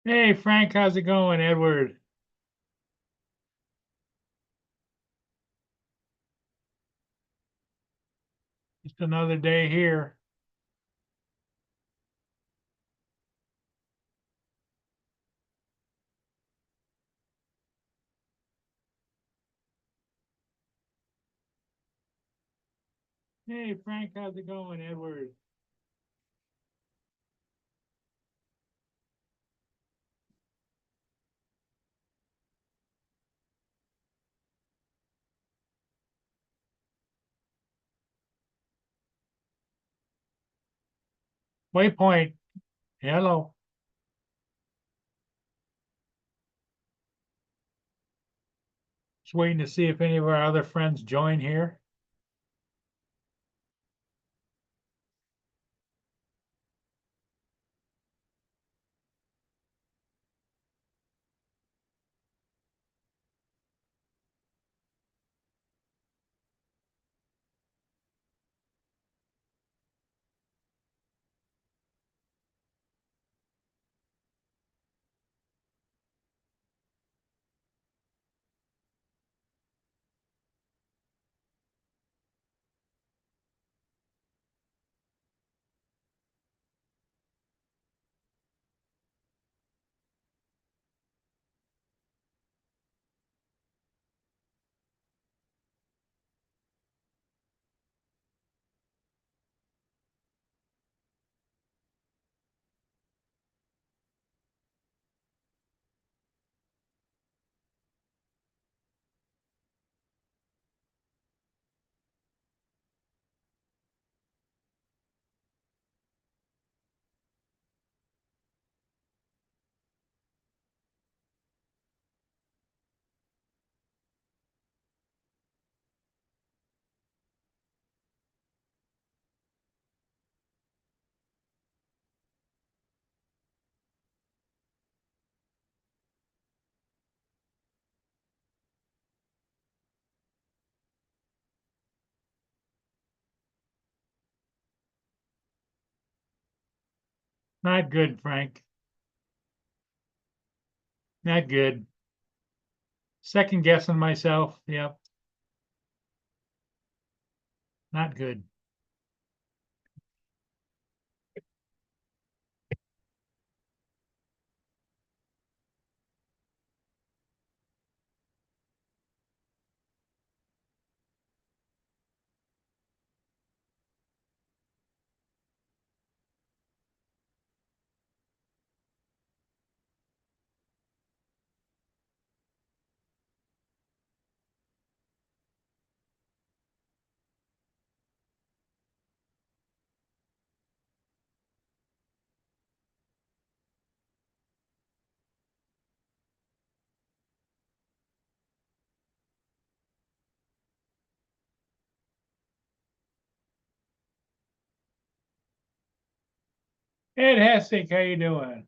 Hey Frank, how's it going, Edward? Just another day here. Hey Frank, how's it going, Edward? Waypoint, hello. Just waiting to see if any of our other friends join here. Not good, Frank. Not good. Second guessing myself. Yep, not good. Ed Hessick, how you doing?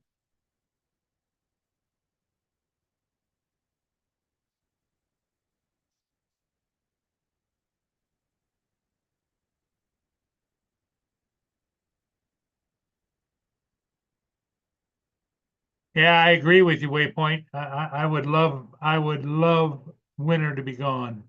Yeah, I agree with you, Waypoint. I would love winter to be gone.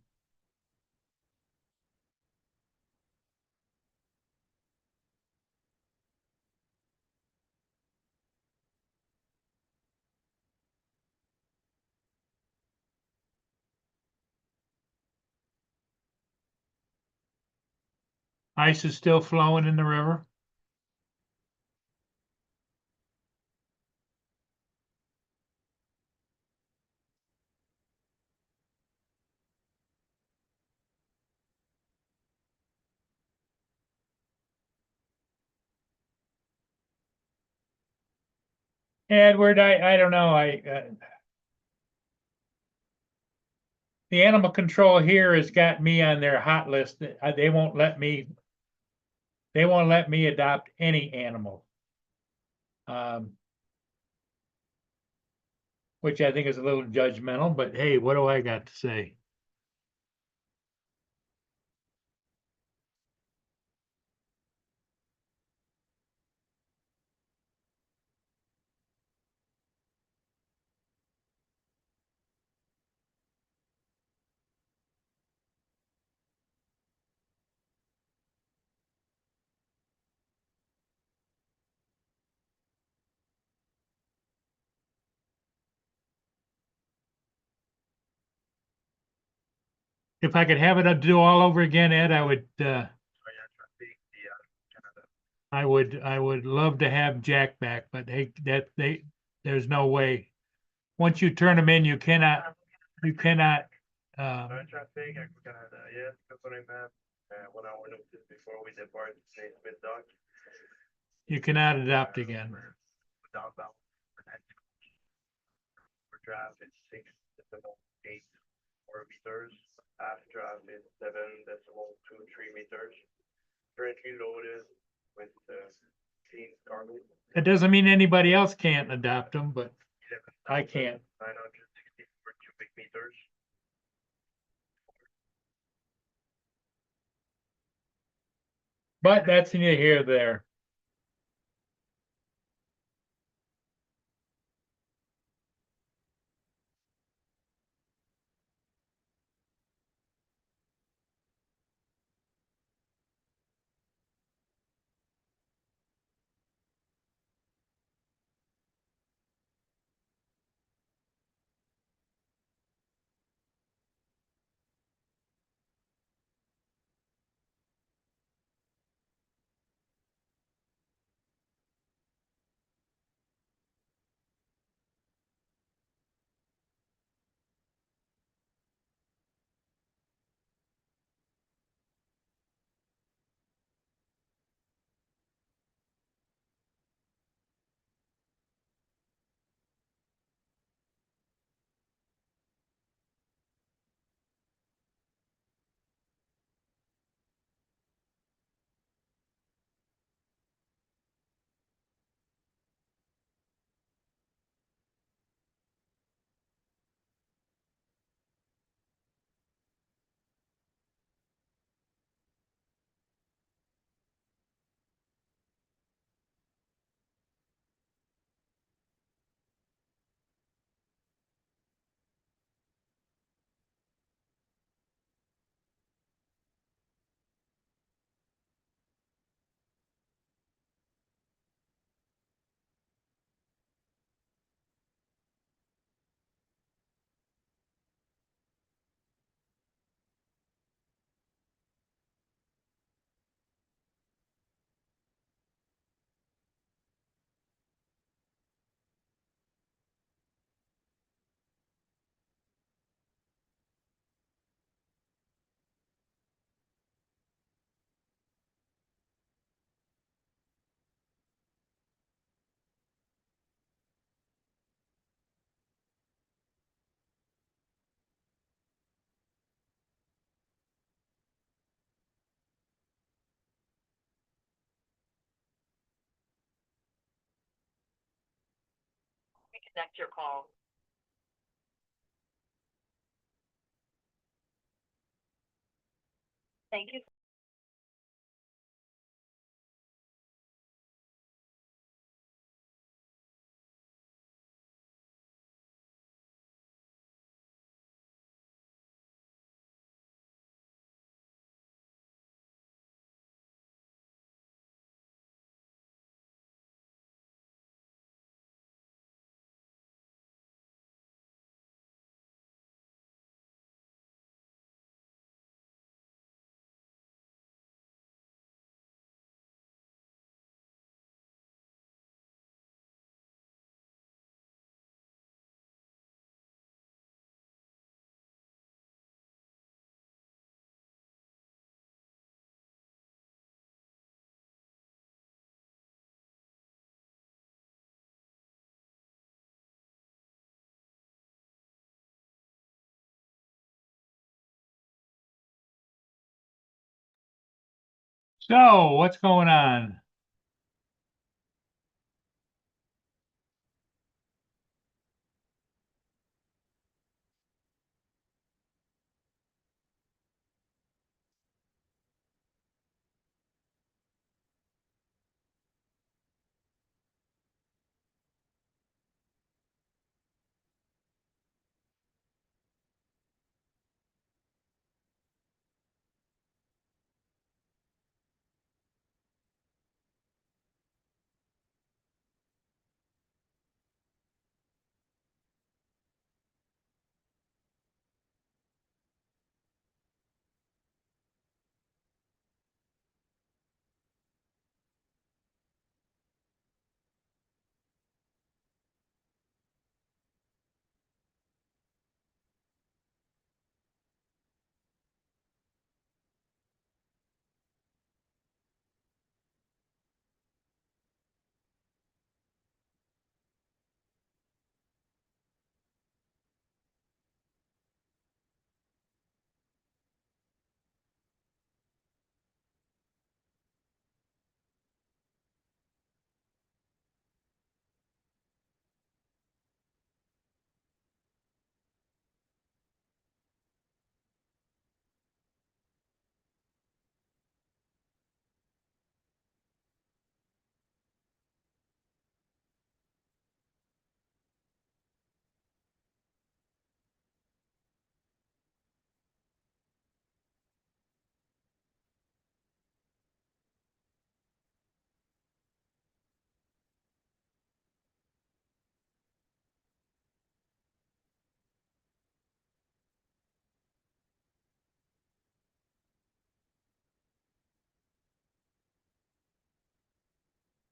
Ice is still flowing in the river. Edward, I don't know. The animal control here has got me on their hot list. They won't let me adopt any animal, um, which I think is a little judgmental. But hey, what do I got to say? if I could have it to do all over again, Ed, I would love to have Jack back, but there's no way. Once you turn them in, you cannot, um, you cannot adopt again. It doesn't mean anybody else can't adopt them, but I can't. But that's neither here nor there. Reconnect your call. Thank you. So what's going on?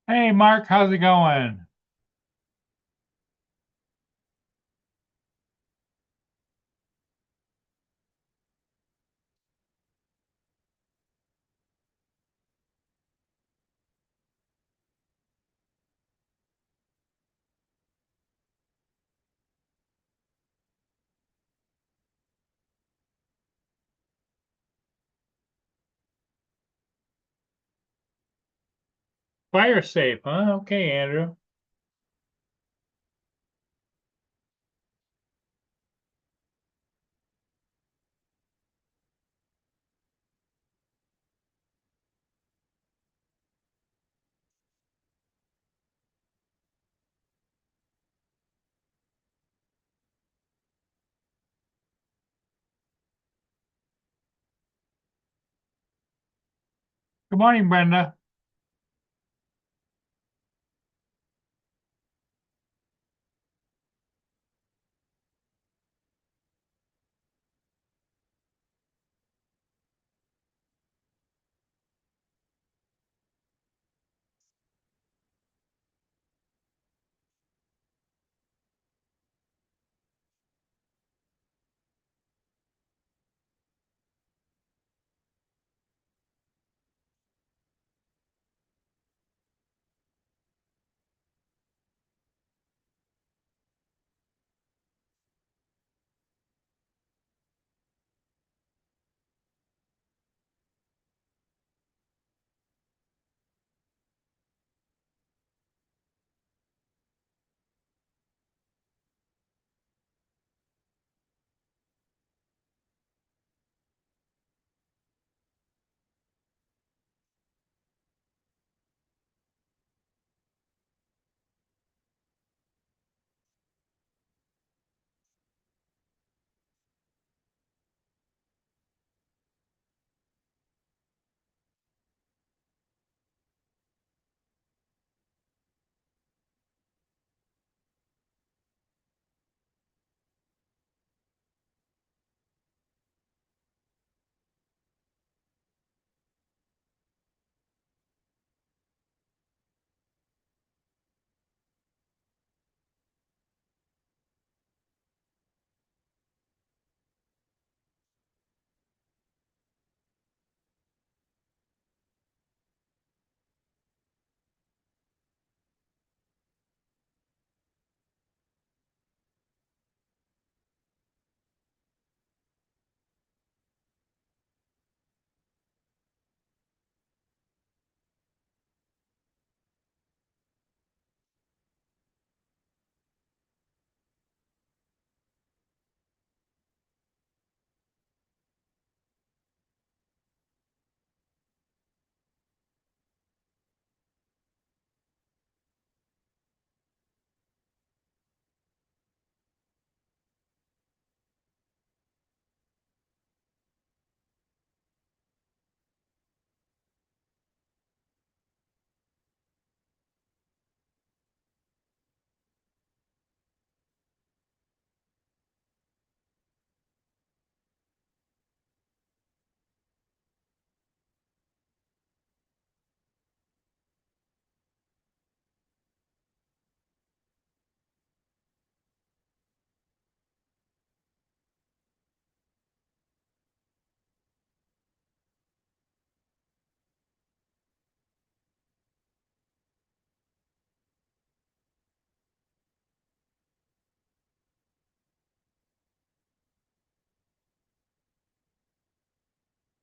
Hey, Mark, how's it going? Fire safe, huh? Okay, Andrew. Good morning, Brenda.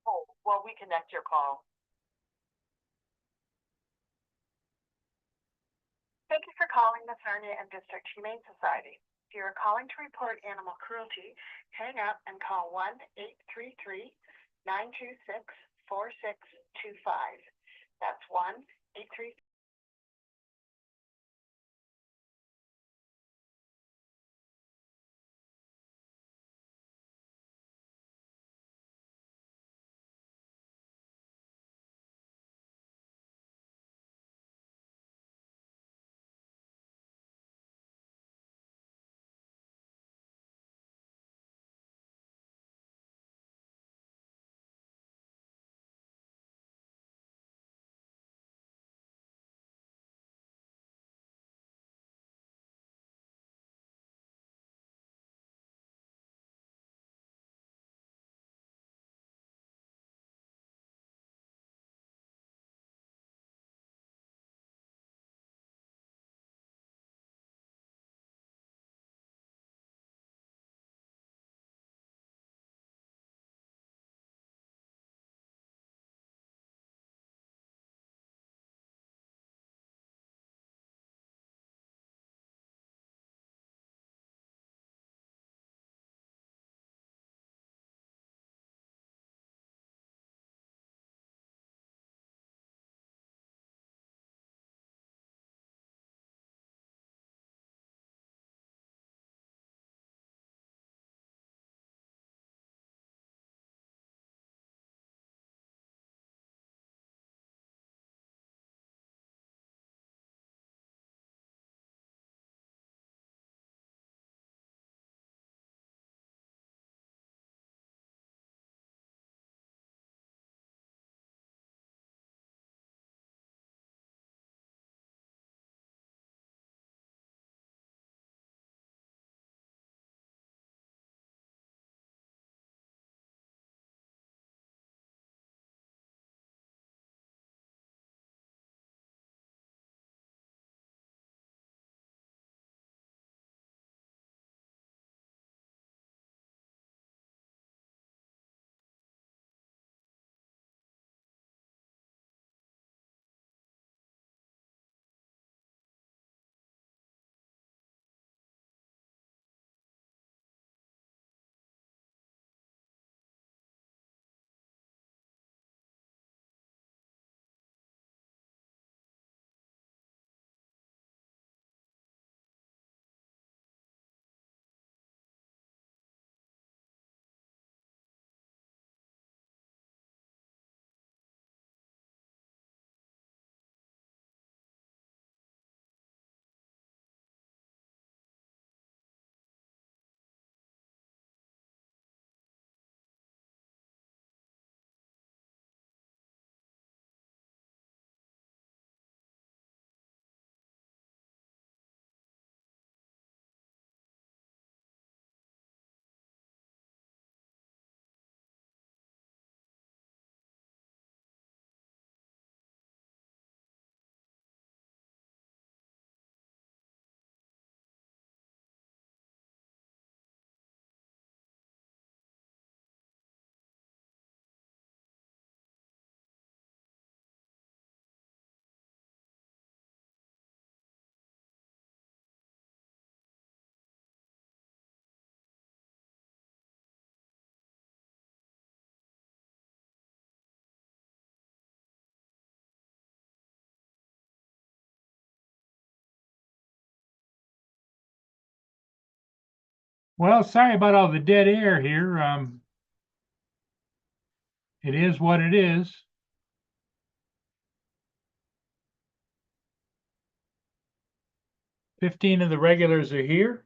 Oh, well, we connect your call. Thank you for calling the Sarnia and District Humane Society. If you are calling to report animal cruelty, hang up and call 1-833-926-4625. That's 1-833. Well, sorry about all the dead air here. It is what it is. "15 of the regulars are here."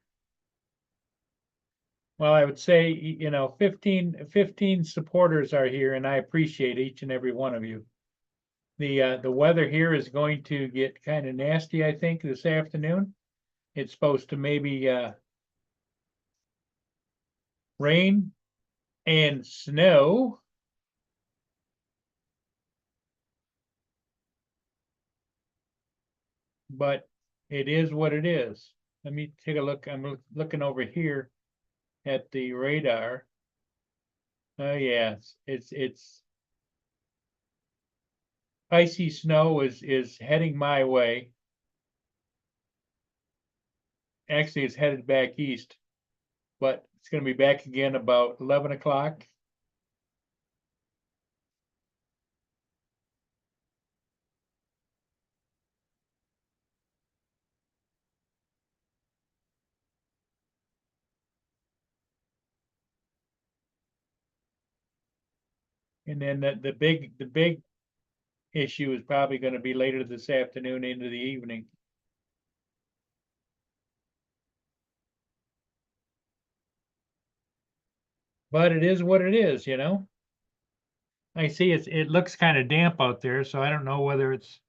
Well, I would say, 15 supporters are here, and I appreciate each and every one of you. The weather here is going to get kind of nasty, I think, this afternoon. It's supposed to maybe rain and snow. But it is what it is. Let me take a look. I'm looking over here at the radar. Oh yeah, it's icy snow is heading my way. Actually, it's headed back east, but it's going to be back again about 11 o'clock. And then the big issue is probably going to be later this afternoon into the evening. But it is what it is, I see it looks kind of damp out there, so I don't know whether it's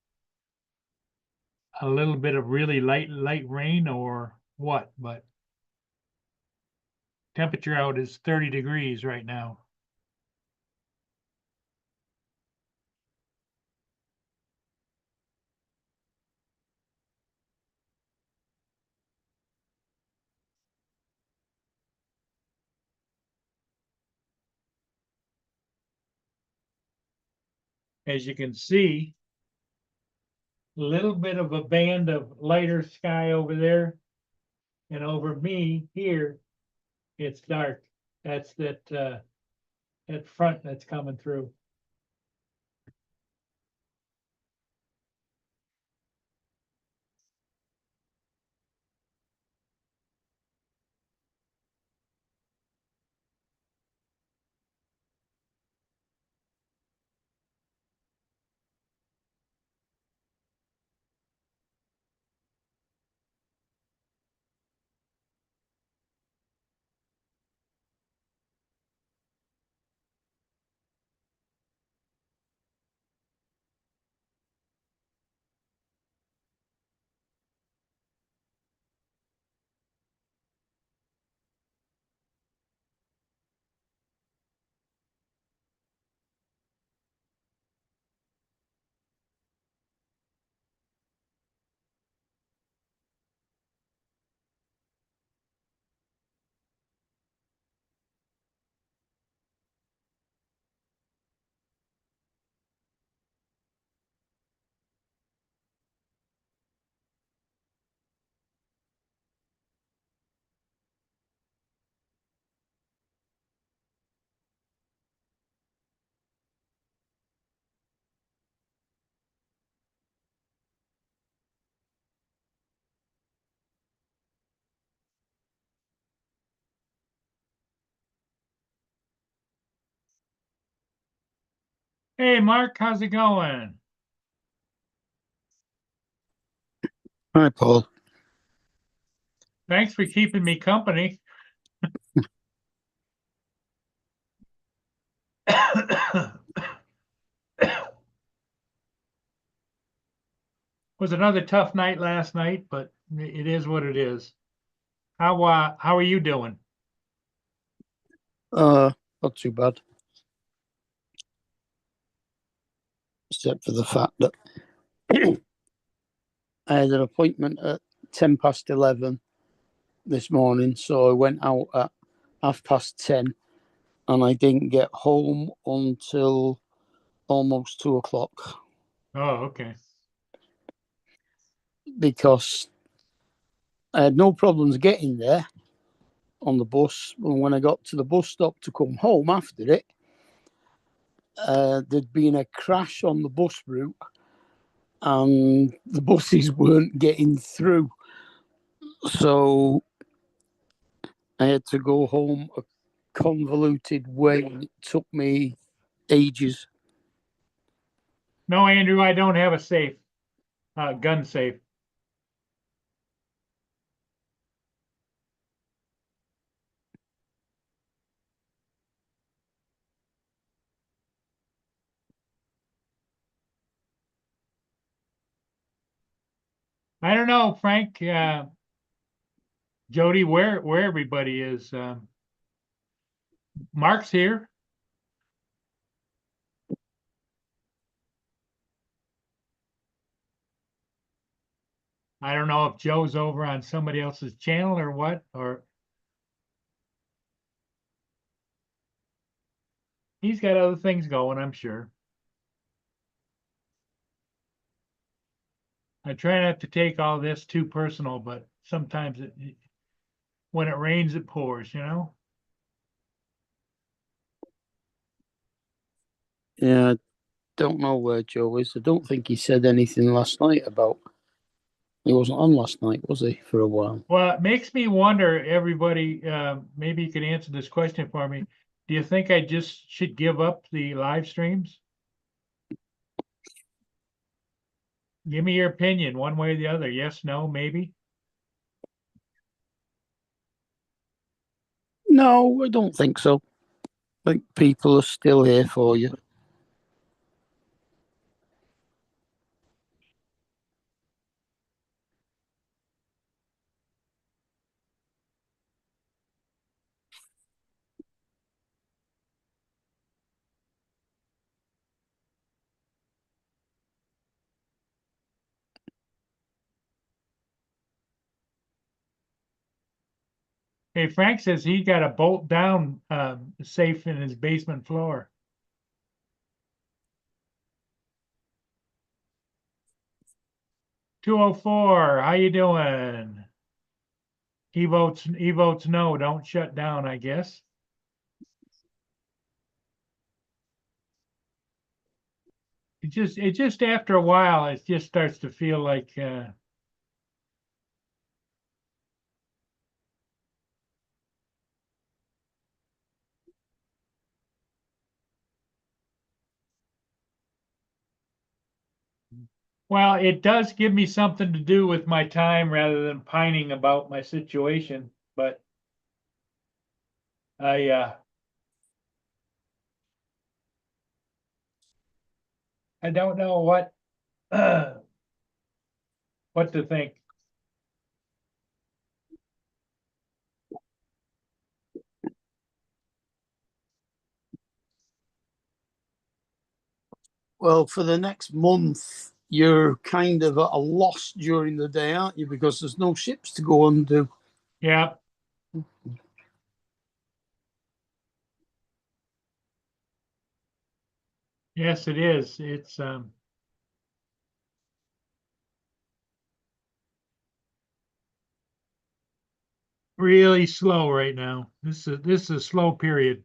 a little bit of really light rain or what, but temperature out is 30 degrees right now. As you can see, a little bit of a band of lighter sky over there, and over me here, it's dark. That's that front that's coming through. Hey, Mark, how's it going? Hi, Paul. Thanks for keeping me company. Was another tough night last night, but it is what it is. How are you doing? Not too bad. Except for the fact that I had an appointment at 11:10 this morning, so I went out at 10:30, and I didn't get home until almost 2:00 Oh, okay. because I had no problems getting there on the bus. And when I got to the bus stop to come home after it, there'd been a crash on the bus route, and the buses weren't getting through. So I had to go home a convoluted way and it took me ages. No, Andrew, I don't have a safe, gun safe. I don't know, Frank, Jody, where everybody is. Mark's here. I don't know if Joe's over on somebody else's channel or what, or he's got other things going, I'm sure. I try not to take all this too personal, but sometimes when it rains, it pours, you know? Yeah, I don't know where Joe is. I don't think he said anything last night about. He wasn't on last night, was he, for a while? Well, it makes me wonder, everybody, maybe you could answer this question for me. Do you think I just should give up the live streams? Give me your opinion, one way or the other. Yes, no, maybe? No, I don't think so. I think people are still here for you. Hey, Frank says he got a bolt down safe in his basement floor. "204, how you doing?" He votes no, don't shut down, I guess. It just after a while, it just starts to feel like well, it does give me something to do with my time rather than pining about my situation, but I I don't know what to think. Well, for the next month, you're kind of at a loss during the day, aren't you? Because there's no ships to go and do. Yeah. Yes, it is. It's really slow right now. This is a slow period.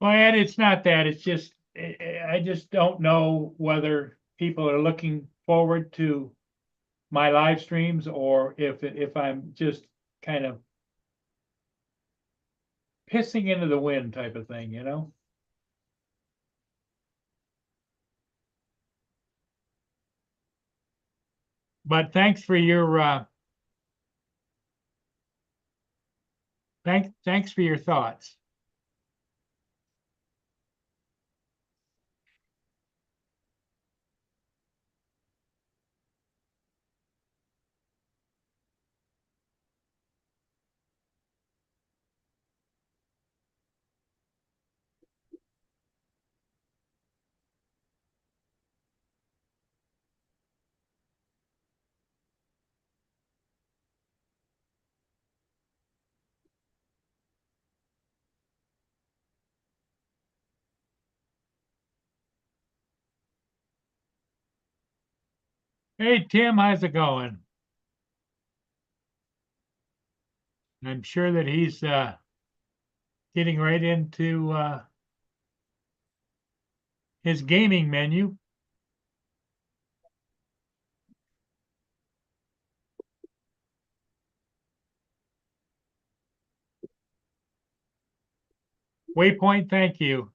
Well, and it's not that. It's just I just don't know whether people are looking forward to my live streams or if I'm just kind of pissing into the wind type of thing, you know? But thanks for your thanks for your thoughts. Hey, Tim, how's it going? I'm sure that he's getting right into his gaming menu. Waypoint, thank you.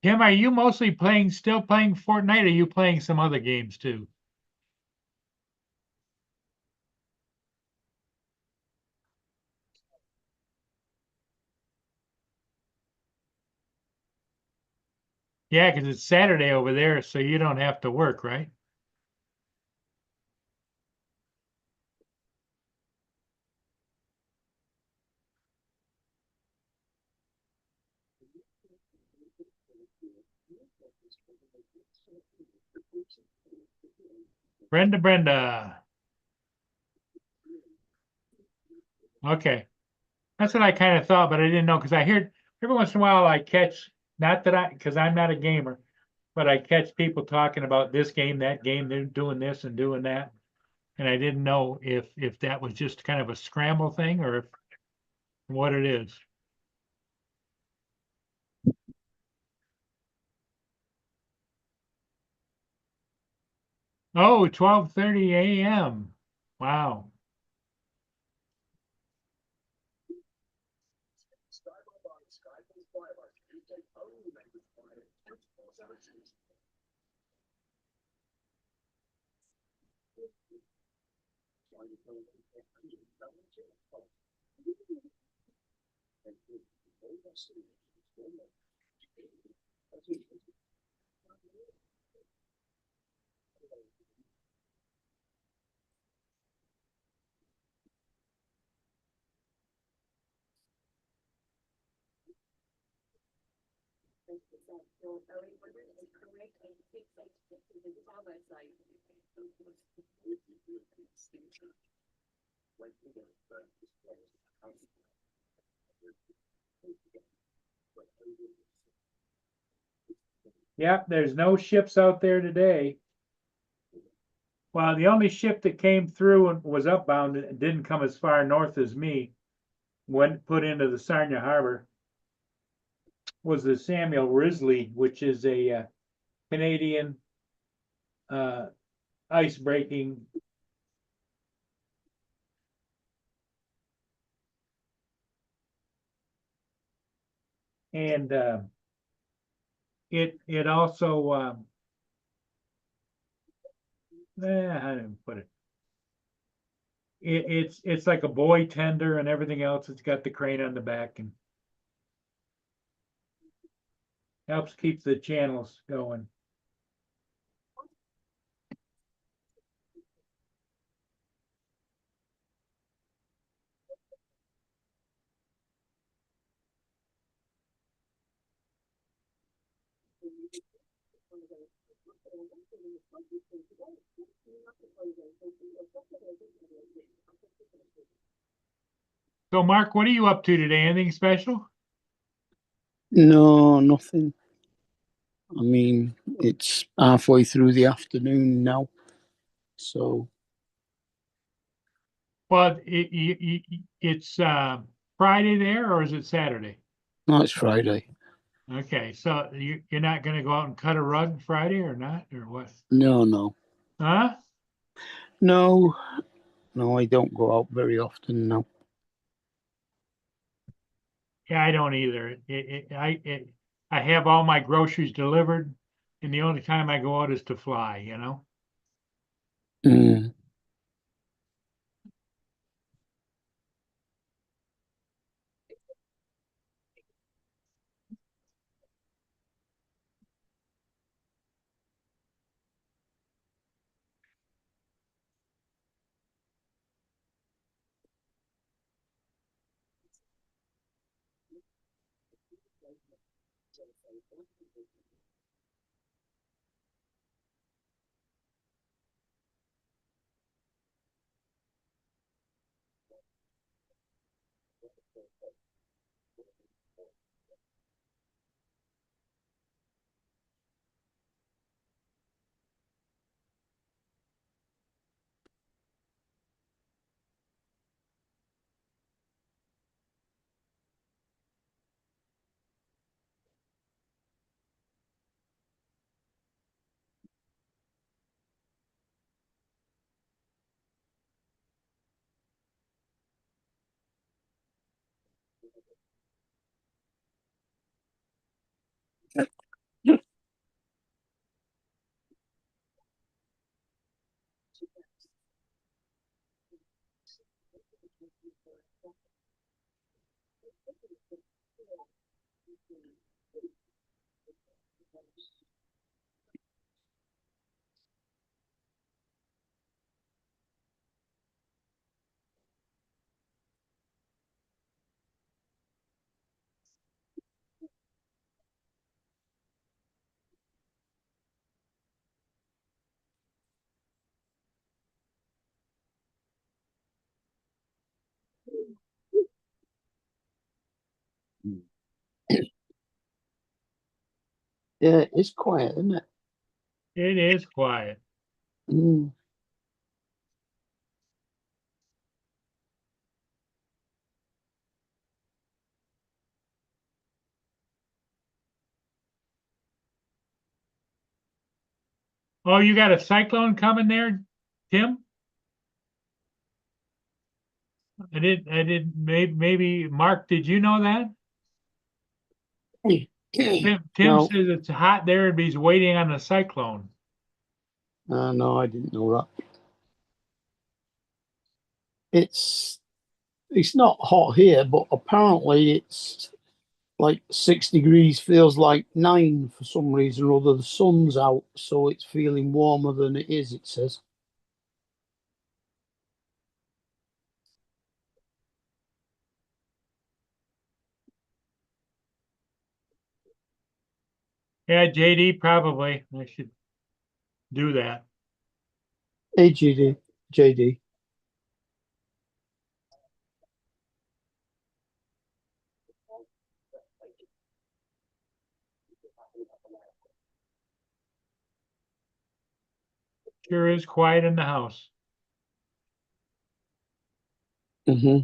Tim, are you mostly still playing Fortnite, or are you playing some other games too? Yeah, because it's Saturday over there, so you don't have to work, right? Brenda. Okay. That's what I kind of thought, but I didn't know because I hear every once in a while I catch, not that because I'm not a gamer, but I catch people talking about this game, that game, they're doing this and doing that. And I didn't know if that was just kind of a scramble thing or if what it is. Oh, 12:30 a.m. Wow. Yep, there's no ships out there today. Well, the only ship that came through and was upbound and didn't come as far north as me, went put into the Sarnia Harbor, was the Samuel Risley, which is a Canadian ice breaking. And it also how do I put it? It's like a boy tender and everything else. It's got the crane on the back and helps keep the channels going. So, Mark, what are you up to today? Anything special? No, nothing. I mean, it's halfway through the afternoon now, so Well, it's Friday there, or is it Saturday? no, it's Friday. Okay, so you're not going to go out and cut a rug Friday or not, or what? No, Huh? no, no. I don't go out very often now. Yeah, I don't either. I have all my groceries delivered, and the only time I go out is to fly, you know? Mm. Yeah, it's quiet, isn't it? It is quiet. Mm. Oh, you got a cyclone coming there, Tim? Maybe, Mark, did you know that? Tim No, says it's hot there and he's waiting on a cyclone. no, I didn't know that. It's not hot here, but apparently it's like 6 degrees feels like 9 for some reason or other. The sun's out, so it's feeling warmer than it is, it says. Yeah, JD probably. I should do that. Hey, JD. Sure is quiet in the house. Mm-hmm.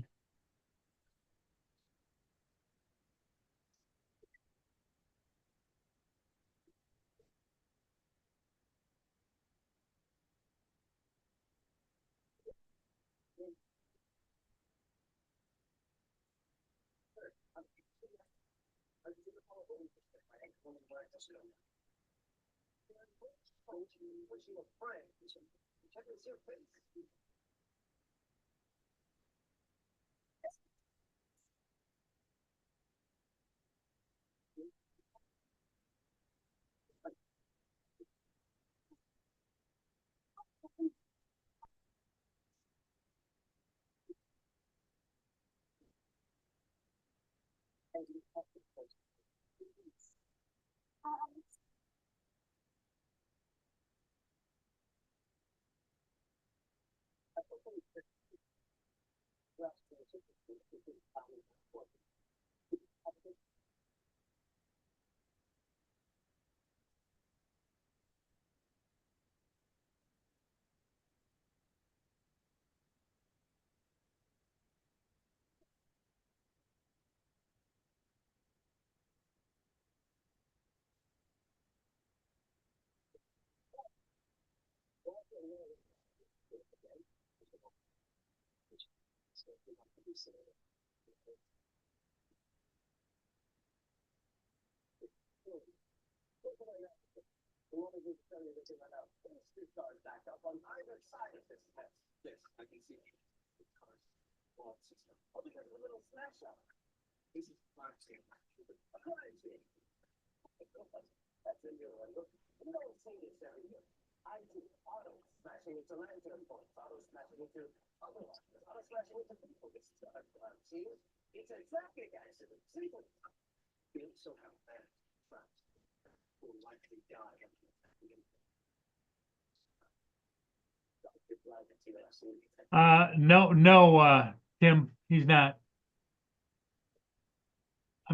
No, Tim, he's not.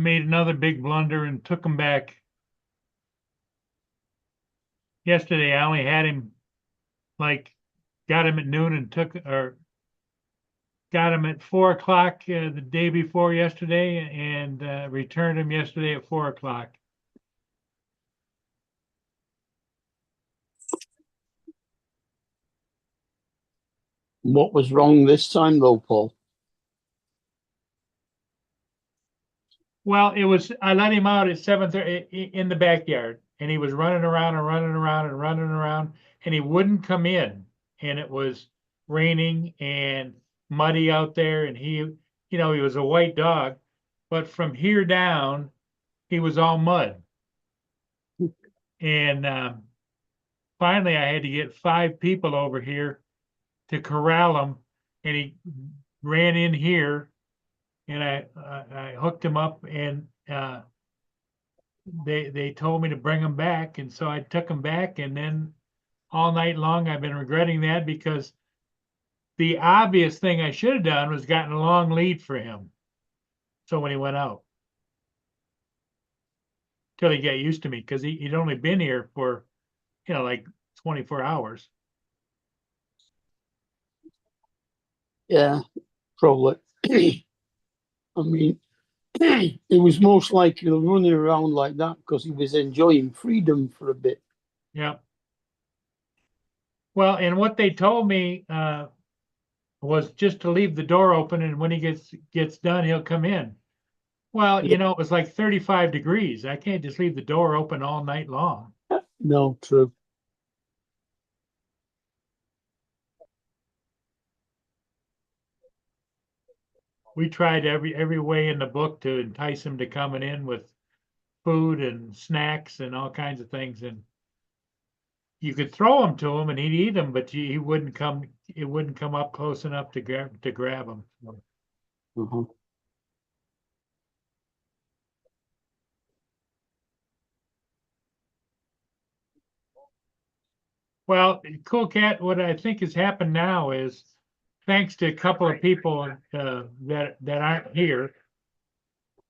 made another big blunder and took him back. Yesterday, I only had him got him at noon and got him at 4 o'clock the day before yesterday and returned him yesterday at 4 o'clock. What was wrong this time, though, Paul? Well, I let him out at 7:30 in the backyard, and he was running around and running around and running around, and he wouldn't come in. And it was raining and muddy out there, and he was a white dog, but from here down, he was all mud. And finally, I had to get 5 people over here to corral him, and he ran in here, and I hooked him up, and they told me to bring him back, and so I took him back, and then all night long I've been regretting that because the obvious thing I should have done was gotten a long lead for him. So when he went out, till he got used to me, because he'd only been here for like 24 hours. Yeah, probably. I mean, he was most likely running around like that because he was enjoying freedom for a bit. Yeah. Well, and what they told me was just to leave the door open, and when he gets done, he'll come in. Well, it was like 35 degrees. I can't just leave the door open all night long. No, true. We tried every way in the book to entice him to coming in with food and snacks and all kinds of things, and you could throw them to him and he'd eat them, but he wouldn't come. It wouldn't come up close enough to grab them. Uh-huh. Well, Cool Cat, what I think has happened now is, thanks to a couple of people that aren't here,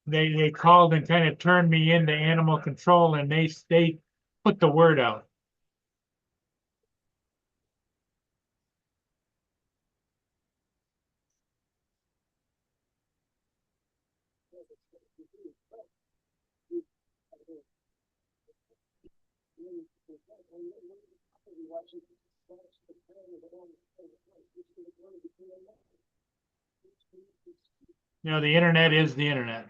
they called and kind of turned me into animal control, and they put the word out. The internet is the internet.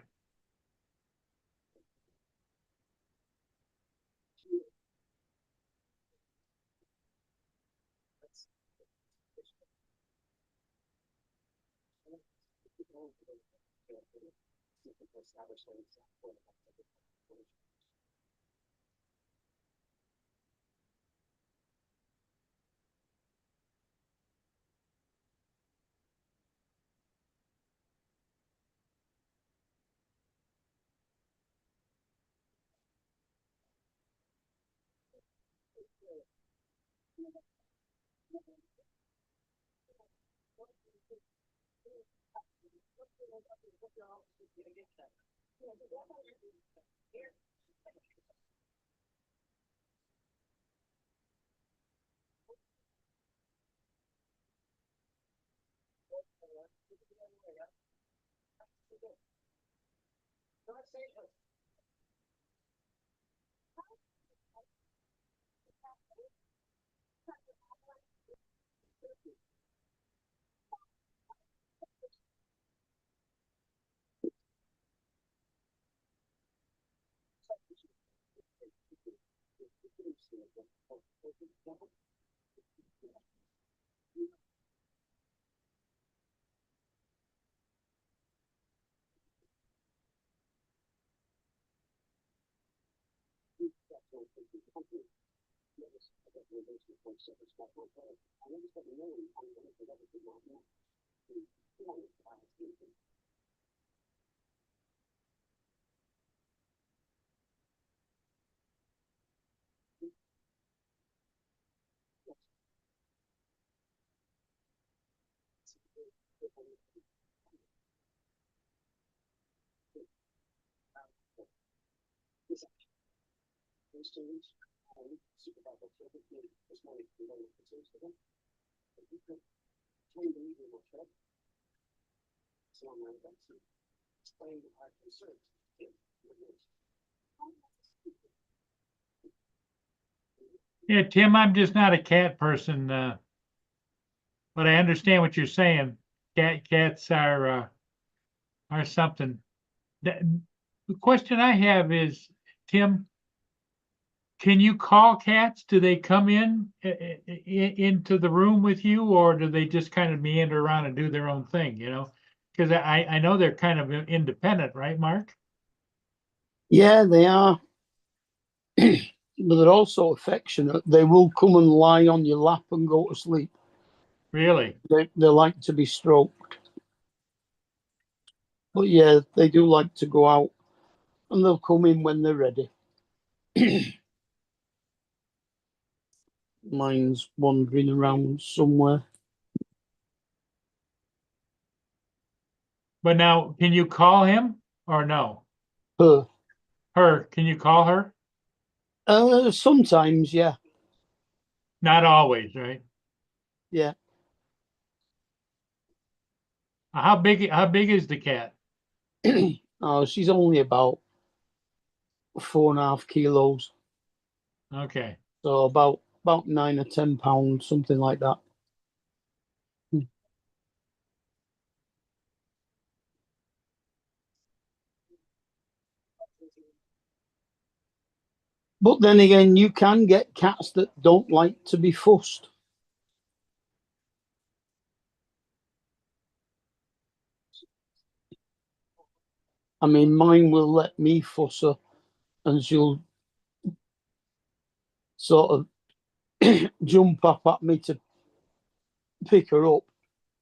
Yeah, Tim, I'm just not a cat person, but I understand what you're saying. Cats are something. The question I have is, Tim, can you call cats? Do they come into the room with you, or do they just kind of meander around and do their own thing, you know? Because I know they're kind of independent, right, Mark? Yeah, they are. But they're also affectionate. They will come and lie on your lap and go to sleep. Really? They like to be stroked. But yeah, they do like to go out and they'll come in when they're ready. Mine's wandering around somewhere. But now, can you call him or no? Her. Her, can you call her? Sometimes, yeah. Not always, right? Yeah. How big is the cat? Oh, she's only about 4.5 kilos. Okay. So about 9 or 10 pounds, something like that. But then again, you can get cats that don't like to be fussed. I mean, mine will let me fuss her and she'll sort of jump up at me to pick her up.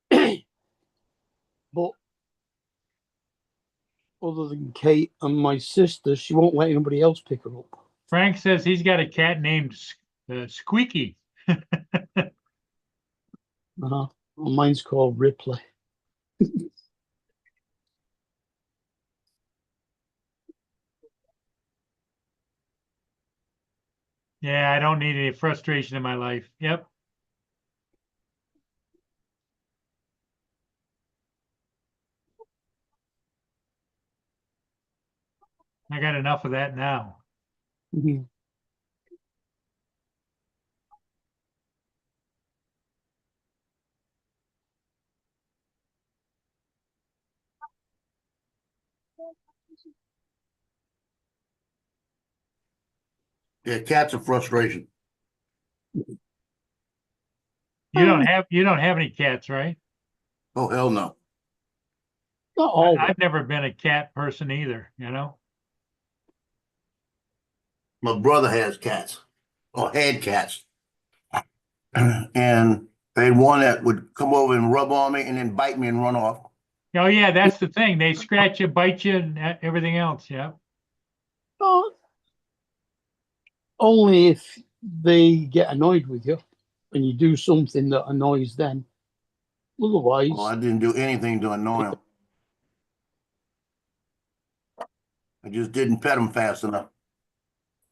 But other than Kate and my sister, she won't let anybody else pick her up. Frank says he's got a cat named Squeaky. Mine's called Ripley. Yeah, I don't need any frustration in my life. Yep. I got enough of that now. Mhm. Yeah, cats are frustration. You don't have any cats, right? Oh, hell no. Not all. I've never been a cat person either, you know? My brother has cats, or had cats. And they had one that would come over and rub on me and then bite me and run off. Oh yeah, that's the thing. They scratch you, bite you, and everything else. Yeah. Oh, only if they get annoyed with you and you do something that annoys them. Otherwise, Well, I didn't do anything to annoy him. I just didn't pet him fast enough.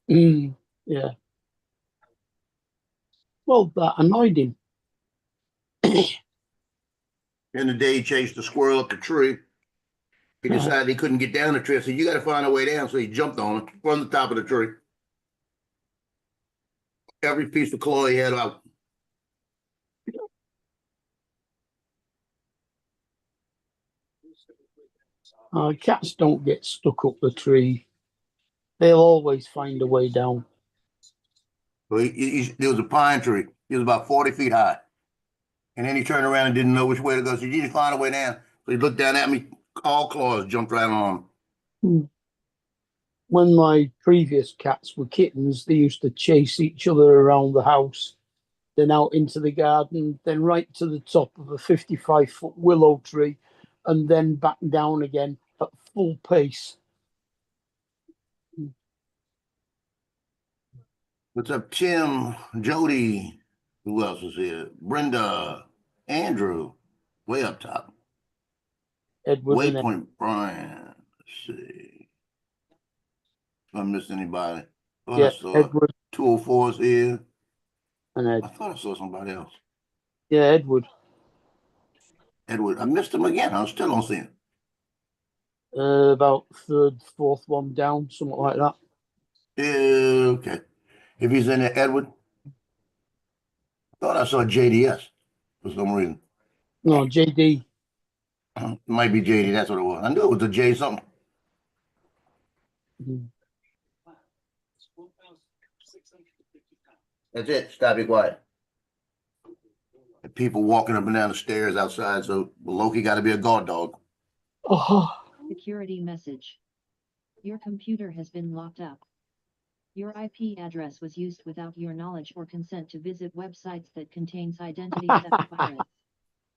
yeah. Well, that annoyed him. In the day, he chased the squirrel up the tree. He decided he couldn't get down the tree. I said, "You got to find a way down." So he jumped on it from the top of the tree. Every piece of claw he had out. Cats don't get stuck up the tree. They'll always find a way down. So there was a pine tree. He was about 40 feet high. And then he turned around and didn't know which way to go. So you just find a way down. So he looked down at me, all claws, jumped right on him. When my previous cats were kittens, they used to chase each other around the house, then out into the garden, then right to the top of a 55-foot willow tree, and then back down again at full pace. What's up, Tim, Jody? Who else is here? Brenda, Andrew, way up top. Edward and Waypoint Brian. Let's see if I missed anybody. Thought I Yeah, saw Edward 204 is here. and Ed. I thought I saw somebody else. Yeah, Edward. Edward, I missed him again. I still don't see him. About third, fourth one down, something like that. Yeah, okay. If he's in there, Edward. Thought I saw JDS for some reason. No, JD. It might be JD, that's what it was. I knew it was a J something. Mhm. That's it. Stop, be quiet. People walking up and down the stairs outside, so Loki got to be a guard dog. Oh, Security message. Your computer has been locked up. Your IP address was used without your knowledge or consent to visit websites that contains identity theft virus.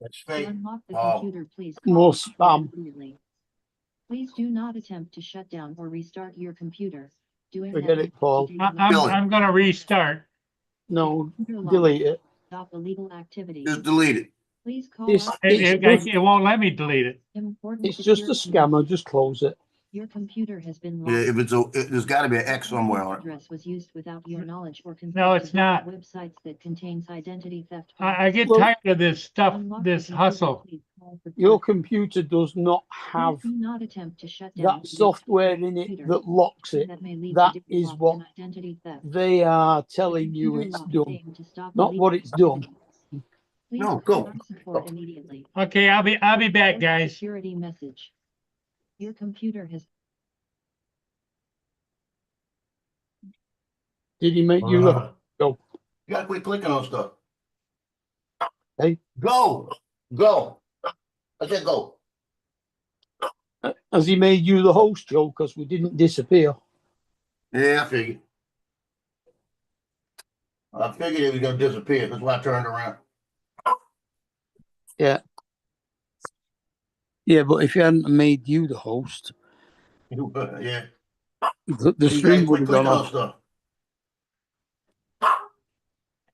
That's To fake. unlock the Oh. computer, please more call spam. immediately. Please do not attempt to shut down or restart your computer. Doing Forget that it, Paul. I'm gonna restart. No, Computer lock. delete it. Stop illegal activity. Just delete it. Please call This- our It won't let me delete it. important It's just a security scammer. Just close it. Your computer has been Yeah, locked. there's got to be an X somewhere on it. Address was used without your knowledge or consent. No, to it's visit not. Websites that contains identity theft. I get Well- tired of this stuff, Unlock the this computer, hustle. please call for Your help. computer does not Please have do not attempt to shut down or that restart software your in it computer. that locks it. That may lead That to is data what loss and identity theft. they are The telling you computer it's lock done, aim to stop not illegal what it's done. activity. Please No, call go. our support immediately. Okay, I'll be back, guys. Security message. Your computer has Did he make you look? Go. You gotta quit clicking on stuff. Hey. Go. Go. I said go. Has he made you the host, Joe? Because we didn't disappear. Yeah, I figured. I figured it was gonna disappear. That's why I turned around. Yeah. Yeah, but if he hadn't made you the host, Yeah. the You stream gotta would quit have gone clicking on off. stuff.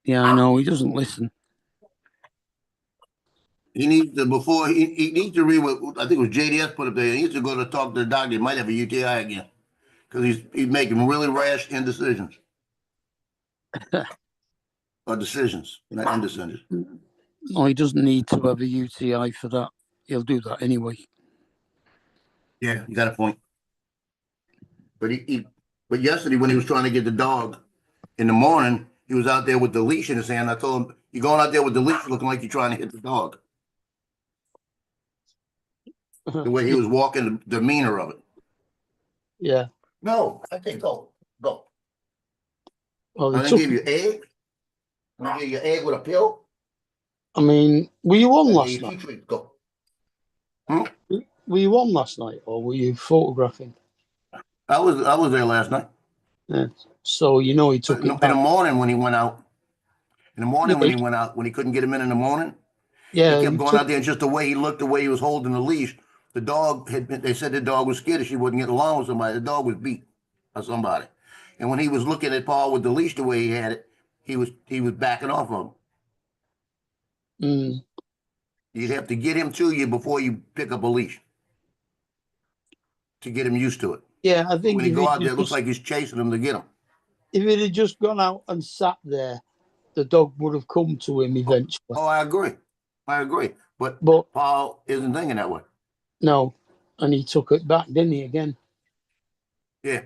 Yeah, I know. He doesn't listen. He needs to he needs to read what I think it was JDS put up there. He needs to go to talk to the doctor. He might have a UTI again because he's making really rash indecisions. Or decisions, not indecisions. No, he doesn't need to have a UTI for that. He'll do that anyway. Yeah, you got a point. But but yesterday when he was trying to get the dog in the morning, he was out there with the leash in his hand. I told him, "You're going out there with the leash, looking like you're trying to hit the dog." The way he was walking, the demeanor of it. Yeah. No, I think go. Well, I'm they gonna took, give you egg. I'm gonna give you egg with a pill. I mean, were you on I'll last give you night? 2 treats. Go. Were you on last night, or were you photographing? I was there last night. Yeah. So you know he took In it the back. morning when he went out. In the morning Yeah, when he went out, when he couldn't get him in the morning, Yeah, he kept he going took- out there, and just the way he looked, the way he was holding the leash, the dog had been, they said the dog was scared if she wouldn't get along with somebody. The dog was beat by somebody. And when he was looking at Paul with the leash the way he had it, he was backing off of him. Mm. You'd have to get him to you before you pick up a leash to get him used to it. Yeah, I think When he if, go it out there, it looks just, like he's chasing him to get him. if it had just gone out and sat there, the dog would have come to him eventually. Oh, I agree. But But Paul isn't thinking that way. no, and he took it back, didn't he, again? Yeah.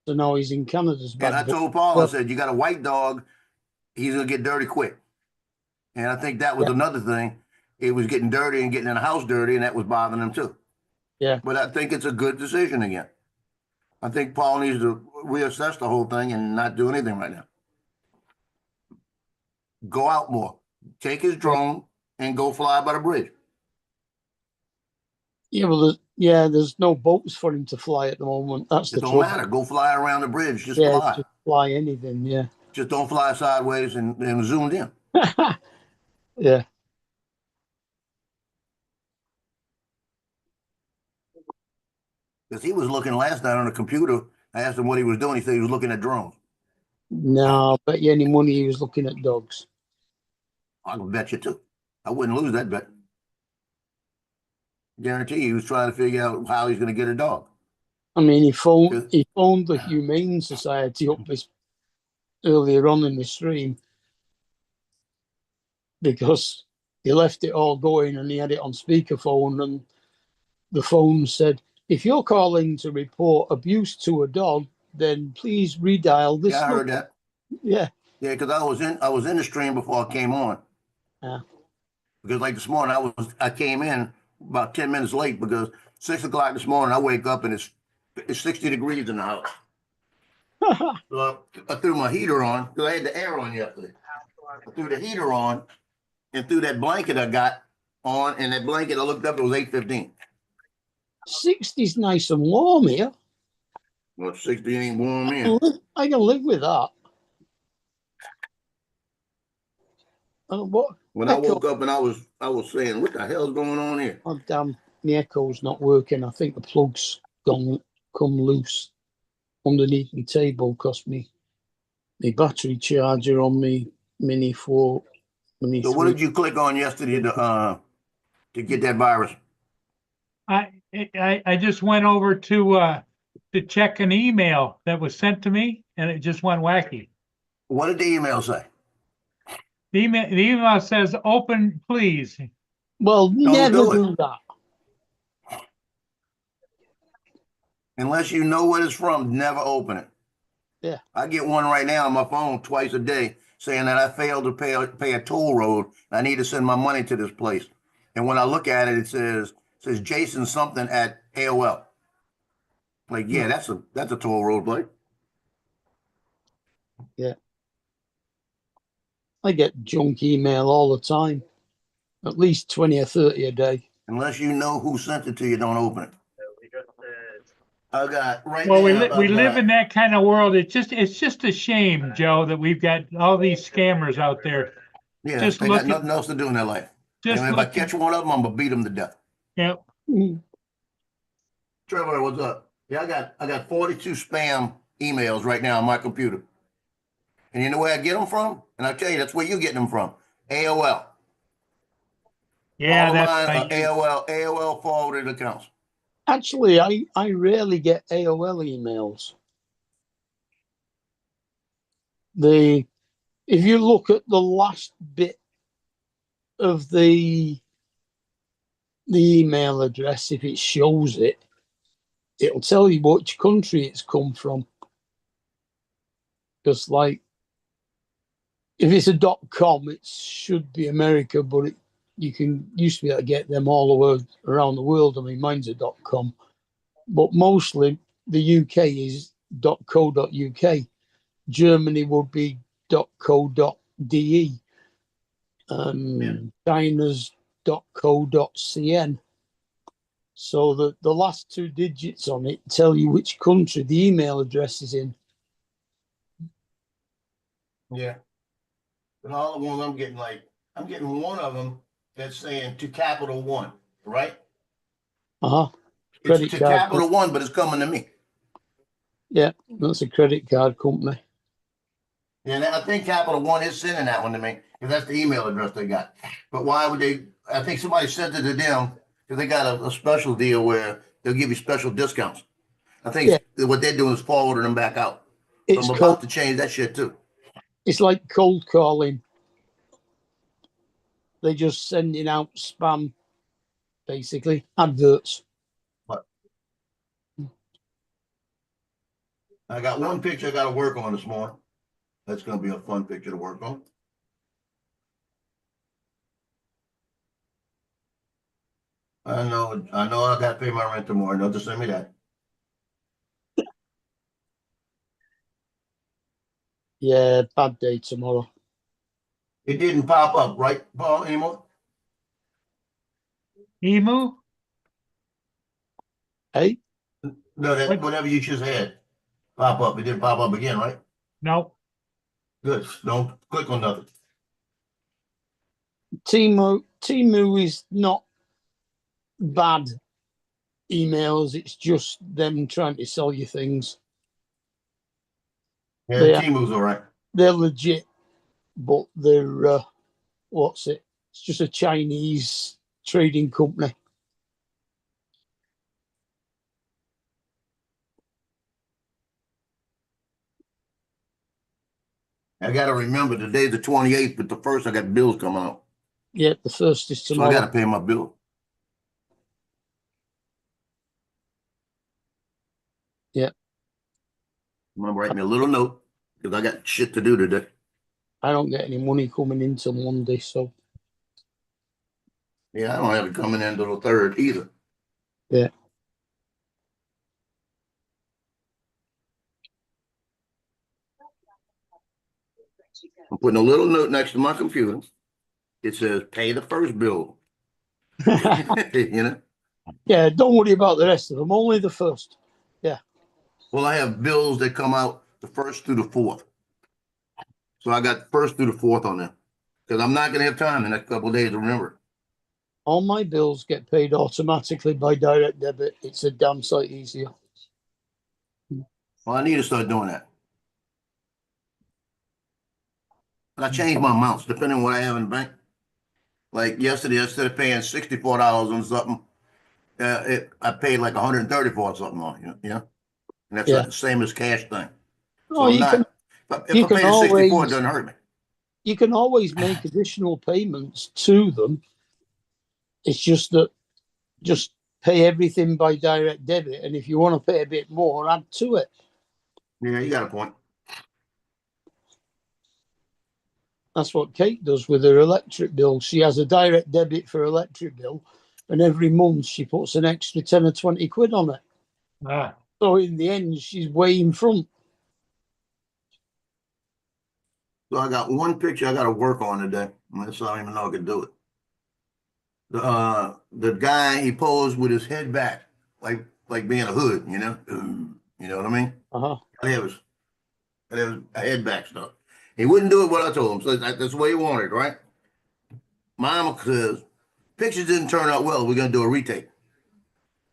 So now he's in Canada's And I bad. told Paul, I said, you got a white dog, he's gonna get dirty quick. And I think that was another thing. It was getting dirty and getting in the house dirty, and that was bothering him too. Yeah. But I think it's a good decision again. I think Paul needs to reassess the whole thing and not do anything right now. Go out more. Take his drone and go fly by the bridge. Yeah, well, there's no boats for him to fly at the moment. That's It the don't trouble. matter. Go fly around the bridge. Just Yeah, fly. just fly anything. Yeah. Just don't fly sideways and zoomed in. Yeah. Because he was looking last night on the computer. I asked him what he was doing. He said he was looking at drones. No, bet you any money he was looking at dogs. I can bet you too. I wouldn't lose that bet. Guarantee he was trying to figure out how he's going to get a dog. I mean, he phoned the Humane Society up this earlier on in the stream because he left it all going and he had it on speakerphone, and the phone said, "If you're calling to report abuse to a dog, then please redial this." Yeah, I heard that. Yeah. Yeah, because I was in the stream before I came on. Yeah. Because like this morning, I came in about 10 minutes late because 6 o'clock this morning I wake up and it's 60 degrees in the house. So I threw my heater on because I had the air on yesterday. I threw the heater on and threw that blanket I got on, and that blanket I looked up, it was 8:15. 60's nice and warm here. Well, 60 ain't warm in. I can live with that. What? When I woke up and I was saying, what the hell's going on here? Oh, damn, the echo's not come loose underneath my table. Cost me the battery charger on me Mini 4. Mini So 3. what did you click on yesterday to get that virus? I just went over to check an email that was sent to me, and it just went wacky. What did the email say? The email says, "Open, please." Well, never do it. do that. Unless you know what it's from, never open it. Yeah. I get one right now on my phone twice a day saying that I failed to pay a toll road. I need to send my money to this place. And when I look at it, it says Jason something at AOL. Like, yeah, that's a toll road, Blake. Yeah. I get junk email all the time. At least 20 or 30 a day. Unless you know who sent it to you, don't open it. I got right Well, now. we live in that kind of world. It's just a shame, Joe, that we've got all these scammers out there. Yeah, just they got nothing else to do in their life. And if I catch one of them, I'm gonna beat them to death. Yep. Trevor, what's up? Yeah, I got 42 spam emails right now on my computer. And you know where I get them from? And I'll tell you, that's where you're getting them from. AOL. Yeah, All that's mine are right. AOL forwarded accounts. Actually, I rarely get AOL emails. If you look at the last bit of the email address, if it shows it, it'll tell you which country it's come from. Just like if it's a .com, it should be America, but you used to be able to get them all the way around the world. I mean, mine's a .com, but mostly the UK is .co.uk. Germany would be .co.de. China's .co.cn. So the last two digits on it tell you which country the email address is in. Yeah. But all the ones I'm getting one of them that's saying to Capital One, right? Credit It's to card Capital One, but it's coming to me. Yeah, that's a credit card company. Yeah, and I think Capital One is sending that one to me because that's the email address they got. But why would they? I think somebody sent it to them because they got a special deal where they'll give you special discounts. I think what they're doing is forwarding them back out. So I'm about to change that shit too. It's like cold calling. They're just sending out spam, basically, adverts. What? I got one picture I got to work on this morning. That's going to be a fun picture to work on. I know I got to pay my rent tomorrow. Don't just send me that. Yeah, bad day tomorrow. It didn't pop up, right, Paul, anymore? Emu? Hey? No, that whatever you just had pop up. It didn't pop up again, right? Nope. Good. Don't click on nothing. Temu is not bad emails. It's just them trying to sell you things. Yeah, Temu's all right. They're legit, but they're what's it? It's just a Chinese trading company. I gotta remember today's the 28th, but the first I got bills coming out. Yeah, the first is So I tomorrow. gotta pay my bill. Yeah. I'm gonna write me a little note because I got shit to do today. I don't get any money coming in till Monday, so Yeah, I don't have it coming in until the 3rd either. yeah. I'm putting a little note next to my computer. It says pay the first bill. You know? Yeah, don't worry about the rest of them, only the first. Well, I have bills that come out the 1st through the 4th. So I got 1st through the 4th on there. Because I'm not gonna have time the next couple of days to remember. All my bills get paid automatically by direct debit. It's a damn sight easier. Well, I need to start doing that. But I change my amounts depending on what I have in the bank. Like yesterday, instead of paying $64 on something, I paid like 134 or something on it, you know? And that's Yeah. like the same as cash thing. So Oh, I'm you not, can if you I can pay the 64, it always doesn't hurt me. you can always make additional payments to them. It's just that just pay everything by direct debit, and if you want to pay a bit more, add to it. Yeah, you got a point. That's what Kate does with her electric bill. She has a direct debit for electric bill, and every month she puts an extra 10 or 20 quid on it. Ah, So in the end, she's way in front. So I got one picture I got to work on today. Unless I don't even know I can do it. The guy, he posed with his head back, like being a hood, you know? You know what I mean? Uh-huh. It was a head back stuff. He wouldn't do it what I told him. So that's the way he wanted, right? Mama says, pictures didn't turn out well. We're going to do a retake.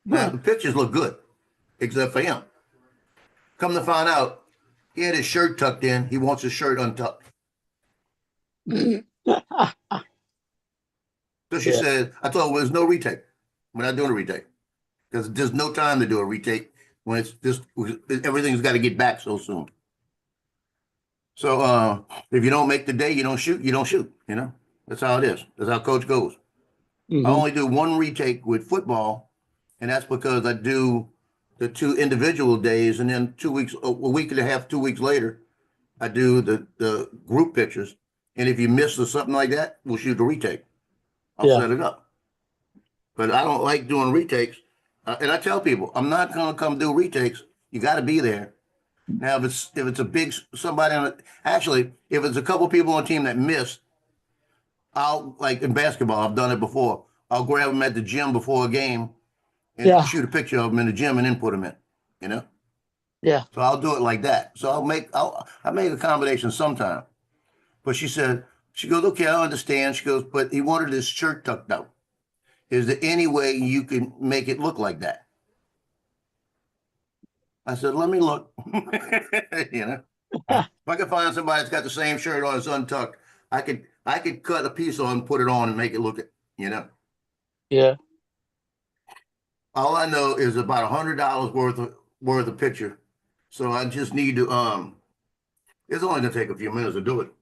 Now, the pictures look good, except for him. Come to find out, he had his shirt tucked in. He wants his shirt untucked. So she Yeah. said, I told her, well, there's no retake. We're not doing a retake because there's no time to do a retake when it's just everything's got to get back so soon. So if you don't make the day, you don't shoot. You don't shoot. You know, that's how it is. That's how coach goes. I Mhm. only do one retake with football, and that's because I do the 2 individual days, and then 2 weeks, a week and a half, 2 weeks later, I do the group pictures. And if you miss or something like that, we'll shoot the retake. I'll Yeah. set it up. But I don't like doing retakes. And I tell people, I'm not going to come do retakes. You got to be there. Now, if it's a big somebody on it, actually, if it's a couple people on the team that miss, I'll like in basketball. I've done it before. I'll grab them at the gym before a game and Yeah. shoot a picture of them in the gym and then put them in. You know. Yeah. So I'll do it like that. So I make a combination sometime. But she goes, okay, I understand. She goes, but he wanted his shirt tucked out. Is there any way you can make it look like that? I said, let me look. You know, if I can find somebody that's got the same shirt on, it's untucked, I could cut a piece on, put it on, and make it look it. You know, Yeah. all I know is about $100 worth of picture. So I just need to It's only gonna take a few minutes to do it,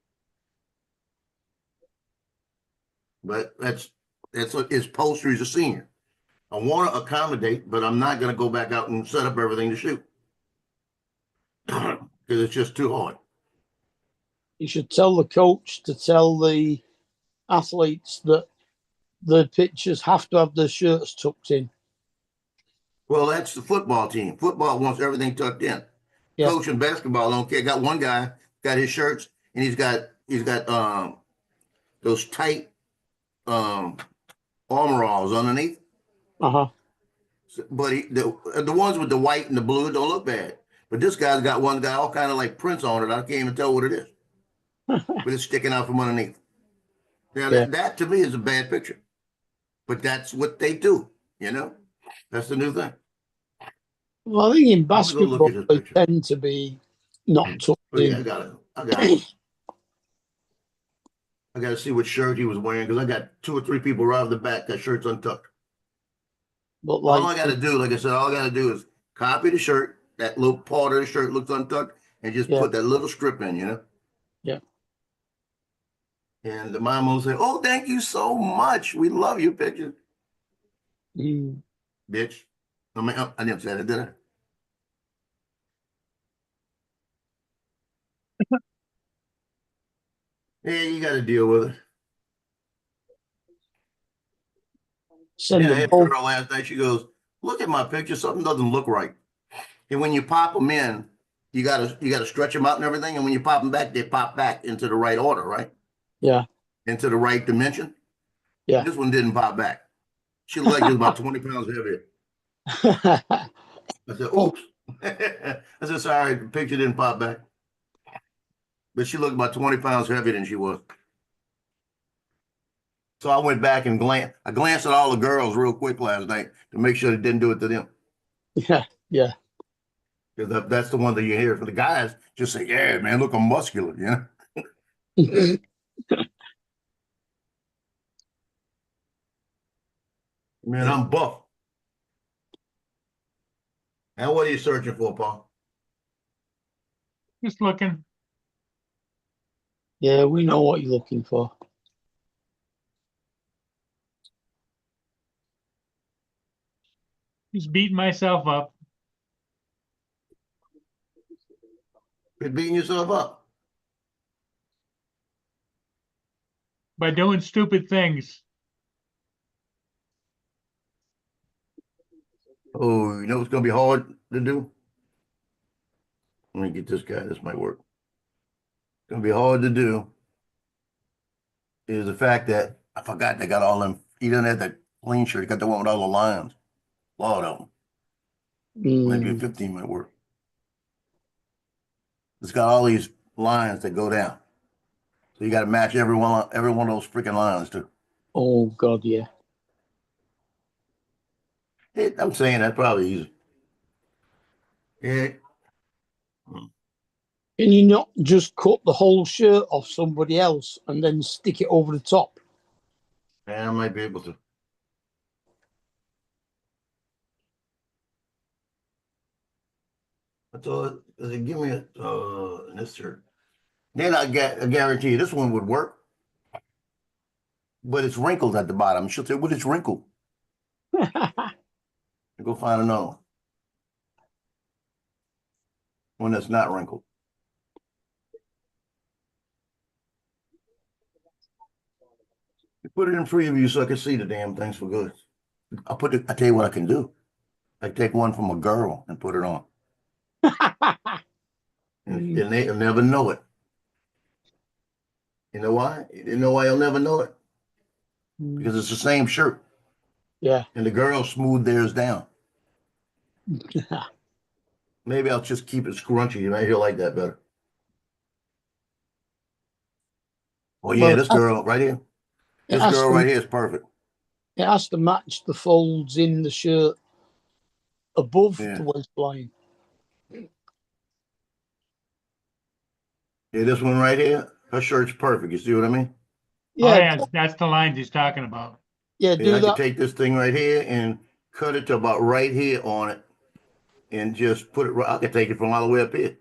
but that's what his poster. He's a senior. I want to accommodate, but I'm not gonna go back out and set up everything to shoot because it's just too hard. You should tell the coach to tell the athletes that the pitchers have to have their shirts tucked in. Well, that's the football team. Football wants everything tucked in. Yeah. Coach in basketball don't care. Got one guy got his shirts and he's got those tight armoralls underneath. Uh-huh. But the ones with the white and the blue don't look bad. But this guy's got one got all kind of like prints on it. I can't even tell what it is. But it's sticking out from underneath. Now Yeah. that to me is a bad picture. But that's what they do, you know? That's the new thing. Well, I think in I'm gonna go look basketball at this they picture. tend to be not tucked Oh yeah, in. I got it. I got to see what shirt he was wearing because I got 2 or 3 people right off the back got shirts untucked. But All I got to do, like I said, all I got to do is copy the shirt. That little part of the shirt looks untucked, and just Yeah. put that little strip in, you know. Yeah. And the mom will say, "Oh, thank you so much. We love your picture, Mm. bitch." I mean, I didn't say that, did I? Yeah, you got to deal with it. Send Yeah, I them had both. her last night. She goes, "Look at my picture. Something doesn't look right." And when you pop them in, you gotta stretch them out and everything. And when you pop them back, they pop back into the right order, right? Yeah. Into the right dimension. Yeah. This one didn't pop back. She looked like she was about 20 pounds heavier. I said, Oh, "Oops." I said, "Sorry, the picture didn't pop back." But she looked about 20 pounds heavier than she was. So I went back and glanced at all the girls real quick last night to make sure they didn't do it to them. yeah. Yeah. Because that's the one that you hear from the guys. Just say, "Yeah, man, look, I'm muscular," you know? Man, I'm buff. And what are you searching for, Paul? Just looking. Yeah, we know what you're looking for. Just beating myself up Quit beating yourself up. by doing stupid things. Oh, you know what's gonna be hard to do? Let me get this guy. This might work. It's gonna be hard to do is the fact that I forgot they got all them. He doesn't have that clean shirt. He got the one with all the lines. A lot of them. Might be a Mm. 15-minute work. It's got all these lines that go down. So you got to match every one of those freaking lines too. Oh God, yeah. I'm saying that's probably easy. Yeah. Can you not just cut the whole shirt off somebody else and then stick it over the top? I might be able to. I thought, does it give me this shirt? Then I guarantee you this one would work, but it's wrinkled at the bottom. She'll say, "Well, it's wrinkled." Go find another one that's not wrinkled. Put it in preview so I can see the damn things for good. I tell you what I can do. I take one from a girl and put it on. And they'll never know it. You know why? You know why you'll never know it? Because it's the same shirt. Yeah. And the girl smoothed theirs down. Maybe I'll just keep it scrunchy. You might like that better. Oh yeah, Well, this girl right here. it This has girl to, right here is perfect. it has to match the folds in the shirt above Yeah. the waistline. Yeah, this one right here, her shirt's perfect. You see what I mean? Oh, Yeah, yeah, that's the lines he's talking about. yeah, Yeah, do I could that. take this thing right here and cut it to about right here on it and just put it right. I could take it from all the way up here.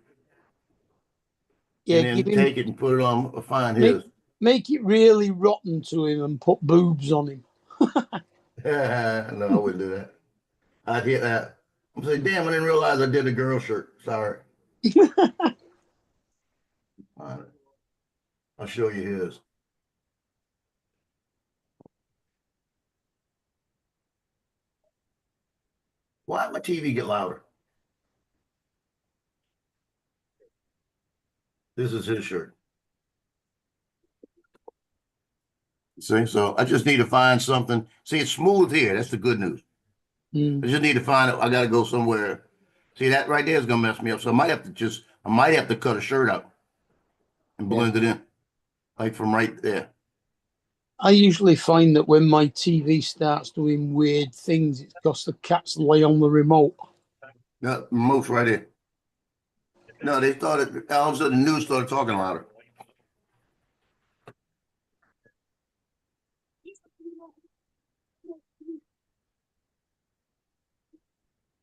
Yeah, And give then him take it and put it on find make his. make it really rotten to him and put boobs on him. No, I wouldn't do that. I'd hit that. I'm saying, damn, I didn't realize I did a girl shirt. Sorry. Fine. I'll show you his. Why did my TV get louder? This is his shirt. See, so I just need to find something. See, it's smooth here. That's the good news. I just need to find it. I got to go somewhere. See, that right there is gonna mess me up. So I might have to cut a shirt out and Yeah. blend it in, like from right there. I usually find that when my TV starts doing weird things, it's because the cats lay on the remote. No, remote's right here. No, they started. All of a sudden, the news started talking louder.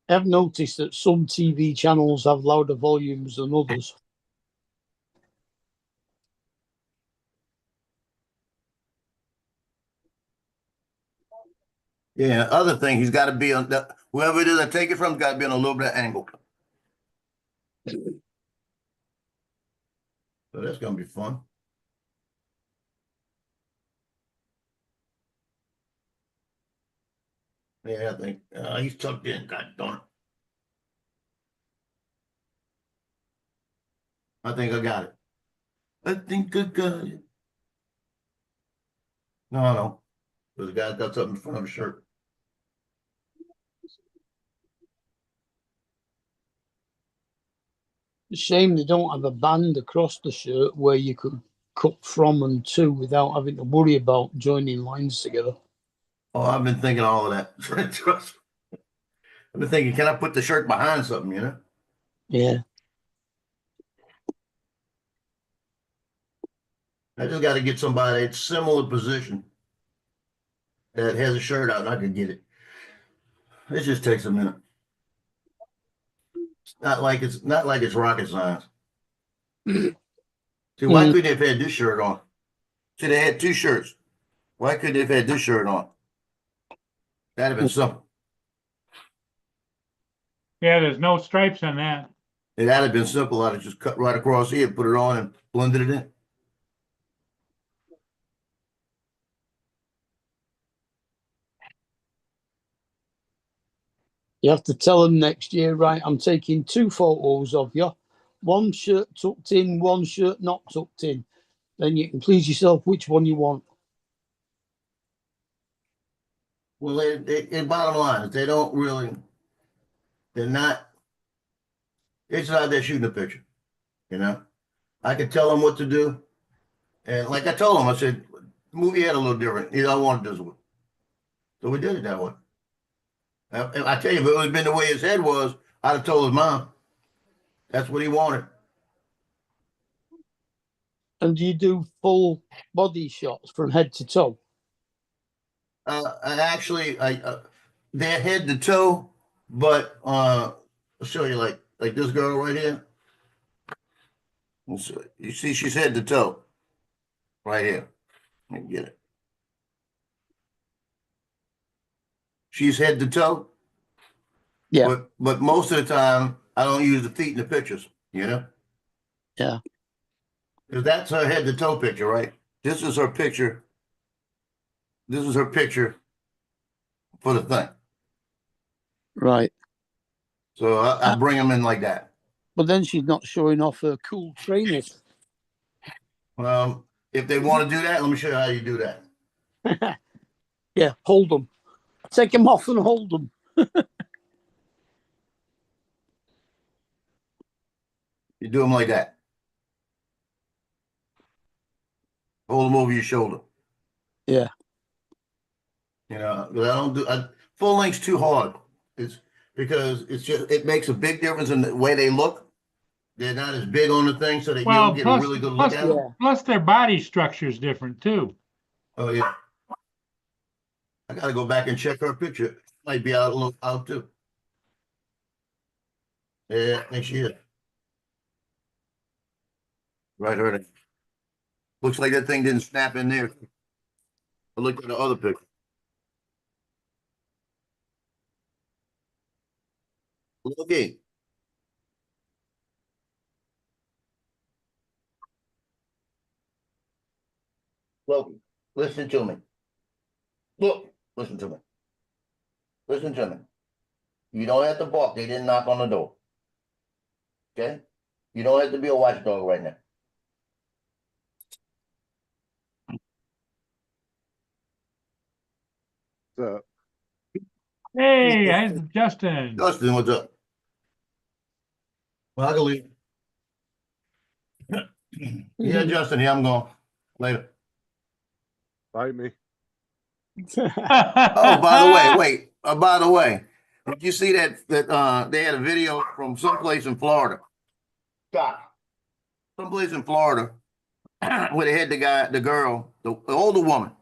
I've noticed that some TV channels have louder volumes than others. Yeah, other thing, he's got to be on the, whoever it is I take it from, got to be on a little bit of angle. So that's gonna be fun. Yeah, I think he's tucked in. God darn it. I think I got it. I think I got it. No. The guy's got something in front of his shirt. Shame they don't have a band across the shirt where you could cut from and to without having to worry about joining lines together. Oh, I've been thinking all of that. Trust me. I've been thinking, can I put the shirt behind something, you know? Yeah. I just got to get somebody at similar position that has a shirt out and I can get it. It just takes a minute. It's not like it's rocket science. See, why couldn't they have had this shirt on? See, they had two shirts. Why couldn't they have had this shirt on? That'd have been simple. Yeah, there's no stripes on that. It'd have been simple. I'd have just cut right across here, put it on, and blended it in. You have to tell them next year, right? I'm taking 2 photos of you, one shirt tucked in, one shirt not tucked in. Then you can please yourself which one you want. Well, bottom line is they don't really, they're not, it's not they're shooting a picture, you know? I could tell them what to do. And like I told them, I said, the movie had a little different. You know, I wanted this one. So we did it that way. I tell you, if it would have been the way his head was, I'd have told his mom. That's what he wanted. And do you do full body shots from head to toe? They're head to toe, but I'll show you like this girl right here. You see, she's head to toe, right here. Let me get it. She's head to toe. Yeah. But most of the time, I don't use the feet in the pictures. You know. Yeah. Because that's her head to toe picture, right? This is her picture. This is her picture for the thing. Right. So I bring them in like that. But then she's not showing off her cool trainers. If they want to do that, let me show you how you do that. Yeah, hold them. Take them off and hold them. You do them like that. Hold them over your shoulder. Yeah. You know, but I don't do full length's too hard. It's because it makes a big difference in the way they look. They're not as big on the thing, so that you Well, don't get a really good look at them. plus their body structure is different too. Oh yeah. I gotta go back and check her picture. Might be out a little out too. Yeah, I think she is. Right, her. Looks like that thing didn't snap in there. I looked at the other picture. Okay. Loki, listen to me. Look, listen to me. Listen to me. You don't have to bark. They didn't knock on the door. Okay? You don't have to be a watchdog right now. Hey, Justin. Justin, what's up? Well, I can leave. Yeah, Justin, here I'm going. Later. Bite me. Oh, by the way, wait. By the way, did you see that they had a video from someplace in Florida? Scott. Someplace in Florida where they had the girl, the older woman.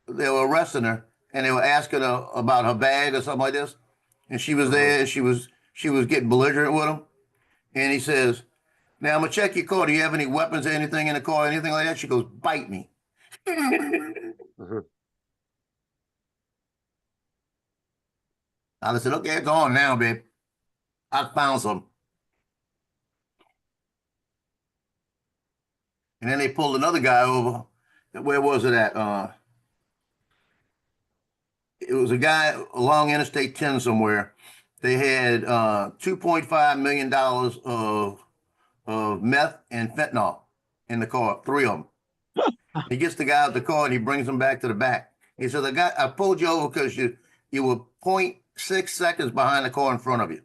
They were arresting her and they were asking her about her bag or something like this. And she was there and she was getting belligerent with him. And he says, "Now I'm gonna check your car. Do you have any weapons or anything in the car, anything like that?" She goes, "Bite me." I said, okay, it's on now, babe. I found some. And then they pulled another guy over. Where was it at? It was a guy along Interstate 10 somewhere. They had $2.5 million of meth and fentanyl in the car, 3 of them. He gets the guy out the car and he brings him back to the back. He said, I pulled you over because you were 0.6 seconds behind the car in front of you.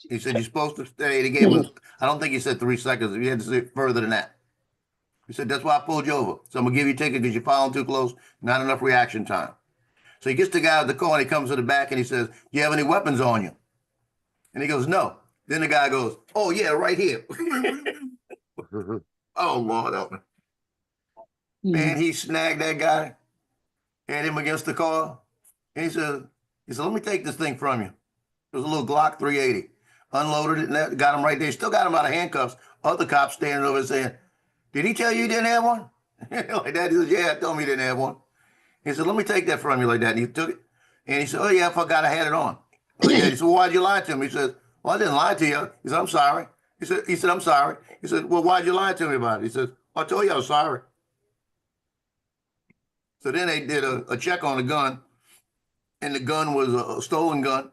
He said, you're supposed to stay. They gave him, I don't think he said 3 seconds. He had to say further than that. He said, that's why I pulled you over. So I'm going to give you a ticket because you're following too close, not enough reaction time. So he gets the guy out the car and he comes to the back and he says, do you have any weapons on you? And he goes, no. Then the guy goes, oh, yeah, right here. Oh, Lord, help me. Man, he snagged that guy, had him against the car. And he said, let me take this thing from you. It was a little Glock 380. Unloaded it and got him right there. Still got him out of handcuffs. Other cops standing over saying, did he tell you didn't have one? Like that. He said, yeah, I told me he didn't have one. He said, let me take that from you like that. And he took it. And he said, oh, yeah, I forgot I had it on. Oh, yeah. He said, well, why'd you lie to him? He said, well, I didn't lie to you. He said, I'm sorry. He said, I'm sorry. He said, well, why'd you lie to me about it? He said, I told you I was sorry. So then they did a check on the gun, and the gun was a stolen gun.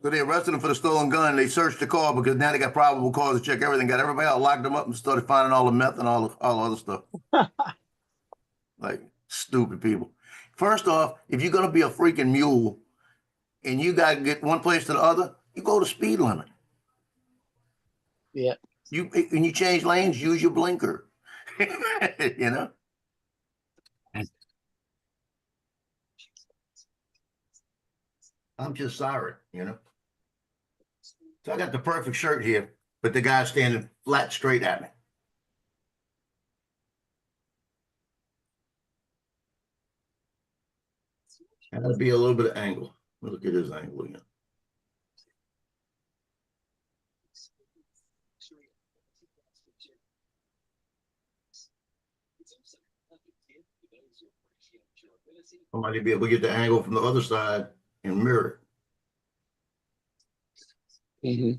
So they arrested him for the stolen gun. They searched the car because now they got probable cause to check everything. Got everybody out, locked them up, and started finding all the meth and all the other stuff. Like, stupid people. First off, if you're going to be a freaking mule and you got to get one place to the other, you go to speed limit. Yeah. When you change lanes, use your blinker. You know? I'm just sorry, you know? So I got the perfect shirt here, but the guy's standing flat straight at me. Gotta be a little bit of angle. Look at his angle again. I might be able to get the angle from the other side and mirror it. Mm-hmm.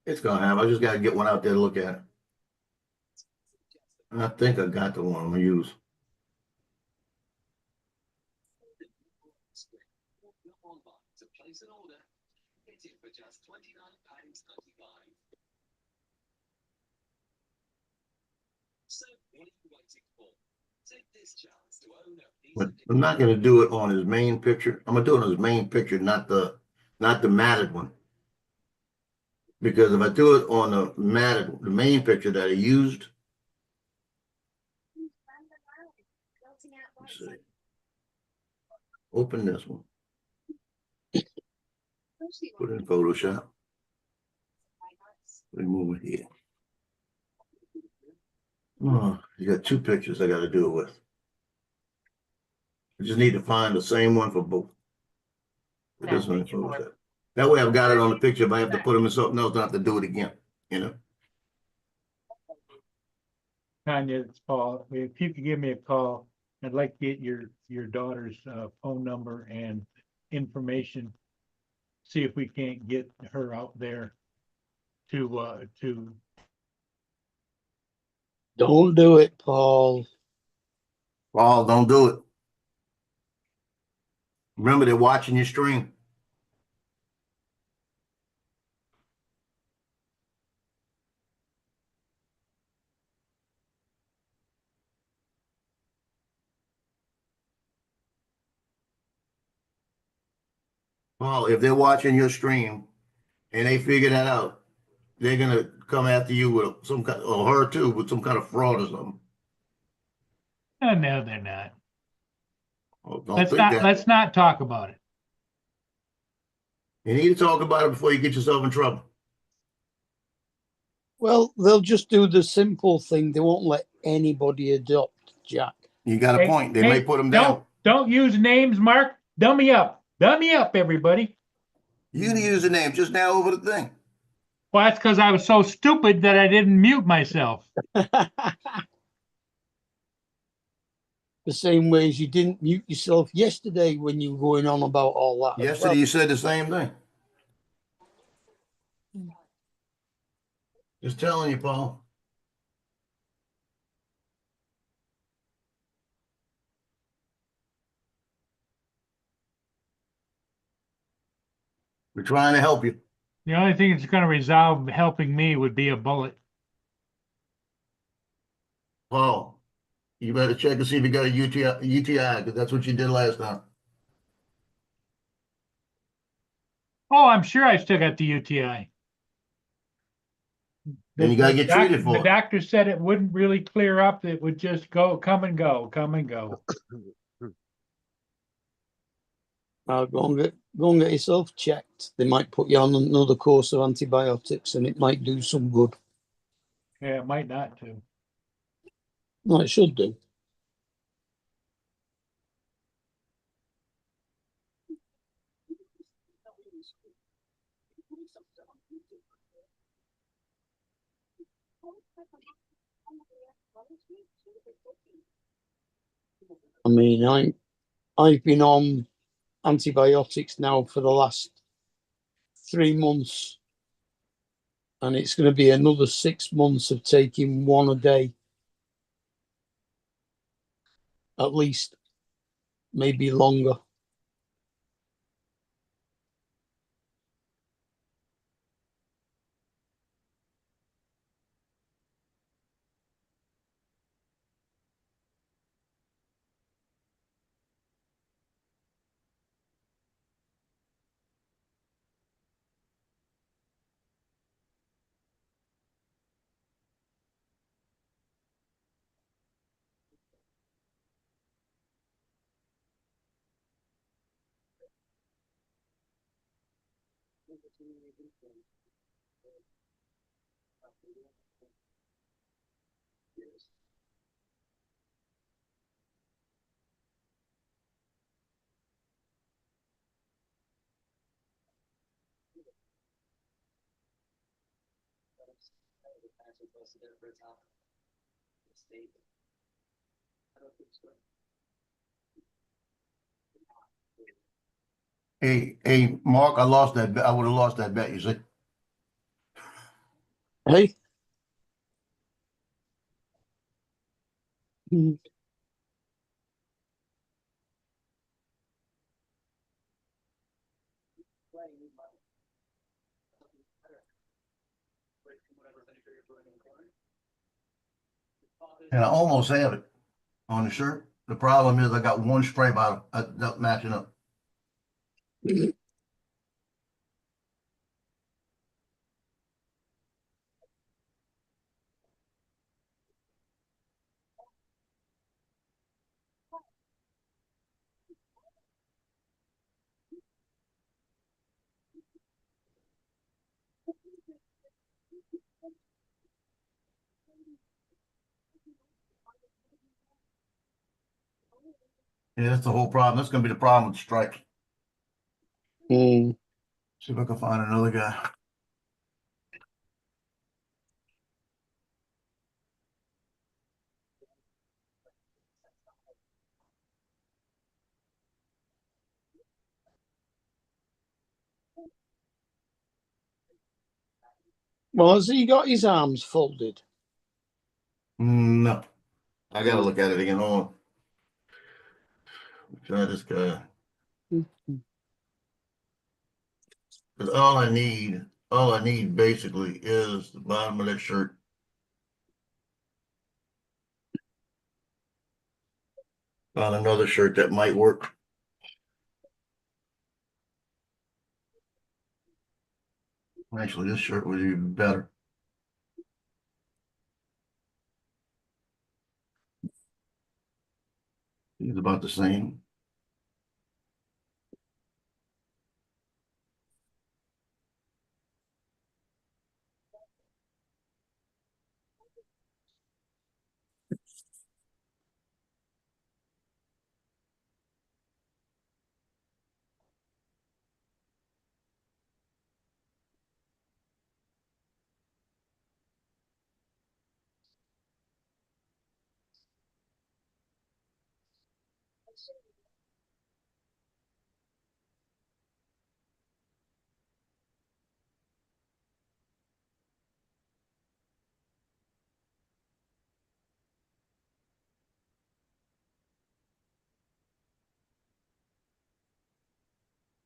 It's gonna happen. I just gotta get one out there to look at it. I think I got the one I'm gonna use. But I'm not gonna do it on his main picture. I'm gonna do it on his main picture, not the matted one. Because if I do it on the main picture that I used, let's see. Open this one. Put it in Photoshop. Remove it here. Oh, you got 2 pictures I got to do it with. I just need to find the same one for both. For this one, Photoshop. That way I've got it on the picture. If I have to put them in something else, I don't have to do it again, you know? Tanya, it's Paul. If you could give me a call, I'd like to get your daughter's phone number and information. See if we can't get her out there to Don't do it, Paul. Paul, don't do it. Remember, they're watching your stream. Paul, if they're watching your stream and they figure that out, they're gonna come after you with some kind, or her too, with some kind of fraud or something. oh, no, they're not. Oh, don't think that. Let's not talk about it. You need to talk about it before you get yourself in trouble. Well, they'll just do the simple thing. They won't let anybody adopt, Jack. You got a point. They may put them down. Don't use names, Mark. Dummy up, everybody. You can use the name just now over the thing. Well, that's because I was so stupid that I didn't mute myself. the same way as you didn't mute yourself yesterday when you were going on about all that. as Yesterday well. you said the same thing. Just telling you, Paul. We're trying to help you. The only thing that's gonna resolve helping me would be a bullet. Paul, you better check and see if you got a UTI, because that's what you did last time. Oh, I'm sure I still got the UTI. Then you gotta get treated for The it. doctor said it wouldn't really clear up. It would just come and go, come and go. Go and get yourself checked. They might put you on another course of antibiotics, and it might do some good. Yeah, it might not too. No, it should do. I mean, I've been on antibiotics now for the last 3 months, and it's going to be another 6 months of taking one a day, at least, maybe longer. Hey, Mark, I lost that bet. I would have lost that bet, you see. Hey, And I almost have it on the shirt. The problem is I got one spray bottle not matching up. Yeah, that's the whole problem. That's gonna be the problem with the stripes. mm, See if I can find another guy. well, has he got his arms folded? No, I gotta look at it again. Hold on. Try this guy. Because all I need basically is the bottom of that shirt. Found another shirt that might work. Actually, this shirt was even better. It's about the same.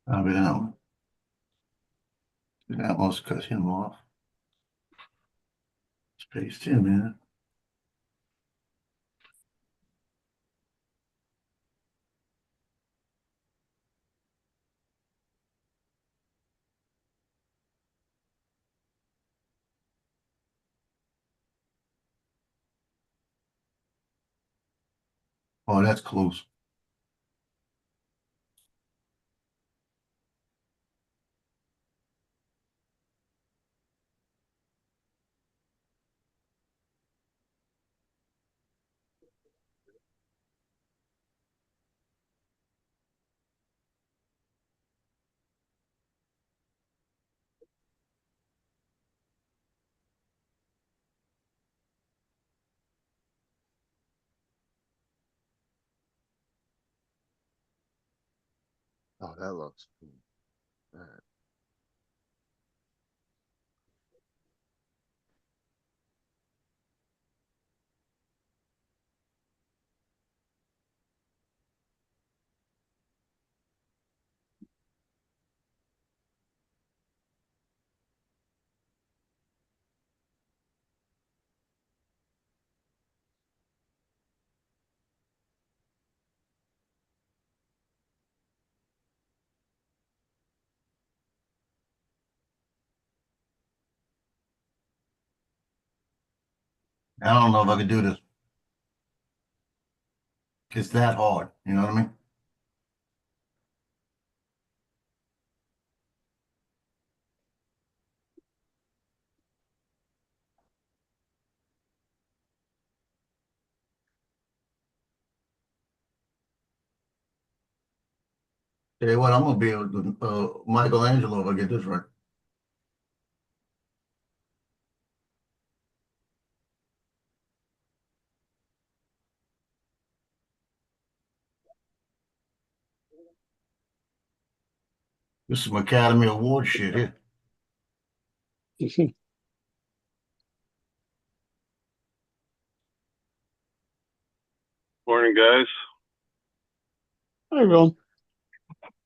I'll be down. That must cut him off. Space 2, man. Oh, that's close. Oh, that looks cool. All right. I don't know if I could do this. It's that hard, you know what I mean? Tell you what, I'm gonna be able to, Michelangelo if I get this right. This is some Academy Award shit here. Morning, guys. Hi, Ron.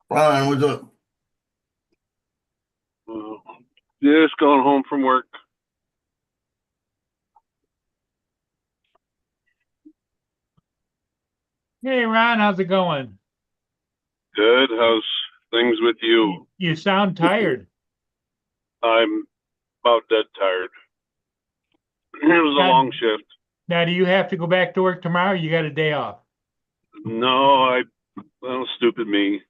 Ryan, what's up? Just going home from work. Hey, Ron, how's it going? Good. How's things with you? You sound tired. I'm about dead tired. It was a God. long shift. Now, do you have to go back to work tomorrow? Or you got a day off? No, well, stupid me.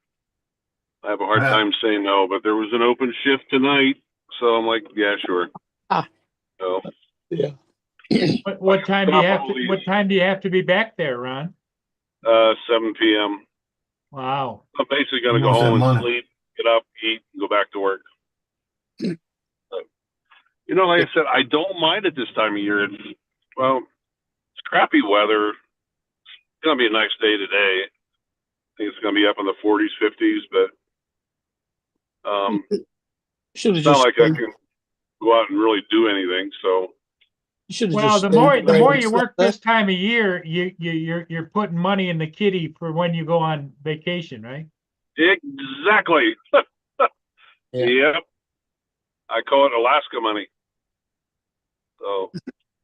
I have a hard time saying no, but there was an open shift tonight, so I'm like, yeah, sure. Ah. So, Yeah. What time do you have to? Probably. What time do you have to be back there, Ron? 7 p.m. Wow. I'm basically gonna Who go wants that home and money? sleep, get up, eat, and go back to work. You know, like I said, I don't mind it this time of year. It's crappy weather. It's gonna be a nice day today. I think it's gonna be up in the 40s, 50s, but Should have it's not just like I can go out and really do anything. So Well, the stayed more and you slept work there. this time of year, you're putting money in the kitty for when you go on vacation, right? exactly. Yeah. Yep. I call it Alaska money. So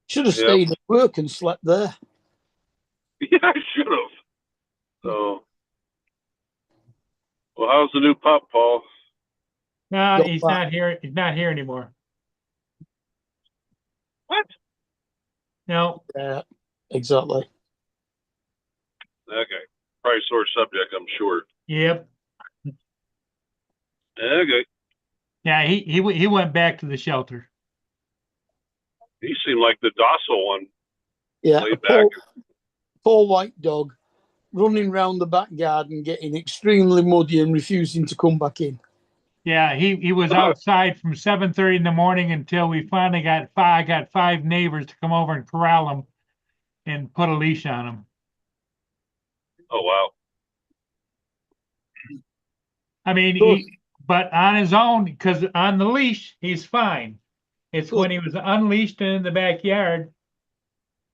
Should have Yep. stayed at work and slept there. yeah, I should have. So, well, how's the new pup, Paul? No, Got he's back. not here. He's not here anymore. What? No. Yeah, exactly. Okay. Probably sore subject, I'm sure. Yep. Okay. Yeah, he went back to the shelter. He seemed like the docile one. Yeah, Laid a back. poor white dog running round the back garden, getting extremely muddy and refusing to come back in. Yeah, he was outside from 7:30 in the morning until we finally got five neighbors to come over and corral him and put a leash on him. Oh, wow. I mean, Good. but on his own, because on the leash, he's fine. It's when he was unleashed and in the backyard.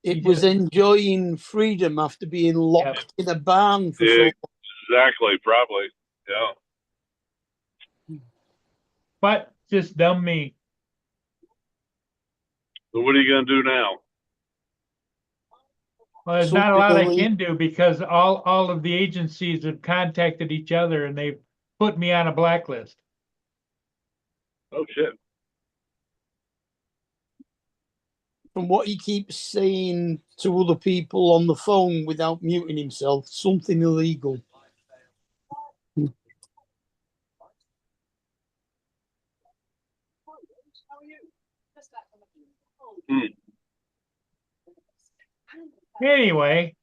It was enjoying freedom after being locked in a barn for so long. Exactly, probably. Yeah. But just dumb me. So what are you gonna do now? Well, there's not a lot I Something can do because all of the agencies have contacted each other and they've put me on a blacklist. Oh shit. From what he keeps saying to other people on the phone without muting himself, something illegal. Anyway,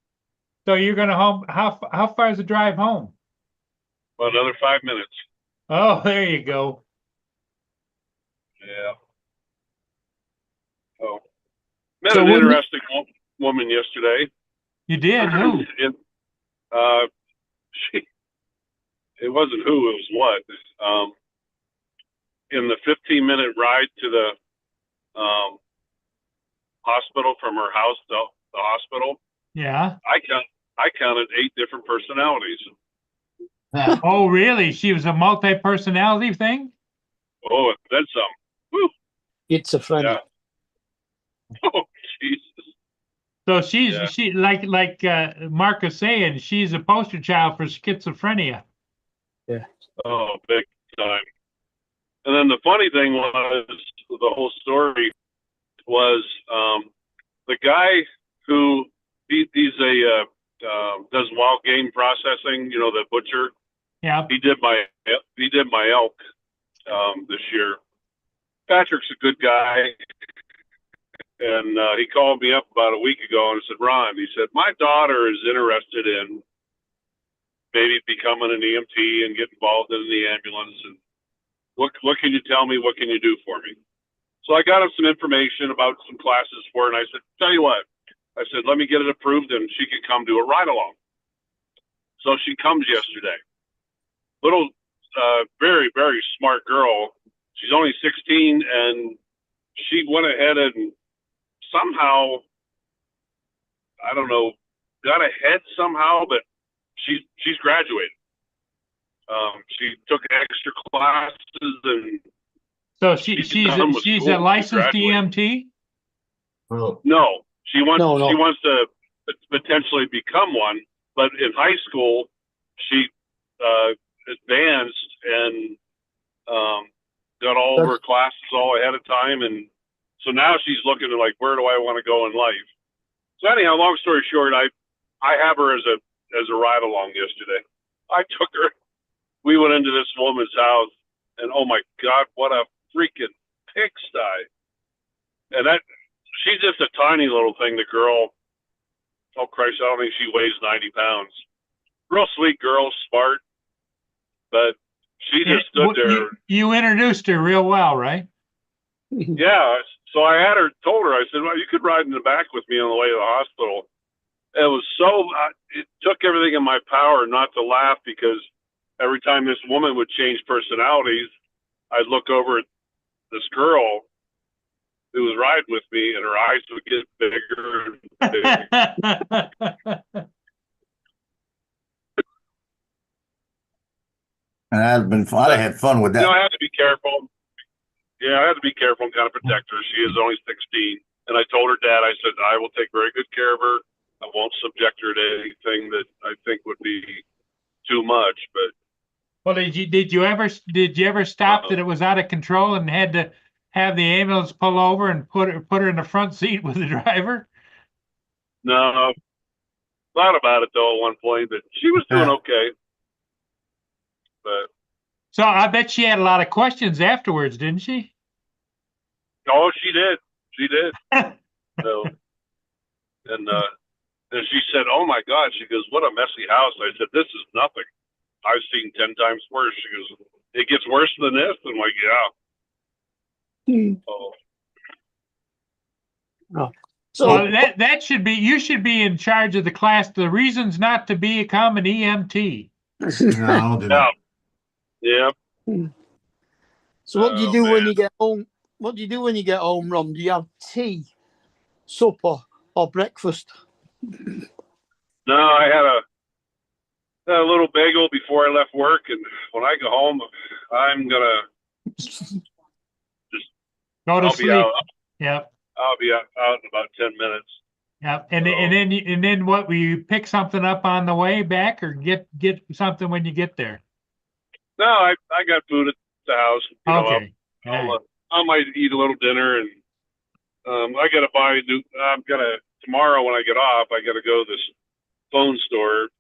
so you're gonna home. How far is the drive home? Well, another 5 minutes. Oh, there you go. Yeah. Oh. Met So an when- interesting woman yesterday. You did? Who? She. It wasn't who. It was what. In the 15-minute ride to the hospital from her house to the hospital, Yeah. I counted 8 different personalities. Oh, really? She was a multi-personality thing? Oh, and then some. Woo. Schizophrenic. Yeah. Oh, Jesus. So she's Yeah. she like Mark is saying, she's a poster child for schizophrenia. Oh, big time. And then the funny thing was, the whole story was the guy who he's a does wild game processing. You know, the butcher. Yeah. He did my elk this year. Patrick's a good guy, and he called me up about a week ago and said, "Ron," he said, "my daughter is interested in maybe becoming an EMT and get involved in the ambulance. And what can you tell me? What can you do for me?" So I got him some information about some classes for her, and I said, "Tell you what," I said, "let me get it approved, and she can come do a ride along." So she comes yesterday. Little, very, very smart girl. She's only 16, and she went ahead and somehow, I don't know, got ahead somehow, but she's graduated. She took extra classes, and So she's she's done with a school. licensed She graduated. EMT? No, she wants No. she wants to potentially become one, but in high school she advanced and got all of her classes all ahead of time, and so now she's looking at like, where do I want to go in life? So anyhow, long story short, I have her as a ride along yesterday. I took her. We went into this woman's house, and oh my God, what a freaking pigsty! And that she's just a tiny little thing. The girl, oh Christ, I don't think she weighs 90 pounds. Real sweet girl, smart, but she just stood there. You introduced her real well, right? Yeah. So I had her, told her, I said, well, you could ride in the back with me on the way to the hospital. It was so, it took everything in my power not to laugh, because every time this woman would change personalities, I'd look over at this girl who was riding with me, and her eyes would get bigger and bigger. And I've been fun. I had fun with You know, I that. had to be careful. Yeah, I had to be careful and kind of protect her. She is only 16. And I told her dad, I said, I will take very good care of her. I won't subject her to anything that I think would be too much. But Well, did you ever stop that it was out of control and had to have the ambulance pull over and put her in the front seat with the driver? no, thought about it though at one point, but she was doing okay. But So I bet she had a lot of questions afterwards, didn't she? oh, she did. She did. So, and she said, "Oh my God," she goes, "what a messy house." I said, "This is nothing. I've seen 10 times worse." She goes, "It gets worse than this?" I'm like, "Yeah." Oh. So Well, that should be, you should be in charge of the class, the reasons not to become an EMT. No, I don't do that. Yeah. So what do you Oh, do when man. you get home? What do you do when you get home, Ron? Do you have tea, supper, or breakfast? No, I had a little bagel before I left work, and when I go home, I'm gonna Go to I'll be sleep. out. Yep. I'll be out in about 10 minutes. Yep. And then what, will you pick something up on the way back or get something when you get there? No, I got food at the house. You know, Okay. I might eat a little dinner, and I gotta buy new. I'm gonna tomorrow when I get off. I gotta go to this phone store.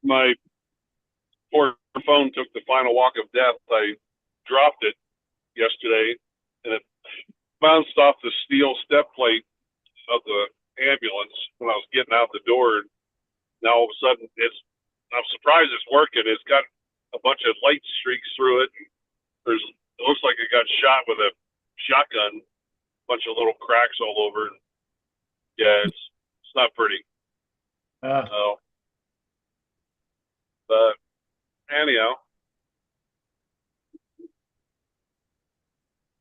My poor phone took the final walk of death. I dropped it yesterday, and it bounced off the steel step plate of the ambulance when I was getting out the door. Now all of a sudden, I'm surprised it's working. It's got a bunch of light streaks through it. It looks like it got shot with a shotgun. Bunch of little cracks all over. Yeah, it's not pretty. So, but anyhow,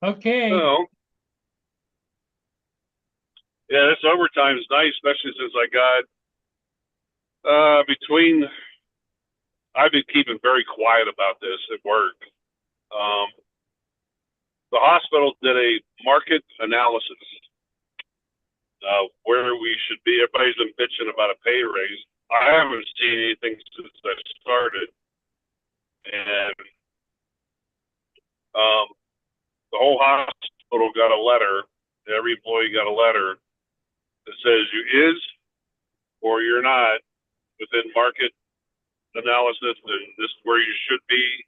Okay. so yeah, this overtime's nice, especially since I got between. I've been keeping very quiet about this at work. The hospital did a market analysis where we should be. Everybody's been bitching about a pay raise. I haven't seen anything since I started, and the whole hospital got a letter. Every employee got a letter that says you is or you're not within market analysis, and this is where you should be.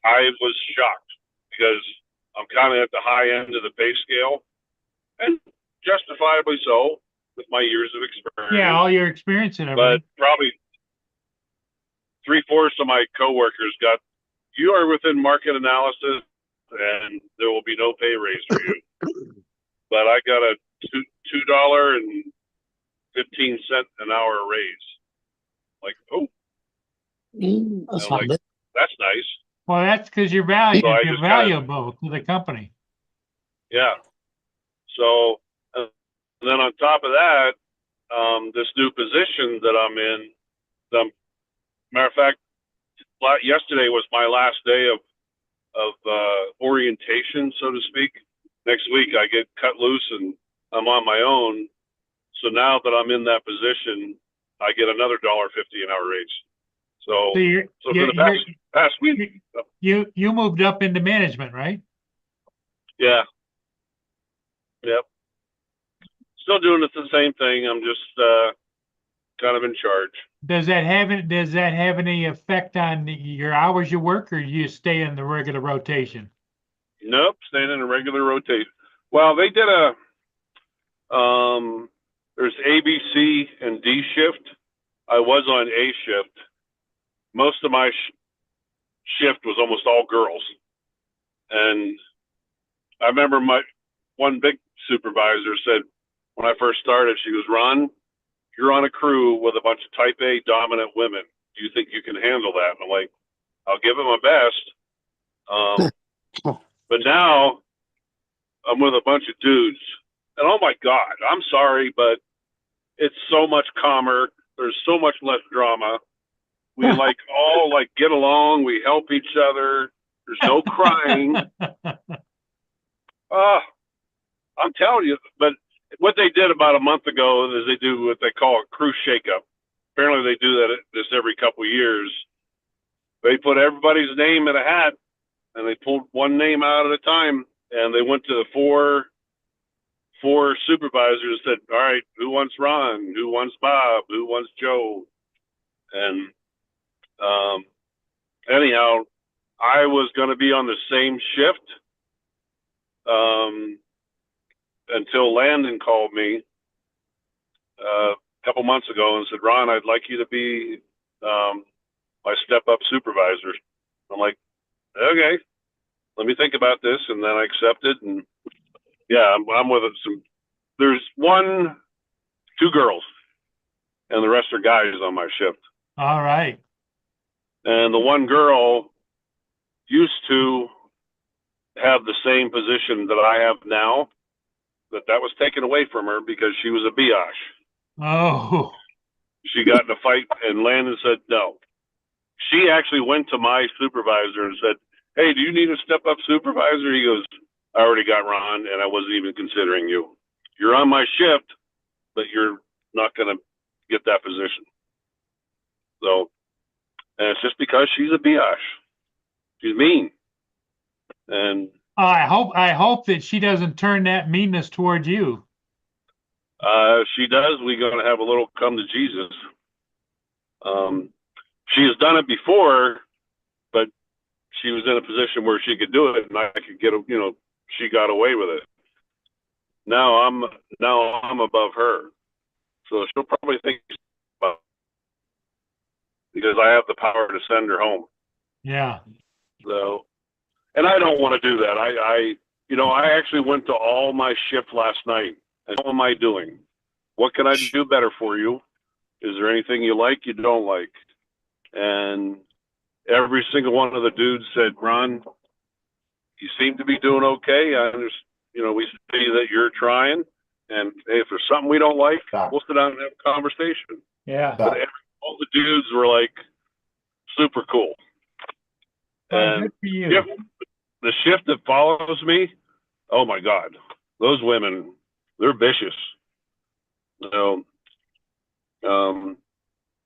I was shocked because I'm kind of at the high end of the pay scale, and justifiably so with my years of experience. Yeah, all your experience and But everything. probably 3/4 of my coworkers got, you are within market analysis, and there will be no pay raise for you. But I got a $2.15 an hour raise. Like, oh, That's like, handy. that's nice. Well, that's because you're So I you're just valuable to the company. Yeah. So, and then on top of that, this new position that I'm in, matter of fact, yesterday was my last day of orientation, so to speak. Next week I get cut loose and I'm on my own. So now that I'm in that position, I get another $1.50 an hour raise. So for the past week, you moved up into management, right? yeah, yep. Still doing the same thing. I'm just kind of in charge. Does that have any effect on your hours you work, or you stay in the regular rotation? Nope, staying in a regular rotation. Well, they did there's A, B, C, and D shift. I was on A shift. Most of my shift was almost all girls. And I remember my one big supervisor said, when I first started, she goes, Ron, you're on a crew with a bunch of type A dominant women. Do you think you can handle that? And I'm like, I'll give it my best. But now I'm with a bunch of dudes. And oh my God, I'm sorry, but it's so much calmer. There's so much less drama. We all get along. We help each other. There's no crying. I'm telling you, but what they did about a month ago is they do what they call a crew shakeup. Apparently they do this every couple of years. They put everybody's name in a hat and they pulled one name out at a time, and they went to the four supervisors and said, all right, who wants Ron? Who wants Bob? Who wants Joe? And anyhow, I was going to be on the same shift until Landon called me a couple months ago and said, Ron, I'd like you to be my step-up supervisor. I'm like, okay, let me think about this. And then I accepted. And yeah, I'm with there's 2 girls, and the rest are guys on my shift. All right. And the one girl used to have the same position that I have now, that was taken away from her because she was a biatch. Oh, She got in a fight and Landon said no. She actually went to my supervisor and said, "Hey, do you need a step up supervisor?" He goes, "I already got Ron and I wasn't even considering you. You're on my shift, but you're not going to get that position." So, and it's just because she's a biatch. She's mean. And I hope that she doesn't turn that meanness toward you. she does. We're going to have a little come to Jesus. She has done it before, but she was in a position where she could do it, and I could get, she got away with it. Now I'm above her, so she'll probably think about it because I have the power to send her home. Yeah. So, and I don't want to do that. I actually went to all my shift last night. And what am I doing? What can I do better for you? Is there anything you like, you don't like? And every single one of the dudes said, "Ron, you seem to be doing okay. I understand, we see that you're trying. And hey, if there's something we don't like, we'll sit down and have a conversation." Yeah. But all the dudes were like super cool. Well, And good for you. the shift that follows me, oh my God, those women, they're vicious.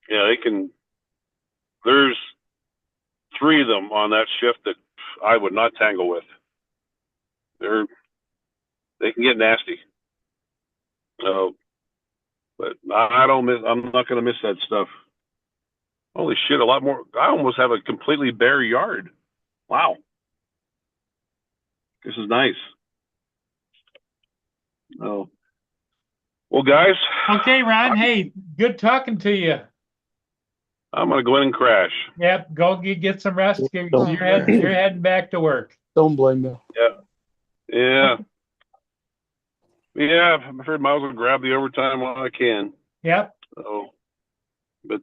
Yeah, they can. There's 3 of them on that shift that I would not tangle with. They can get nasty. But I'm not going to miss that stuff. Holy shit, a lot more. I almost have a completely bare yard. Wow. This is nice. Oh. Well, guys. Okay, Ron. Hey, good talking to you. I'm going to go in and crash. Yep. Go get some rest. You're heading back to work. Don't blame me. Yeah. Yeah, I'm afraid I might as well grab the overtime while I can. Yep. But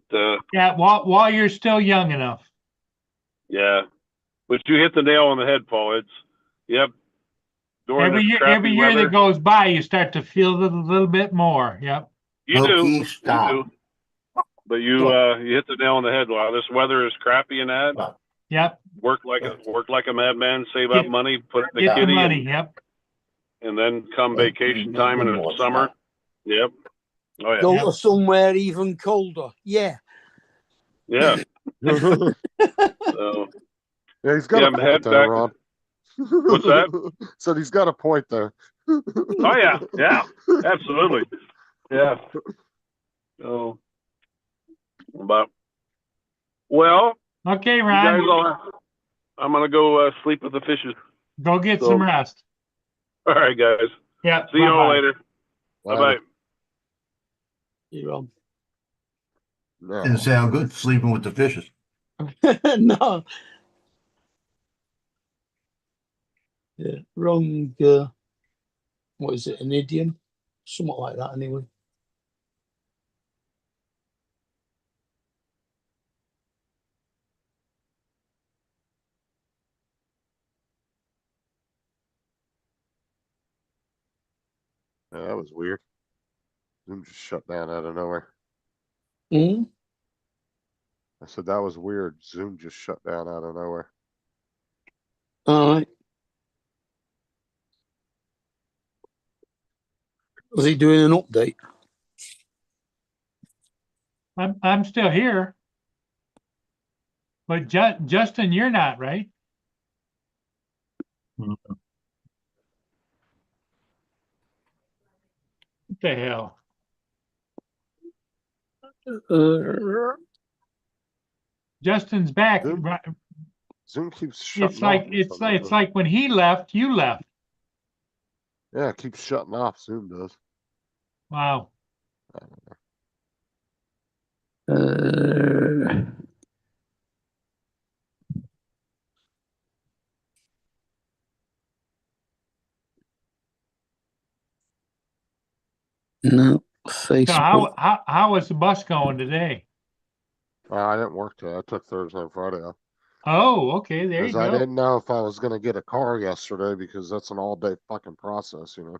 Yeah. While you're still young enough. yeah. But you hit the nail on the head, Paul. During Every year that goes by, you start to feel a little bit more. Yep. You do. Low-key, stop. You do. But you hit the nail on the head. While this weather is crappy and that, Yep. work like a madman, save up money, put it in the Get the kitty, money. Yep. and then come vacation time in the summer. Yep. Oh yeah. Go to somewhere even colder. Yeah. Yeah. So, Yeah, he's got a point head there, back. Ron. What's that? Said he's got a point there. Oh yeah, yeah, absolutely, yeah. So, but well, Okay, you guys Ron. I'm gonna go sleep with the fishes. Go get some rest. All right, guys. Yeah. See you all later. Bye bye. You're on. No. Didn't sound good sleeping with the fishes. No. Yeah, wrong. What is it? An idiom? Something like that, anyway. Yeah, that was weird. Zoom just shut down out of nowhere. Mm? I said that was weird. Zoom just shut down out of nowhere. All right. Was he doing an update? I'm still here. But Justin, you're not, right? What the hell? Justin's back. Zoom- Right. Zoom keeps shutting It's like off. for some it's reason. like when he left, you left. Yeah, it keeps shutting off. Zoom does. Wow. I don't know. No, So Facebook. how was the bus going today? I didn't work today. I took Thursday and Friday off. Oh, okay, there you Because I go. didn't know if I was gonna get a car yesterday because that's an all-day fucking process, you know.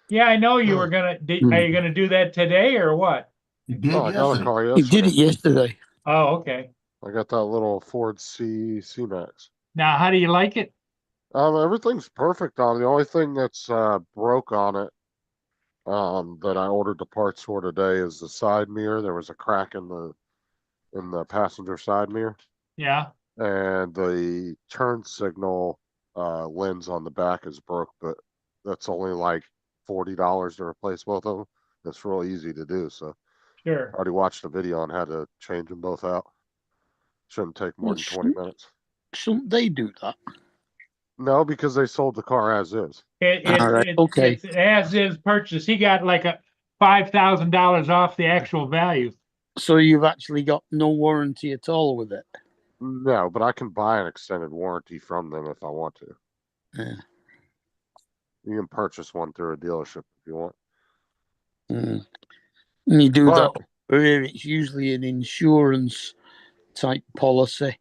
Yeah, I know you were gonna, are you gonna do that today or what? You did Oh, I got a yesterday. car He did yesterday. it yesterday. Oh, okay. I got that little Ford C-Max. Now, how do you like it? Everything's perfect on it. The only thing that's broke on it, that I ordered the parts for today is the side mirror. There was a crack in the passenger side mirror, Yeah, and the turn signal lens on the back is broke, but that's only like $40 to replace both of them. That's real easy to do. So sure. I already watched a video on how to change them both out. Shouldn't take more Well, than 20 minutes. shouldn't they do that? No, because they sold the car as is. All right, okay. It's as is purchase. He got like a $5,000 off the actual value. So you've actually got no warranty at all with it. No, but I can buy an extended warranty from them if I want to. Yeah. You can purchase one through a dealership if you want. Mm. And you do that But over here, it's usually an insurance type policy,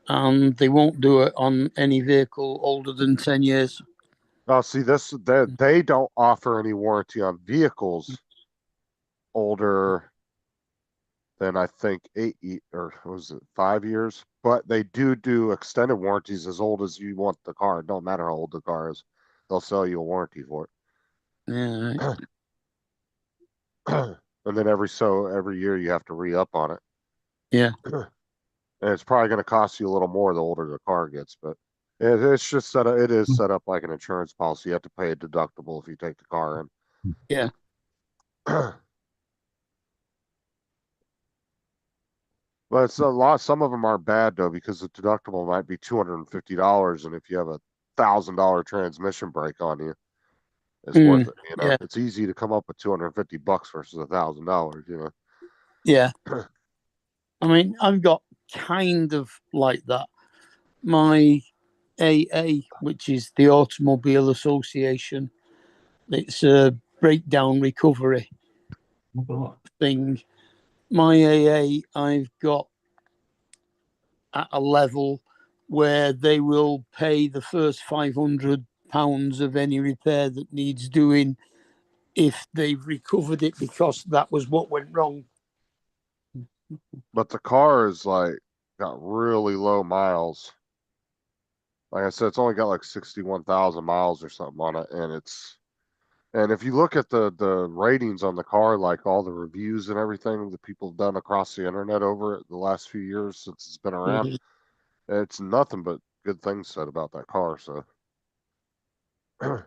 and they won't do it on any vehicle older than 10 years. see, they don't offer any warranty on vehicles older than I think 8 or was it 5 years? But they do extended warranties as old as you want the car. It don't matter how old the car is. They'll sell you a warranty for Yeah, right. it. And then every year you have to re-up on it. Yeah. And it's probably going to cost you a little more the older the car gets, but it's just it is set up like an insurance policy. You have to pay a deductible if you take the car in. Yeah. But it's a lot. Some of them are bad though, because the deductible might be $250, and if you have a $1,000 transmission break on you, it's worth it. You know, Yeah. it's easy to come up with $250 versus $1,000. You know. Yeah. I mean, I've got kind of like that. My AA, which is the Automobile Association, it's a breakdown recovery thing. My AA, I've got at a level where they will pay the first £500 of any repair that needs doing if they've recovered it, because that was what went wrong. But the car is like got really low miles. Like I said, it's only got like 61,000 miles or something on it, and if you look at the ratings on the car, like all the reviews and everything that people have done across the internet over it the last few years since it's been around, it's nothing but good things said about that car. So a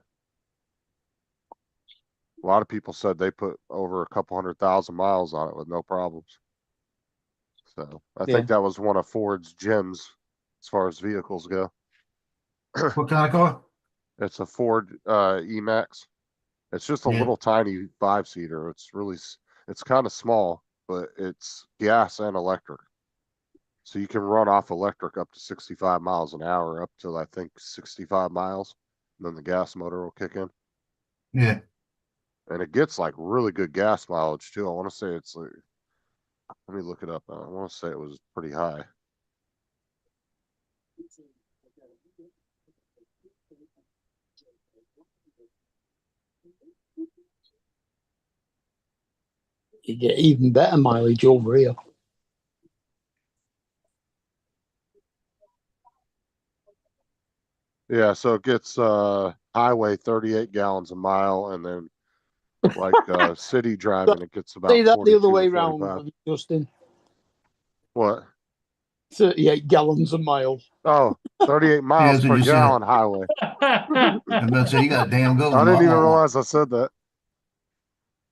lot of people said they put over a couple 100,000 miles on it with no problems. So I Yeah. think that was one of Ford's gems as far as vehicles go. What kind of car? It's a Ford E-Max. It's just a Yeah. little tiny 5-seater. It's kind of small, but it's gas and electric. So you can run off electric up to 65 miles an hour, up to I think 65 miles. And then the gas motor will kick in. Yeah. And it gets like really good gas mileage too. I want to say it's like, let me look it up. I want to say it was pretty high. You get even better mileage over here. Yeah, so it gets highway 38 gallons a mile, and then like city driving it gets about Say that the other 42 way to round, 45. Justin. What? 38 gallons a mile. Oh, 38 Yeah, miles that's what per you said. gallon highway. I'm about to say you got a damn good I one. didn't even realize I said that.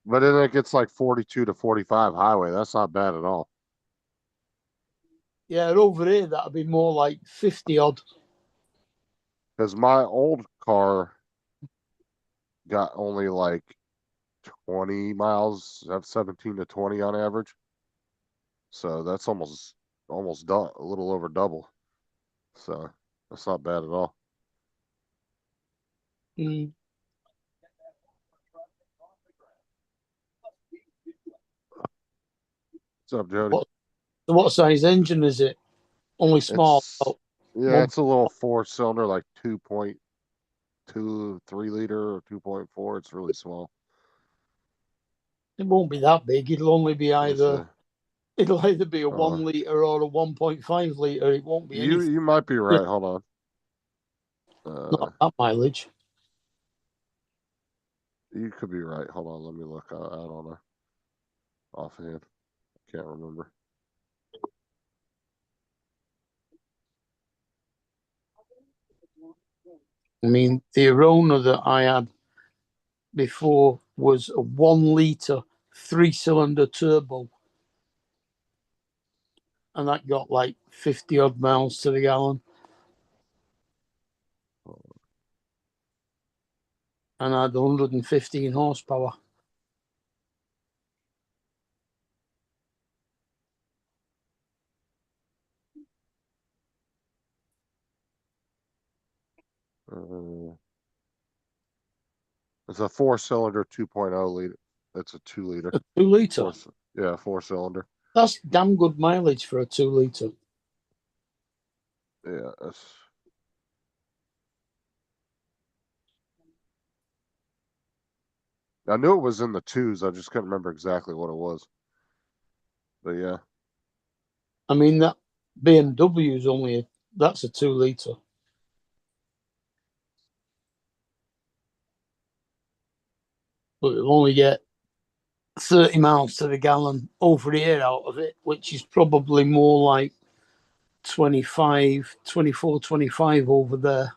But then it gets like 42 to 45 highway. That's not bad at all. Yeah, over here that'd be more like 50 odd. Because my old car got only like 20 miles, have 17 to 20 on average. So that's almost a little over double. So that's not bad at all. Mm. What's up, Jody? What? What size engine is it? Only small. It's, Oh, yeah, one- it's a little 4-cylinder, like 2.2, 3 liter or 2.4. It's really small. it won't be that big. It'll only be Let me see. it'll either be a Uh, 1 liter or a 1.5 liter. It won't be anything You might be right. Hold on. not that mileage. You could be right. Hold on. Let me look. I don't know. Offhand. Can't remember. I mean, the Arona that I had before was a 1 liter 3-cylinder turbo. And that got like 50 odd miles to the gallon. And I had 115 horsepower. It's a 4-cylinder 2.0 liter. It's a 2 liter. A 2 liter. Yeah, 4-cylinder. That's damn good mileage for a 2 liter. Yeah. I knew it was in the 2s. I just couldn't remember exactly what it was. But yeah. I mean, that BMW is only that's a 2 liter. But it'll only get 30 miles to the gallon over here out of it, which is probably more like 25, 24, 25 over there.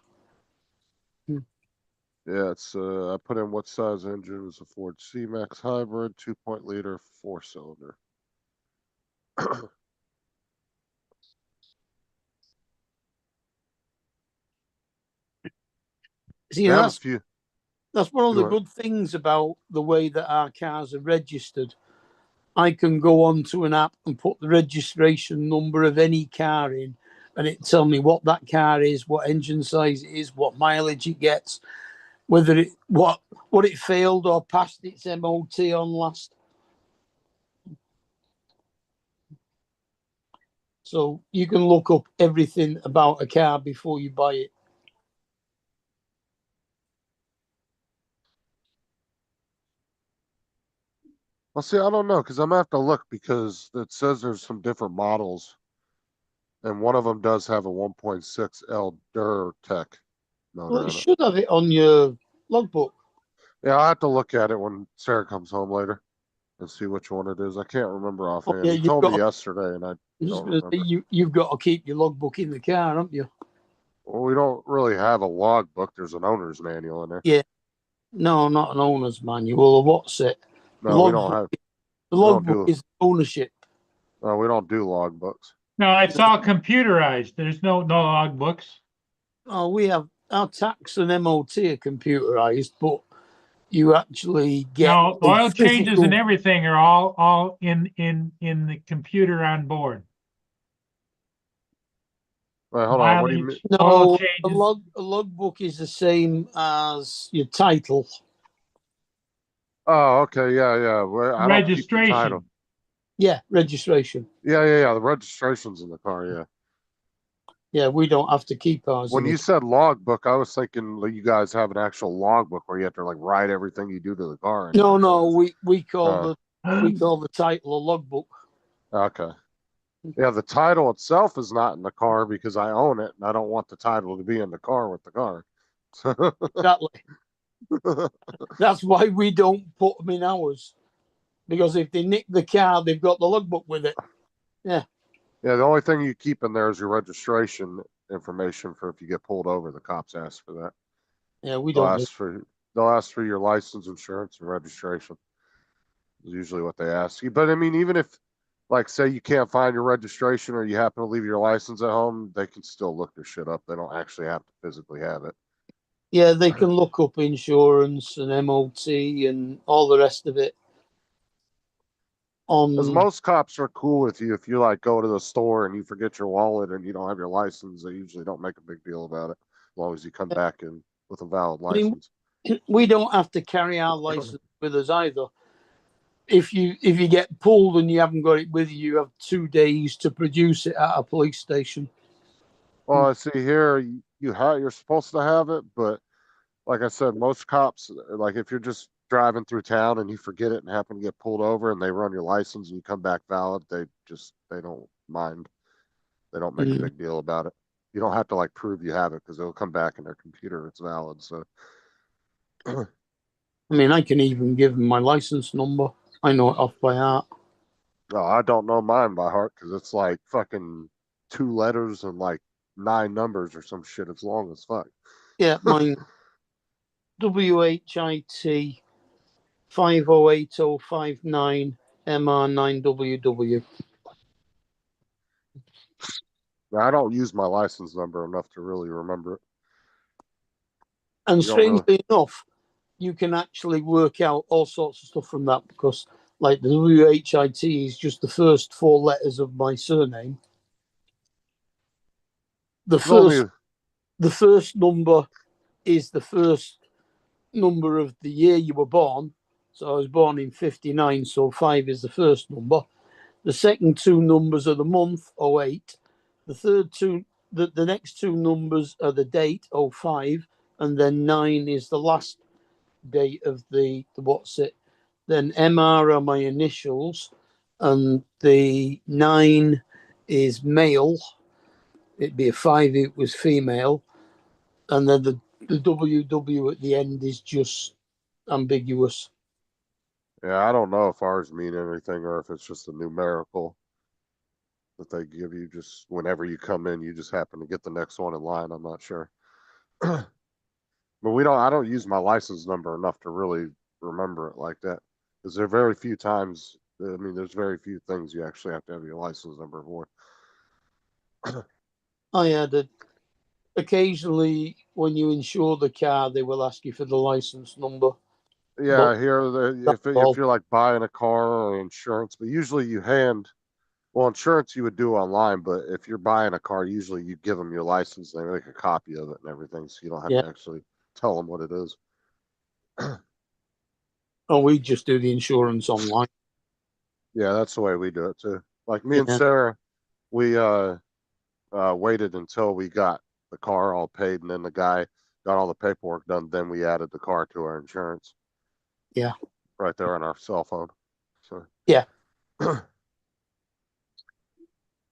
Yeah, it's I put in what size engine is a Ford C-Max hybrid, 2.0 liter, 4-cylinder. See, They have a that's few. one of the Go ahead. good things about the way that our cars are registered. I can go onto an app and put the registration number of any car in, and it tell me what that car is, what engine size it is, what mileage it gets, whether it what it failed or passed its MOT on last. So you can look up everything about a car before you buy it. Well, see, I don't know because I'm gonna have to look because it says there's some different models, and one of them does have a 1.6 L Durtech Well, motor it in it. should have it on your logbook. Yeah, I'll have to look at it when Sarah comes home later and see which one it is. I can't remember Oh, offhand. yeah, He you've told me got. yesterday, and I I'm just don't going to say remember. you've got to keep your logbook in the car, haven't you? Well, we don't really have a log book. There's an owner's manual in there. Yeah. No, not an owner's manual. Or what's it? No, we don't have. The We don't logbook do. is ownership. No, we don't do log books. No, it's all computerized. There's no log books. Oh, we have our tax and MOT are computerized, but you actually get No, a oil changes physical. and everything are all in the computer on board. Wait, hold on. What do you mean? Mileage, oil No, changes. a logbook is the same as your title. Oh, okay, yeah. Well, I don't keep the title. Registration. Yeah, registration. Yeah. The registration's in the car. Yeah. Yeah, we don't have to keep ours. When you said logbook, I was thinking like, you guys have an actual logbook where you have to like write everything you do to the car. And No, everything. we call the title a logbook. Okay. Yeah, the title itself is not in the car because I own it and I don't want the title to be in the car with the car. Exactly. That's why we don't put them in ours. Because if they nick the car, they've got the logbook with it. Yeah. Yeah, the only thing you keep in there is your registration information for if you get pulled over. The cops ask for that. Yeah, we They'll don't. ask for your license, insurance, and registration. Is usually what they ask you. But I mean, even if, like, say you can't find your registration or you happen to leave your license at home, they can still look your shit up. They don't actually have to physically have it. Yeah, they can look up insurance and MOT and all the rest of it. Because most cops are cool with you if you like go to the store and you forget your wallet and you don't have your license. They usually don't make a big deal about it as long as you come back in with a valid license. We don't have to carry our license with us either. if you get pulled and you haven't got it with you, you have 2 days to produce it at a police station. Well, I see here, you're supposed to have it, but like I said, most cops, like if you're just driving through town and you forget it and happen to get pulled over and they run your license and you come back valid, they don't mind. They don't make a Mm. big deal about it. You don't have to like prove you have it because it'll come back in their computer. It's valid. So I mean, I can even give them my license number. I know it off by heart. no, I don't know mine by heart because it's like fucking 2 letters and like 9 numbers or some shit. It's long as fuck. Yeah, mine WHIT 508059 MR9WW. I don't use my license number enough to really remember it. And You don't really. strangely enough, you can actually work out all sorts of stuff from that because, like, the WHIT is just the first 4 letters of my surname. The It's only first number is the first number of the year you were born. So I was born in 59, so 5 is the first number. The second 2 numbers are the month, 08. The next 2 numbers are the date, 05, and then 9 is the last date of the what's it. Then MR are my initials, and the 9 is male. It'd be a 5 if it was female, and then the WW at the end is just ambiguous. Yeah, I don't know if ours mean anything or if it's just a numerical that they give you just whenever you come in, you just happen to get the next one in line. I'm not sure. But I don't use my license number enough to really remember it like that. Because there are very few times, I mean, there's very few things you actually have to have your license number for. I had occasionally when you insure the car, they will ask you for the license number. Yeah, But here, that's if all. you're like buying a car or insurance, but usually well, insurance you would do online, but if you're buying a car, usually you give them your license, they make a copy of it and everything, so you don't have Yeah. to actually tell them what it is. Oh, we just do the insurance online. Yeah, that's the way we do it too. Like me and Yeah. Sarah, we waited until we got the car all paid, and then the guy got all the paperwork done. Then we added the car to our insurance. Yeah. Right there on our cell phone. So Yeah.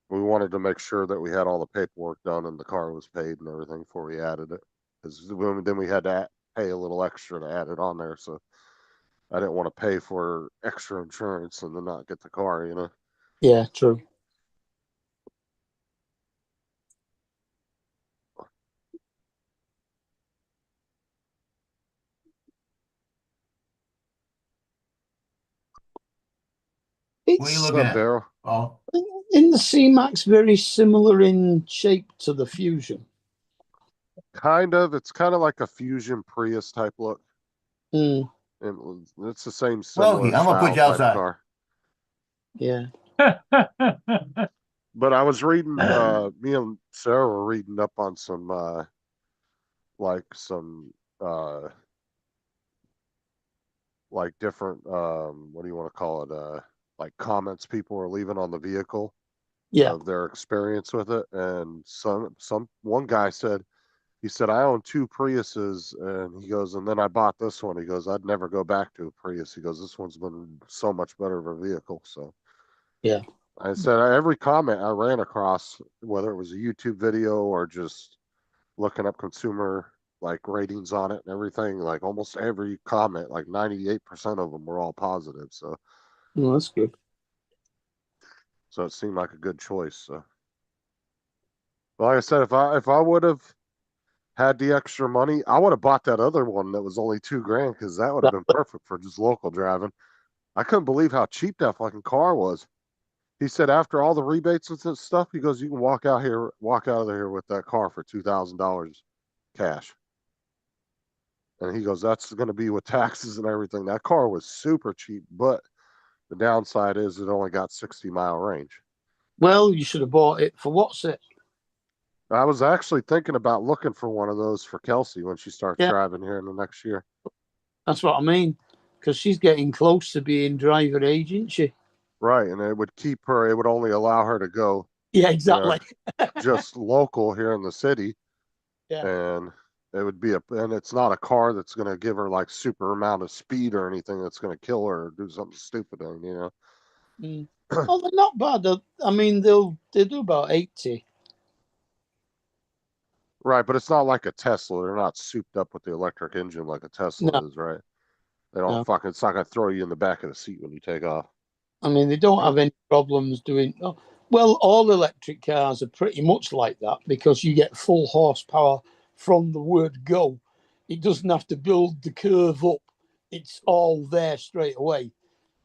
we wanted to make sure that we had all the paperwork done and the car was paid and everything before we added it. Because then we had to pay a little extra to add it on there. So I didn't want to pay for extra insurance and then not get the car, you know. Yeah, true. What are you It's looking What's up, at? Daryl? Oh, in the C-Max very similar in shape to the Fusion. Kind of. It's kind of like a Fusion Prius type look. Mm, And it's the same well, similar I'm gonna put style you type outside. car. yeah. But I was reading, me and Sarah were reading up on some, like some, like different, what do you want to call it? Like comments people were leaving on the vehicle Yeah. of their experience with it. And one guy said, he said, I own 2 Priuses, and he goes, and then I bought this one. He goes, I'd never go back to a Prius. He goes, this one's been so much better of a vehicle. So Yeah. I said, every comment I ran across, whether it was a YouTube video or just looking up consumer like ratings on it and everything, like almost every comment, like 98% of them were all positive. So Well, that's good. it seemed like a good choice. So, but like I said, if I would have had the extra money, I would have bought that other one that was only $2,000 because that would have been perfect for just local driving. I couldn't believe how cheap that fucking car was. He said after all the rebates and stuff, he goes, you can walk out of here with that car for $2,000 cash. And he goes, that's going to be with taxes and everything. That car was super cheap, but the downside is it only got 60-mile range. Well, you should have bought it for what's it? I was actually thinking about looking for one of those for Kelsey when she starts Yeah. driving here in the next year. That's what I mean. because she's getting close to being driver age, isn't she? Right, and it would keep her. It would only allow her to go Yeah, exactly. just local here in the city, Yeah. and it would be and it's not a car that's going to give her like super amount of speed or anything that's going to kill her or do something stupid, you know. Mm. Oh, they're not bad. I mean, they do about 80. Right, but it's not like a Tesla. They're not souped up with the electric engine like a Tesla No, is, right? They don't no. fucking. It's not going to throw you in the back of the seat when you take off. I mean, they don't have any problems doing. Oh, well, all electric cars are pretty much like that because you get full horsepower from the word go. It doesn't have to build the curve up. It's all there straight away.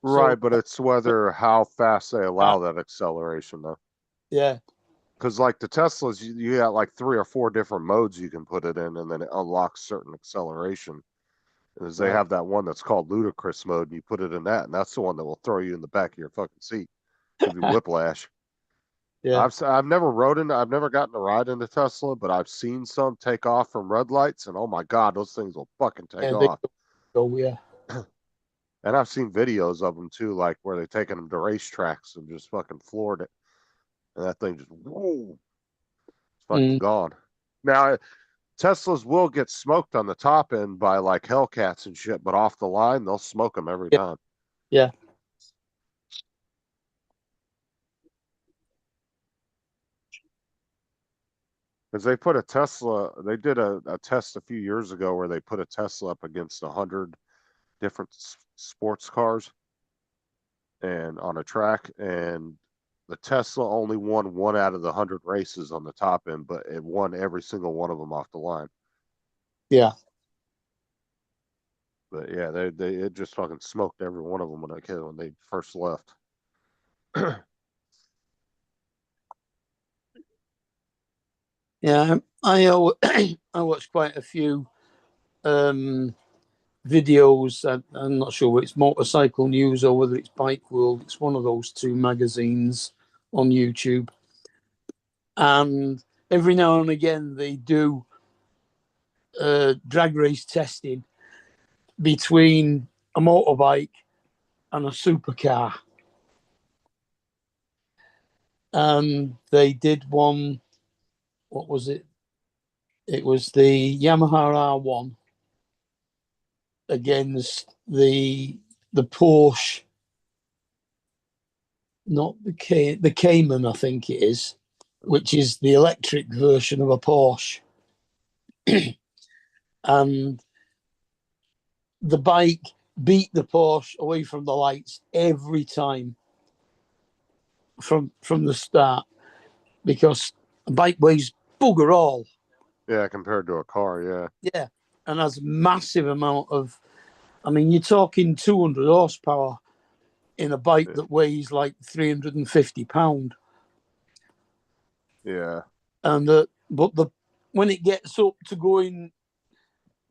Right, So, but it's whether how fast they allow that acceleration, though. yeah, Because like the Teslas, you got like 3 or 4 different modes you can put it in, and then it unlocks certain acceleration. Is they right. have that one that's called ludicrous mode, and you put it in that, and that's the one that will throw you in the back of your fucking seat, give you whiplash. Yeah, I've never I've never gotten a ride in a Tesla, but I've seen some take off from red lights, and oh my god, those things will fucking take yeah, they off. go. Yeah, And I've seen videos of them too, like where they've taken them to racetracks and just fucking floored it, and that thing just whoa, it's fucking mm, gone. Now Teslas will get smoked on the top end by like Hellcats and shit, but off the line they'll smoke them every yeah, time. yeah. Because they put a Tesla, they did a test a few years ago where they put a Tesla up against 100 different sports cars and on a track, and the Tesla only won 1 out of the 100 races on the top end, but it won every single one of them off the line. Yeah. But yeah, they it just fucking smoked every one of them when they first left. Yeah, I watched quite a few videos. I'm not sure whether it's Motorcycle News or whether it's Bike World. It's one of those two magazines on YouTube. And every now and again, they do drag race testing between a motorbike and a supercar. And they did one, what was it? It was the Yamaha R1 against the Porsche, not the Cayman, I think it is, which is the electric version of a Porsche. And the bike beat the Porsche away from the lights every time from the start because a bike weighs bugger all. Yeah, compared to a car, yeah. Yeah, and has massive amount of. I mean, you're talking 200 horsepower in a bike that weighs like 350 pound. Yeah. And when it gets up to going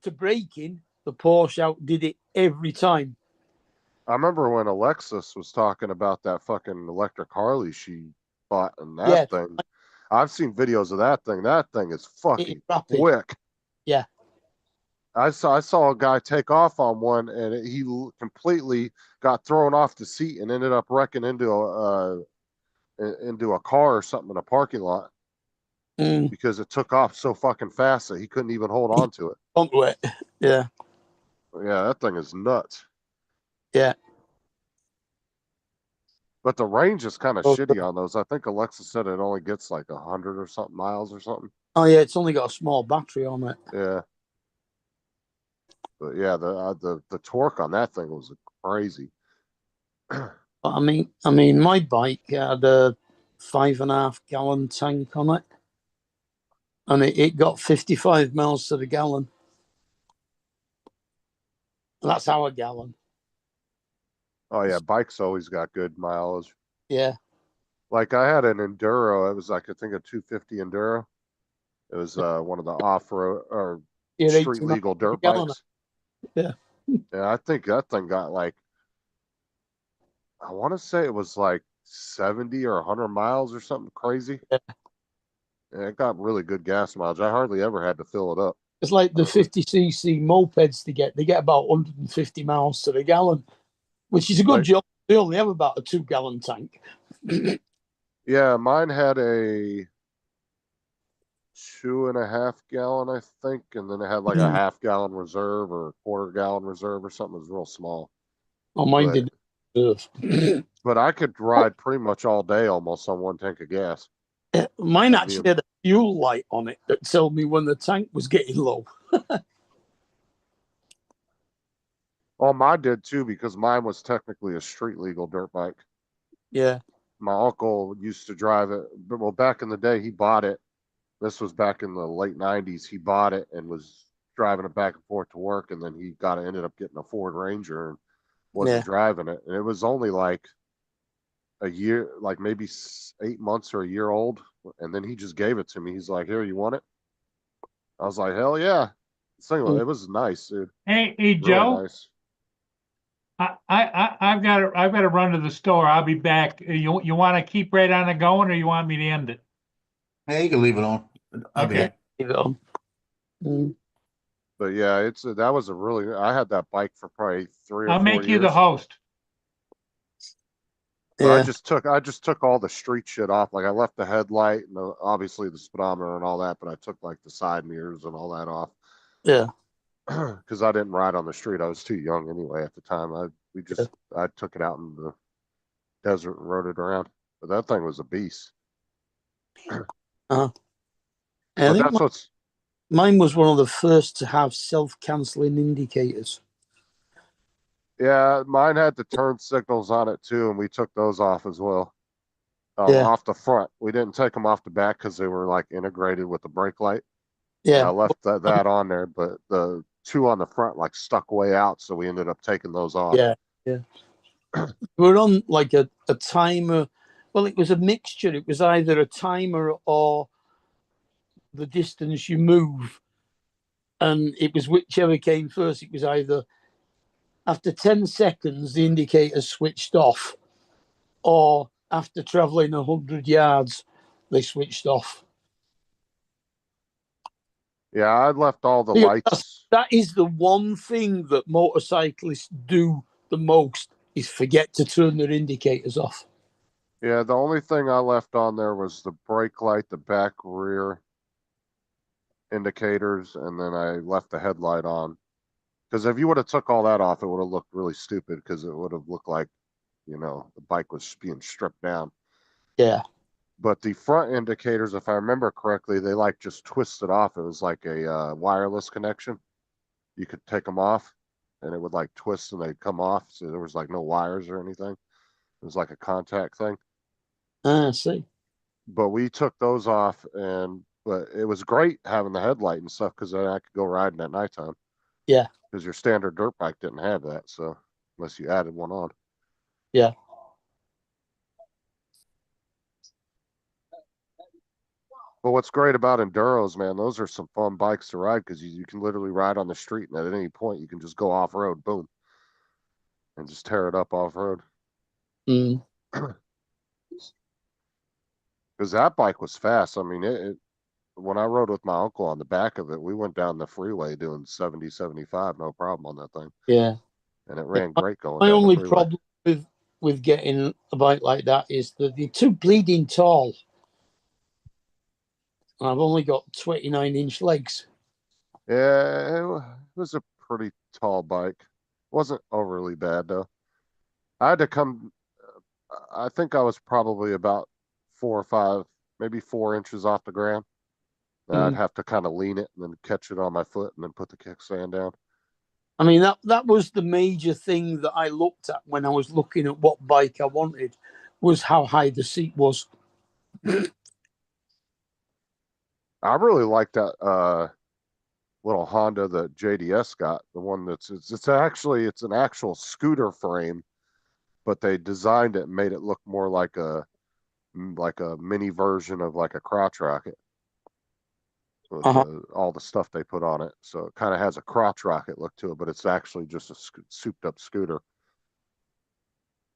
to braking, the Porsche outdid it every time. I remember when Alexis was talking about that fucking electric Harley she bought, and that Yeah, thing. I've seen videos of that thing. That thing is it is fucking rapid. quick. Yeah, I saw a guy take off on one, and he completely got thrown off the seat and ended up wrecking into a car or something in a parking lot because it took off so fucking fast that he couldn't even hold on to it. onto it. Yeah, Yeah, that thing is nuts. yeah. But the range is kind of Oh, shitty on those. I think Alexis said it only gets like 100 or something miles or something. oh yeah, it's only got a small battery on it. Yeah. But yeah, the torque on that thing was crazy. But I mean, my bike had a 5.5 gallon tank on it, and it got 55 miles to the gallon. That's our gallon. Oh yeah, bikes always got good mileage. Yeah. Like I had an Enduro. It was like I think a 250 Enduro. It was one of the off-road or Yeah, street 80 legal dirt gallon. bikes. Yeah. Yeah, I think that thing got like, I want to say it was like 70 or 100 miles or something crazy. Yeah. Yeah, it got really good gas mileage. I hardly ever had to fill it up. It's like the 50cc mopeds they get about 150 miles to the gallon, which is a good Like- job. They only have about a 2-gallon tank. Yeah, mine had a 2.5 gallon, I think, and then it had like a Mm. half-gallon reserve or a quarter-gallon reserve or something. It was real small. Oh, mine But- did. But I could ride pretty much all day almost on one tank of gas. Mine Like actually had a fuel light on it that told me when the tank was getting low. Oh, mine did too, because mine was technically a street legal dirt bike. Yeah, My uncle used to drive it, but well, back in the day, he bought it. This was back in the late 90s. He bought it and was driving it back and forth to work, and then he ended up getting a Ford Ranger and wasn't Yeah. driving it. And it was only like a year, like maybe 8 months or a year old. And then he just gave it to me. He's like, "Here, you want it?" I was like, "Hell yeah!" It was nice, dude. Hey, Really Joe, nice. I've got to run to the store. I'll be back. You want to keep right on it going, or you want me to end it? Hey, you can leave it on. I'll be Okay. here. leave it on. Mm. But yeah, that was a really. I had that bike for probably 3 or I'll 4 make you the years. host. But I Yeah. just took all the street shit off. Like I left the headlight and obviously the speedometer and all that, but I took like the side mirrors and all that off Yeah. because I didn't ride on the street. I was too young anyway at the time. I took it out in the desert and rode it around. But that thing was a beast. I But think that's what's mine was one of the first to have self-canceling indicators. yeah. Mine had the turn signals on it too, and we took those off as well. Yeah. Off the front. We didn't take them off the back because they were like integrated with the brake light. Yeah. I left that on there, but the two on the front like stuck way out, so we ended up taking those off. Yeah. Yeah. We're on like a timer. Well, it was a mixture. It was either a timer or the distance you move. And it was whichever came first. It was either after 10 seconds, the indicator switched off, or after traveling 100 yards, they switched off. Yeah, I left all the Yeah, lights. That is the one thing that motorcyclists do the most is forget to turn their indicators off. Yeah, the only thing I left on there was the brake light, the back rear indicators, and then I left the headlight on. Because if you would have took all that off, it would have looked really stupid because it would have looked like, the bike was being stripped down. Yeah. But the front indicators, if I remember correctly, they like just twisted off. It was like a wireless connection. You could take them off and it would like twist and they'd come off. So there was like no wires or anything. It was like a contact thing. I see. But we took those off but it was great having the headlight and stuff because then I could go riding at nighttime. Yeah. Because your standard dirt bike didn't have that. So unless you added one on. Yeah. But what's great about enduros, man, those are some fun bikes to ride because you can literally ride on the street and at any point you can just go off road, boom, and just tear it up off road. Mm. Because that bike was fast. I mean, when I rode with my uncle on the back of it, we went down the freeway doing 70, 75, no problem on that thing. Yeah. And it ran great going My down the only freeway. problem with getting a bike like that is that they're too bleeding tall. I've only got 29-inch legs. Yeah, it was a pretty tall bike. Wasn't overly bad though. I had to come. I think I was probably about 4 or 5, maybe 4 inches off the ground. And I'd have to kind of lean it and then catch it on my foot and then put the kickstand down. I mean, that was the major thing that I looked at when I was looking at what bike I wanted, was how high the seat was. I really like that little Honda that JDS got. The one it's an actual scooter frame, but they designed it and made it look more like a mini version of like a crotch rocket with all the stuff they put on it. So it kind of has a crotch rocket look to it, but it's actually just a souped up scooter.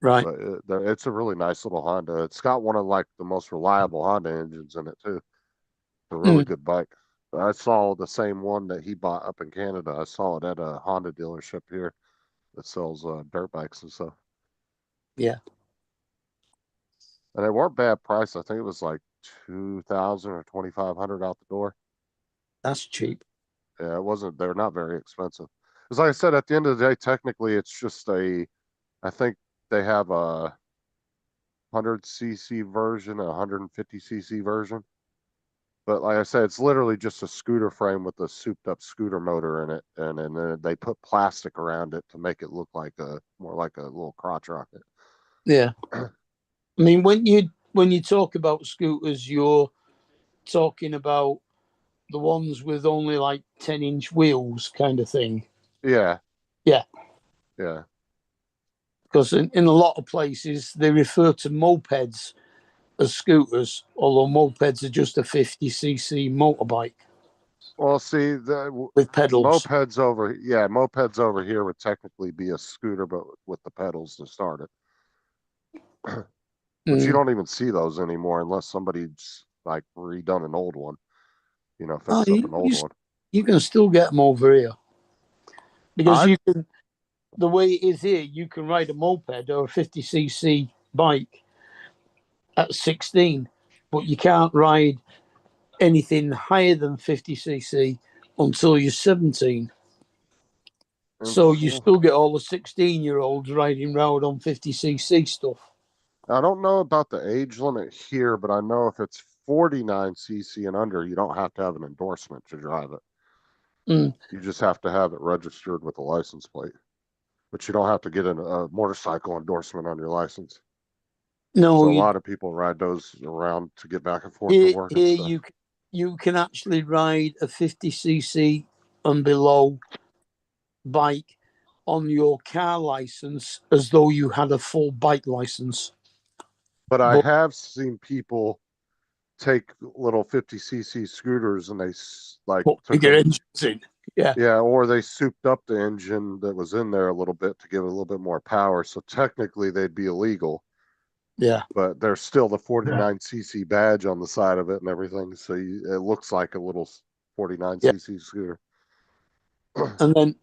Right. But it's a really nice little Honda. It's got one of like the most reliable Honda engines in it too. It's a really good bike. I saw the same one that he bought up in Canada. I saw it at a Honda dealership here that sells dirt bikes and stuff. Yeah. And they weren't bad price. I think it was like 2,000 or 2,500 out the door. That's cheap. Yeah, it wasn't. They're not very expensive. Because like I said, at the end of the day, technically, it's just a. I think they have a 100cc version, a 150cc version. But like I said, it's literally just a scooter frame with a souped up scooter motor in it, and then they put plastic around it to make it look like a more like a little crotch rocket. Yeah. I mean, when you talk about scooters, you're talking about the ones with only like 10-inch wheels kind of thing. Yeah. Yeah. Yeah. Because in a lot of places they refer to mopeds as scooters, although mopeds are just a 50cc motorbike Well, see, the with pedals. mopeds over here would technically be a scooter, but with the pedals to start it. But you Mm. don't even see those anymore unless somebody's like redone an old one, Oh, fixed up an old one. you can still get them over here because I you can. The way it is here, you can ride a moped or a 50cc bike at 16, but you can't ride anything higher than 50cc until you're 17. So you still get all the 16-year-olds riding round on 50cc stuff. I don't know about the age limit here, but I know if it's 49cc and under, you don't have to have an endorsement to drive it. Mm. You just have to have it registered with a license plate, but you don't have to get a motorcycle endorsement on your license. No, So a lot of people ride those around to get back and forth to here, work and stuff. you can actually ride a 50cc and below bike on your car license as though you had a full bike license. But I But have seen people take little 50cc scooters and they like put took bigger them, engines in. Yeah. yeah, or they souped up the engine that was in there a little bit to give it a little bit more power. So technically they'd be illegal, Yeah. but there's still the 49cc badge on the side of it and everything. So it looks like a little 49cc scooter. And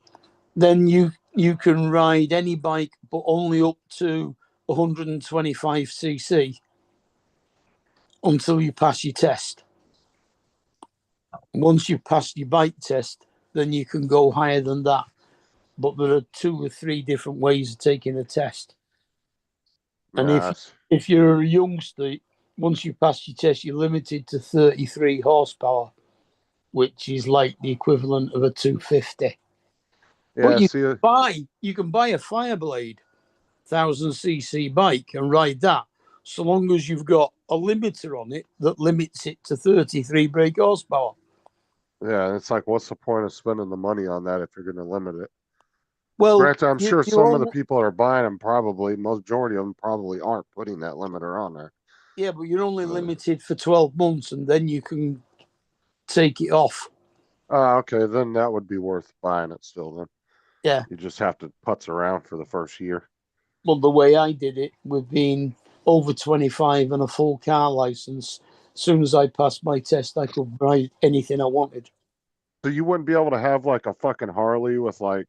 then you can ride any bike, but only up to 125cc until you pass your test. Once you've passed your bike test, then you can go higher than that. But there are 2 or 3 different ways of taking a test. And Yes. if you're a youngster, once you pass your test, you're limited to 33 horsepower, which is like the equivalent of a 250. Yeah, But see, you can buy a Fireblade 1000cc bike and ride that, so long as you've got a limiter on it that limits it to 33 brake horsepower. yeah, it's like, what's the point of spending the money on that if you're going to limit it? Well, Granted, I'm sure some of the only, people that are buying them probably, majority of them probably aren't putting that limiter on there. yeah, but you're only limited for 12 months and then you can take it off. Okay, then that would be worth buying it still then. Yeah. You just have to putz around for the first year. Well, the way I did it with being over 25 and a full car license, as soon as I passed my test, I could ride anything I wanted. So you wouldn't be able to have like a fucking Harley with like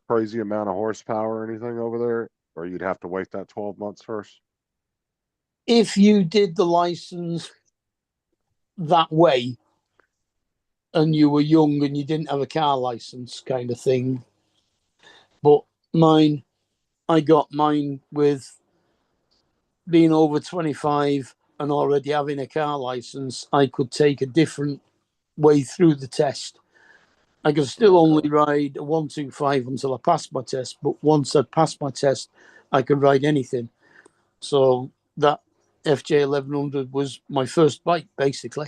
crazy amount of horsepower or anything over there, or you'd have to wait that 12 months first? If you did the license that way and you were young and you didn't have a car license kind of thing, but I got mine with being over 25 and already having a car license. I could take a different way through the test. I could still only ride a 125 until I passed my test, but once I passed my test, I could ride anything. So that FJ 1100 was my first bike, basically.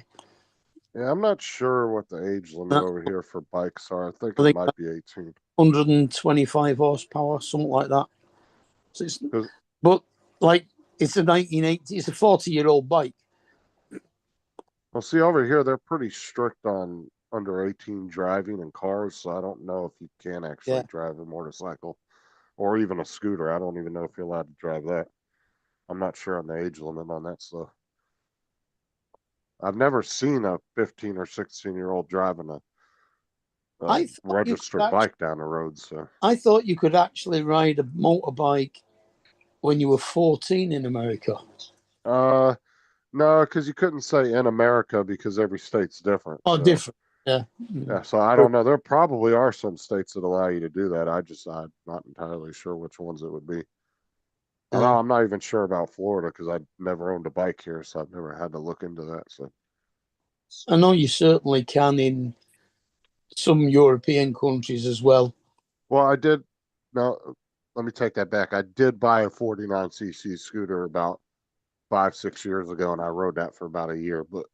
Yeah, I'm not sure what the age limit over here for bikes are. I think I it think might be 18. 125 horsepower, something like that. So but like it's a 1980, it's a 40-year-old bike. Well, see, over here, they're pretty strict on under 18 driving in cars, so I don't know if you can actually drive a motorcycle or even a scooter. I don't even know if you're allowed to drive that. I'm not sure on the age limit on that stuff. I've never seen a 15 or 16-year-old driving a I thought you could registered actually, bike down the road. So I thought you could actually ride a motorbike when you were 14 in America. no, because you couldn't say in America because every state's different. Oh, So different. Yeah. yeah, so I don't know. There probably are some states that allow you to do that. I'm not entirely sure which ones it would be. Yeah. I'm not even sure about Florida because I've never owned a bike here, so I've never had to look into that. So I know you certainly can in some European countries as well. well, I did. No, let me take that back. I did buy a 49cc scooter about 5, 6 years ago, and I rode that for about a year. But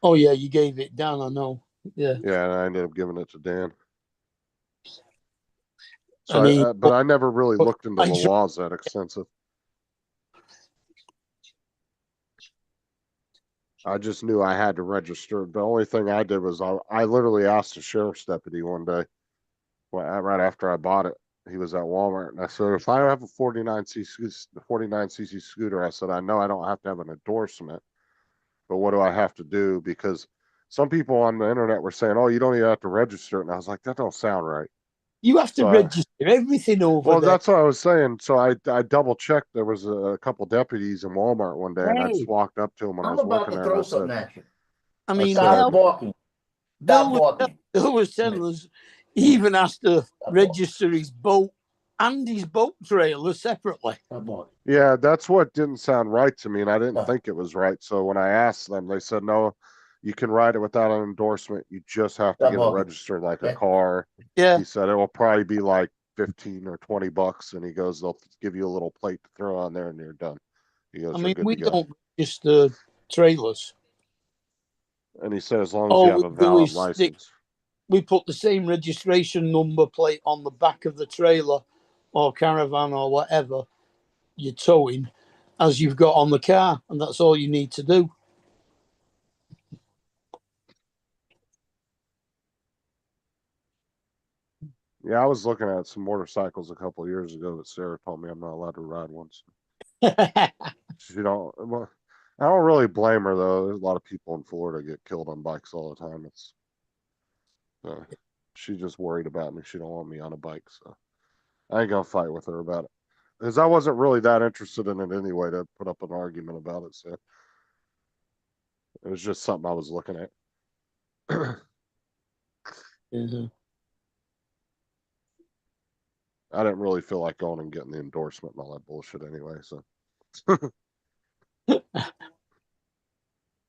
Oh yeah, you gave it down. I know. Yeah. yeah, and I ended up giving it to Dan. So And he, but I never really but looked into the laws that extensive. I just knew I had to register. The only thing I did was I literally asked the sheriff's deputy one day, right after I bought it. He was at Walmart, and I said, if I have a 49cc scooter, I said, I know I don't have to have an endorsement, but what do I have to do? Because some people on the internet were saying, oh, you don't even have to register it. And I was like, that don't sound right. you have to So register everything over well, there. that's what I was saying. So I double checked. There was a couple deputies in Walmart one day, and I just Hey, walked up to him when I I'm was about working to there, and throw I something said, at you. I mean, said, Stop walking. Stop walking. Bill was telling us he even has to Stop register his boat and his boat trailer separately. Stop walking. yeah, that's what didn't sound right to me, and I didn't No. think it was right. So when I asked them, they said, no, you can ride it without an endorsement. You just have to Stop get it walking. registered like a Yeah. car. Yeah. He said it will probably be like 15 or 20 bucks, and he goes, they'll give you a little plate to throw on there, and you're done. He goes, I you're mean, good we to go. don't register trailers. And he said, as long as All you have we a do valid is license. we put the same registration number plate on the back of the trailer or caravan or whatever you're towing as you've got on the car, and that's all you need to do. Yeah, I was looking at some motorcycles a couple of years ago that Sarah told me I'm not allowed to ride ones. She don't. Well, I don't really blame her though. There's a lot of people in Florida get killed on bikes all the time. It's she's just worried about me. She don't want me on a bike, so I ain't gonna fight with her about it. Because I wasn't really that interested in it anyway to put up an argument about it. So it was just something I was looking at. Mhm. I didn't really feel like going and getting the endorsement and all that bullshit anyway. So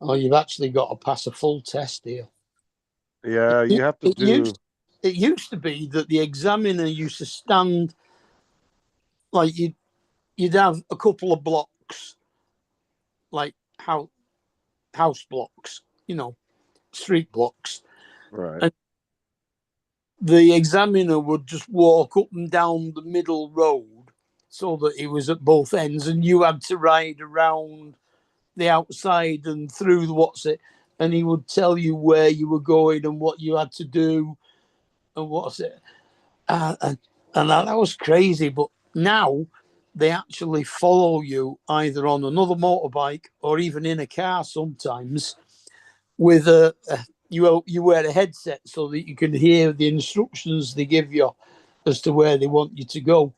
Oh, you've actually got to pass a full test here. yeah, you have to It do. it used to be that the examiner used to stand like you'd have a couple of blocks, like house blocks, street blocks. Right. And the examiner would just walk up and down the middle road so that it was at both ends, and you had to ride around the outside and through the what's it, and he would tell you where you were going and what you had to do and what's it. And that was crazy. But now they actually follow you either on another motorbike or even in a car sometimes with you wear a headset so that you can hear the instructions they give you as to where they want you to go.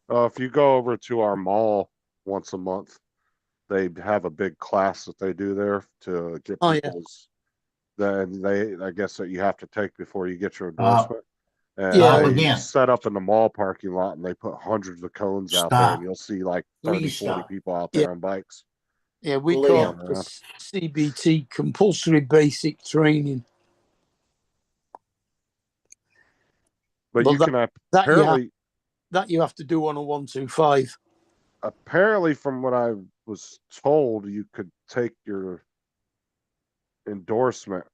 If you go over to our mall once a month, they have a big class that they do there to get Oh yeah, people's. Then I guess that you have to take before you get your Stop. endorsement. And Yeah. they Again. set up in the mall parking lot and they put hundreds of cones out there, Stop. and you'll see like 30, Please 40 stop. people out Yeah. there on bikes. yeah. We Liam. call it the CBT, compulsory basic training. But But you can that apparently, you have to do on a 125. apparently, from what I was told, you could take your endorsement.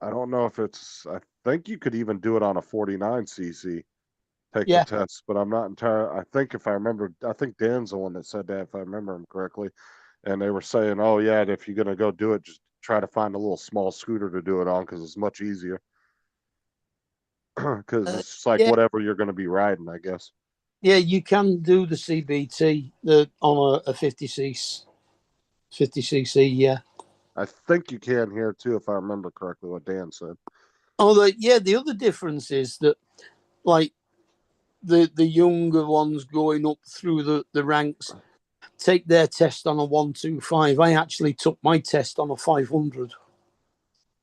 I don't know if I think you could even do it on a 49cc. Take Yeah. the test, but I'm not entirely. I think if I remember, I think Dan's the one that said that, if I remember him correctly. And they were saying, oh, yeah, if you're going to go do it, just try to find a little small scooter to do it on because it's much easier. Because it's just like Yeah. whatever you're going to be riding, I guess. Yeah, you can do the CBT on a 50cc. 50cc, yeah. I think you can here too, if I remember correctly what Dan said. Oh, the other difference is that, like, the younger ones going up through the ranks take their test on a 125. I actually took my test on a 500.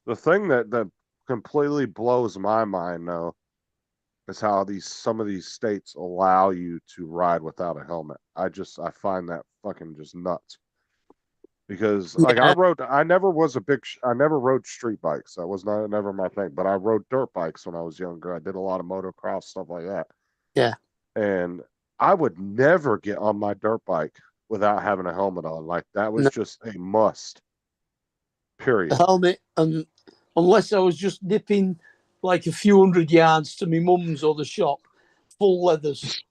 The thing that completely blows my mind though is how some of these states allow you to ride without a helmet. I find that fucking just nuts. Because like Yeah. I never rode street bikes. That was never my thing, but I rode dirt bikes when I was younger. I did a lot of motocross stuff like that. Yeah. And I would never get on my dirt bike without having a helmet on. Like that was No. just a must. Period. The helmet, and unless I was just nipping like a few hundred yards to my mum's or the shop, full leathers.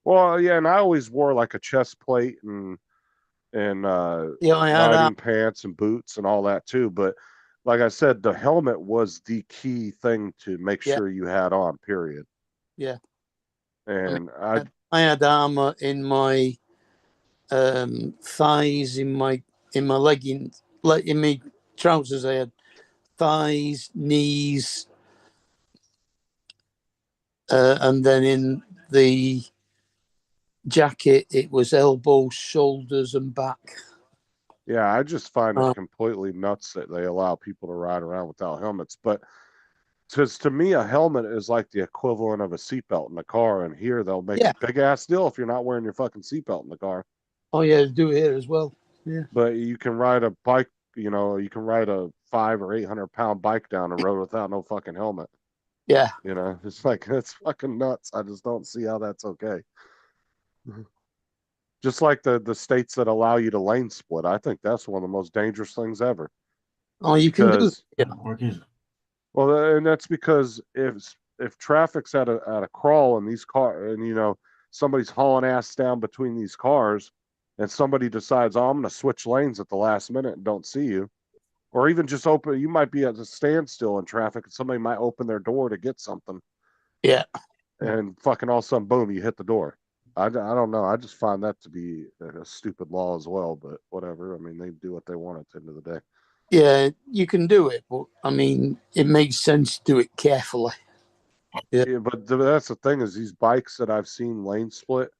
Well, yeah, and I always wore like a chest plate and Yeah, I had riding pants and boots and all that too. But like I said, the helmet was the key thing to make Yeah. sure you had on, period. Yeah. And I had armor in my thighs, in my leggings, like in my trousers. I had thighs, knees, and then in the jacket it was elbows, shoulders, and back. yeah, I just find it completely nuts that they allow people to ride around without helmets. But to me, a helmet is like the equivalent of a seatbelt in the car. And here they'll make a big ass deal if you're not wearing your fucking seatbelt in the car. Oh yeah, do it here as well. Yeah. But you can ride a bike, you can ride a 500 or 800 pound bike down the road without no fucking helmet. Yeah. It's like, it's fucking nuts. I just don't see how that's okay. Just like the states that allow you to lane split. I think that's one of the most dangerous things ever. Oh, you can do it. Yeah. Well, and that's because if traffic's at a crawl and these somebody's hauling ass down between these cars, and somebody decides, oh, I'm going to switch lanes at the last minute and don't see you, or even just you might be at a standstill in traffic and somebody might open their door to get something. Yeah. And fucking all of a sudden, boom, you hit the door. I don't know. I just find that to be a stupid law as well, but whatever. I mean, they do what they want at the end of the day. Yeah, you can do it, but I mean, it makes sense to do it carefully. Yeah, but that's the thing is these bikes that I've seen lane split,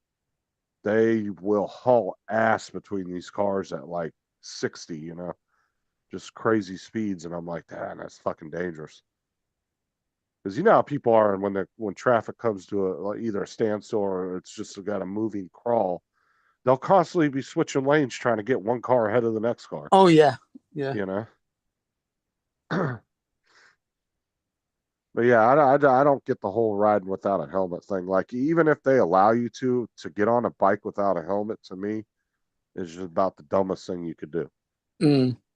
they will haul ass between these cars at like 60, just crazy speeds. And I'm like, damn, that's fucking dangerous. Because you know how people are, and when traffic comes to either a standstill or it's just got a moving crawl, they'll constantly be switching lanes trying to get one car ahead of the next car. Oh yeah, yeah. But yeah, I don't get the whole riding without a helmet thing. Like even if they allow you to get on a bike without a helmet, to me, is just about the dumbest thing you could do.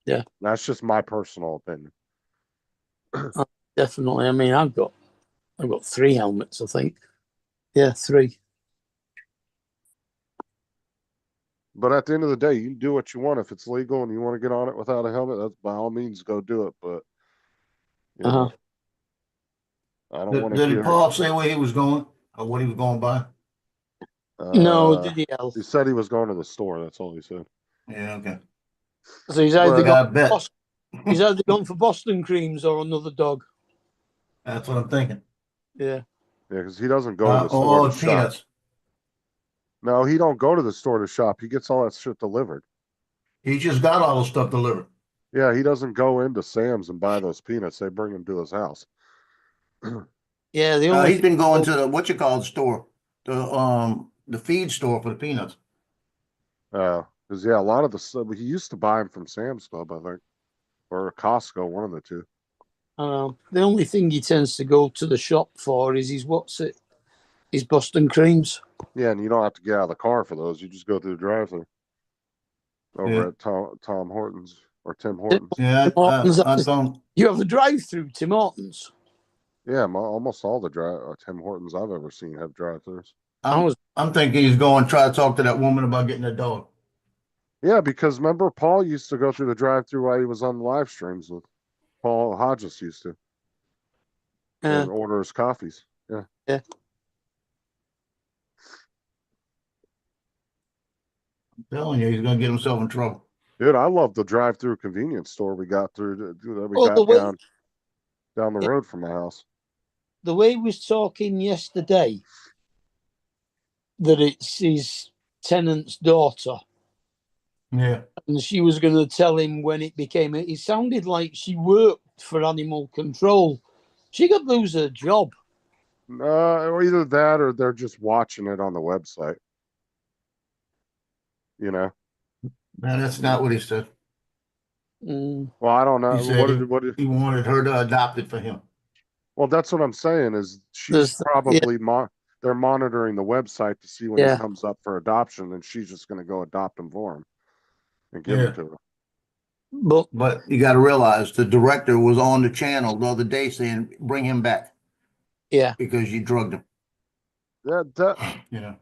Yeah, that's just my personal opinion. Definitely. I mean, I've got 3 helmets, I think. Yeah, 3. But at the end of the day, you can do what you want. If it's legal and you want to get on it without a helmet, that's by all means go do it. But I don't want to. Did Paul say where he was going or what he was going by? No, did he else? He said he was going to the store. That's all he said. Yeah, okay. So he's either He's either gone for Boston creams or another dog. That's what I'm thinking. Yeah. Yeah, because he doesn't go to the store to peanuts. shop. No, he don't go to the store to shop. He gets all that shit delivered. He just got all the stuff delivered. Yeah, he doesn't go into Sam's and buy those peanuts. They bring them to his house. Yeah, he's been going to the store, the feed store for the peanuts. Because a lot of the stuff he used to buy them from Sam's Club, I think, or Costco, one of the two. The only thing he tends to go to the shop for is his Boston creams. Yeah, and you don't have to get out of the car for those. You just go through the drive-thru over at Tom Hortons or Tim Hortons. Yeah, you have a drive-through, Tim Hortons. Yeah, almost all the Tim Hortons I've ever seen have drive-thrus. I'm thinking he's going to try to talk to that woman about getting a dog. Yeah, because remember Paul used to go through the drive-thru while he was on the live streams with Paul Hodges used to. And order his coffees. Yeah. Yeah. I'm telling you, he's going to get himself in trouble. Dude, I love the drive-through convenience store we got that we Well, got the way down the road from my house. the way he was talking yesterday, that it's his tenant's daughter, Yeah. and she was going to tell him when it became. It sounded like she worked for animal control. She could lose her job. Or either that or they're just watching it on the website. You know? No, that's not what he said. Mm. Well, I don't know. He said he wanted her to adopt it for him. Well, that's what I'm saying is she's There's- probably they're monitoring the website to see when Yeah. he comes up for adoption, and she's just going to go adopt him for him and give him Yeah. to her. But you got to realize the director was on the channel the other day saying, "Bring him back." Yeah. Because you drugged him. That You know.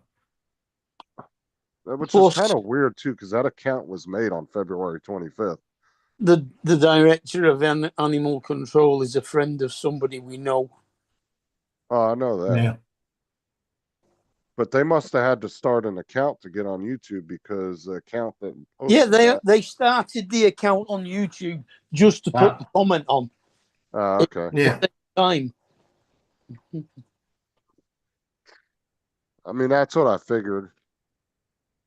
which Plus- is kind of weird too, because that account was made on February 25th. the director of animal control is a friend of somebody we know. Oh, I know that. Yeah. But they must have had to start an account to get on YouTube because the account that Yeah, posted they started the account on YouTube just to put the comment on okay. Yeah. time. I mean, that's what I figured.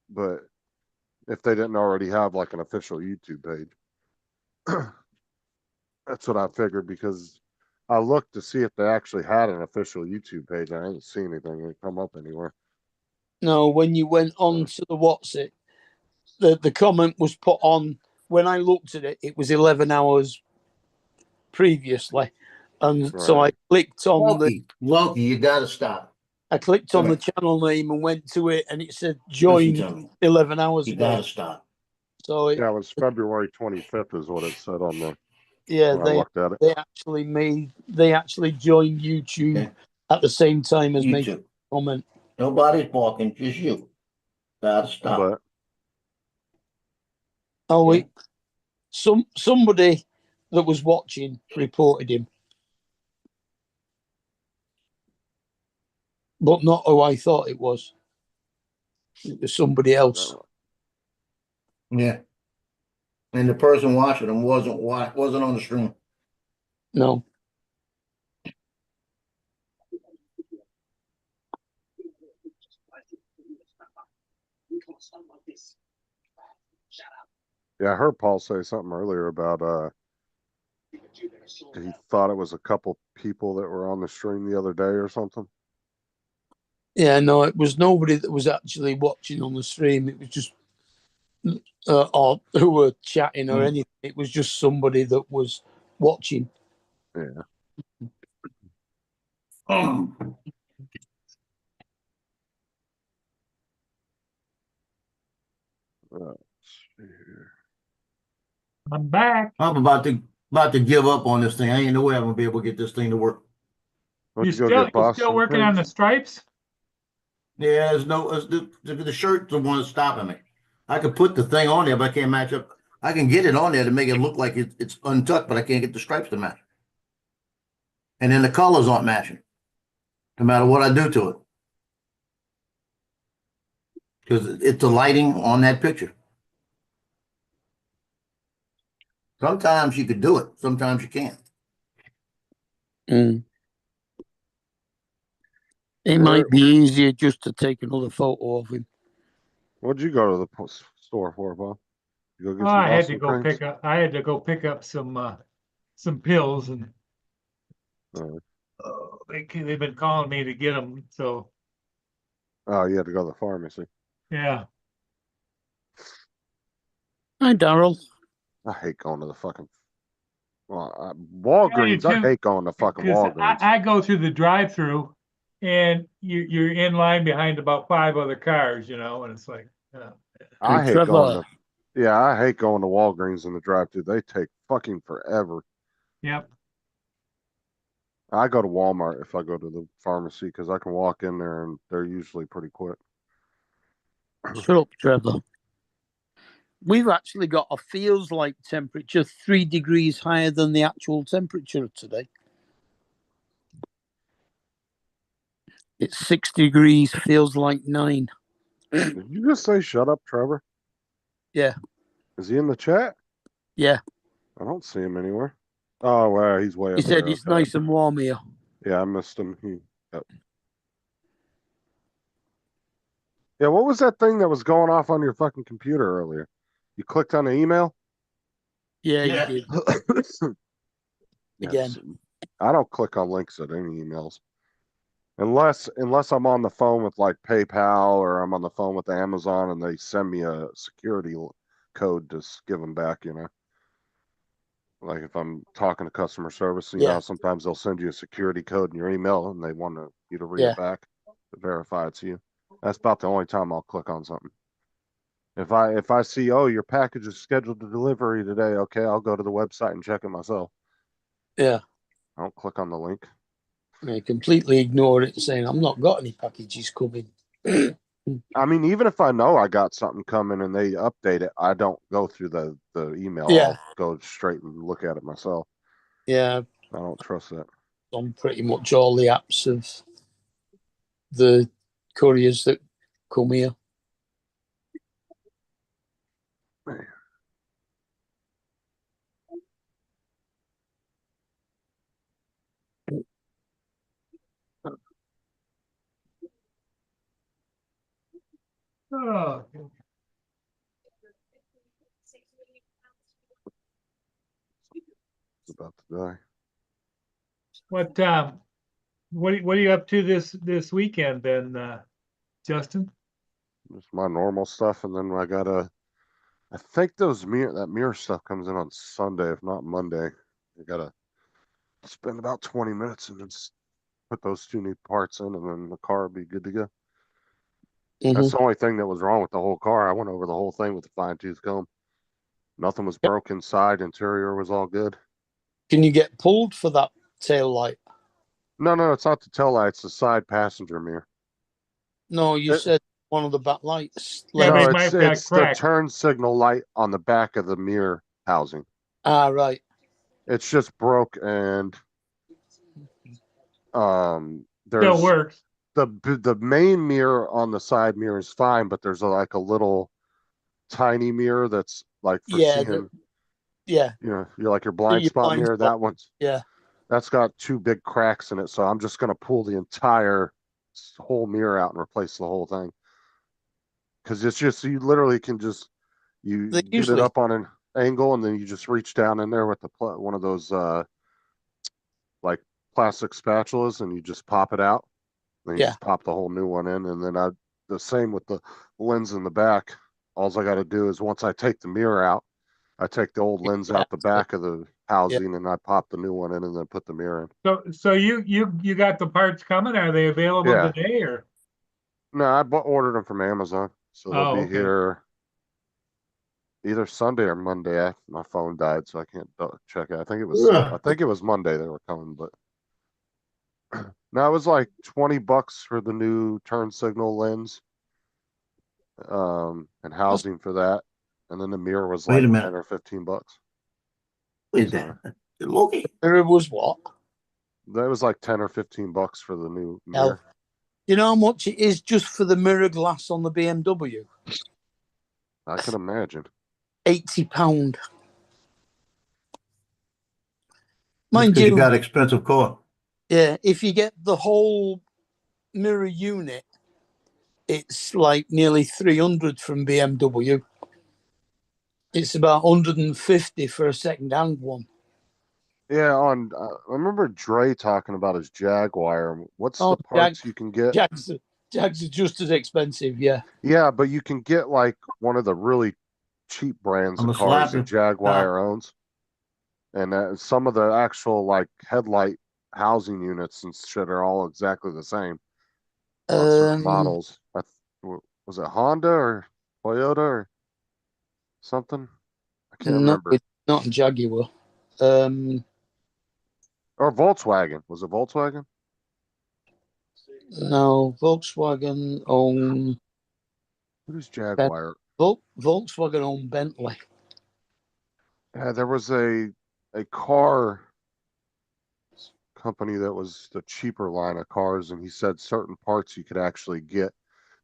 But if they didn't already have like an official YouTube page, that's what I figured because I looked to see if they actually had an official YouTube page. I didn't see anything come up anywhere. No, when you went on to the what's it, the comment was put on when I looked at it. It was 11 hours previously, and so I Right. clicked on Loki, you got to stop. I clicked on the Right. channel name and went to it, and it said Listen join to me. 11 hours You ago. got to stop. So Yeah, it was February 25th is what it said on the yeah, when I looked at it. they actually joined YouTube Okay. at the same time as You making too. a comment. Nobody's balking, just you. Got to stop. But Oh, Okay. somebody that was watching reported him, but not who I thought it was. It was somebody else. Yeah. And the person watching them wasn't on the stream. No. yeah, I heard Paul say something earlier about he thought it was a couple people that were on the stream the other day or something. Yeah, no, it was nobody that was actually watching on the stream. It was just or who were chatting or anything. It was just somebody that was watching. Yeah. Let's see here. I'm back. I'm about to give up on this thing. I ain't no way I'm gonna be able to get this thing to work. Why You don't you go get still Boston working on the pins? stripes? Yeah, there's no the shirt's the one that's stopping me. I could put the thing on there, but I can't match up. I can get it on there to make it look like it's untucked, but I can't get the stripes to match. And then the colors aren't matching, no matter what I do to it. Because it's the lighting on that picture. Sometimes you could do it, sometimes you can't. Mm. It might be easier just to take another photo of him. What'd you go to the store for, Bob? You go get Oh, some I had to Boston go pins? pick up some pills, and they've been calling me to get them. So Oh, you had to go to the pharmacy. yeah, Hi, Daryl. I hate going to the fucking Walgreens. I too, hate going to fucking because Walgreens. I go through the drive-through, and you're in line behind about 5 other cars, and it's like, I hate Trevor. going to I hate going to Walgreens in the drive-thru. They take fucking forever. yep. I go to Walmart if I go to the pharmacy because I can walk in there and they're usually pretty quick. Shut up, Trevor. We've actually got a feels like temperature 3 degrees higher than the actual temperature today. It's 6 degrees, feels like 9. Did you just say shut up, Trevor? Yeah. Is he in the chat? Yeah, I don't see him anywhere. Oh, wow, he's way he up said there. it's Okay. nice and warm here. Yeah, I missed him. Yep. Yeah, what was that thing that was going off on your fucking computer earlier? You clicked on the email? Yeah, Yeah. you did Yeah, again. I don't click on links at any emails. Unless I'm on the phone with like PayPal or I'm on the phone with Amazon and they send me a security code to give them back, you know. Like if I'm talking to customer service, you know, Yeah, how sometimes they'll send you a security code in your email and they want you to read yeah. it back to verify it's you. That's about the only time I'll click on something. If I see, oh, your package is scheduled to delivery today, okay, I'll go to the website and check it myself. Yeah, I don't click on the link. I completely ignored it, saying I've not got any packages coming. I mean, even if I know I got something coming and they update it, I don't go through the email. Yeah. I'll go straight and look at it myself. Yeah, I don't trust that. on pretty much all the apps of the couriers that come here. Oh, It's about to die. what are you up to this weekend then, Justin? Just my normal stuff, and then I think that mirror stuff comes in on Sunday, if not Monday. I gotta spend about 20 minutes and then put those two new parts in, and then the car will be good to go. That's the only thing that was wrong with the whole car. I went over the whole thing with a fine tooth comb. Nothing was broke inside. Interior was all good. Can you get pulled for that tail light? No, it's not the tail light. It's the side passenger mirror. No, you It- said one of the back lights. Yeah, No, they Like, might have it's the cracked. turn signal light on the back of the mirror housing. right. It's just broke, and Still there's works. the main mirror on the side mirror is fine, but there's like a little tiny mirror that's like for Yeah, seeing, yeah. you're like your blind Your spot blind mirror. spot. That one's Yeah, that's got two big cracks in it, so I'm just gonna pull the entire whole mirror out and replace the whole thing. Because it's just you literally can just you they get it usually. up on an angle and then you just reach down in there with one of those like plastic spatulas and you just pop it out. Then you Yeah. just pop the whole new one in, and then the same with the lens in the back. All I got to do is once I take the mirror out, I take the old lens out the back of the housing and I pop the new one in and then put the mirror in. So you got the parts coming? Are they available Yeah. today or? No, I ordered them from Amazon, so they'll Oh, be okay. here either Sunday or Monday. My phone died, so I can't check it. I think it was Monday they were coming, but no, it was like $20 for the new turn signal lens, and housing for that, and then the mirror was Wait like a minute. 10 or $15. Wait that. Loki. It was what? That was like 10 or $15 for the new Hell. mirror. You know how much it is just for the mirror glass on the BMW? I can imagine. £80. That's Mind 'cause you you, got expensive car. yeah, if you get the whole mirror unit, it's like nearly 300 from BMW. It's about 150 for a second-hand one. Yeah, I remember Dre talking about his Jaguar. What's Oh, the parts you can get? Jags are just as expensive, yeah. Yeah, but you can get like one of the really cheap brands I'm of gonna cars slap that you. Jaguar owns. And some of the actual like headlight housing units and shit are all exactly the same on certain models. Was it Honda or Toyota or something? I can't No, remember. it's not Jaguar. Or Volkswagen. Was it Volkswagen? No, Volkswagen own Who's Jaguar? Volkswagen own Bentley. Yeah, there was a car company that was the cheaper line of cars, and he said certain parts you could actually get.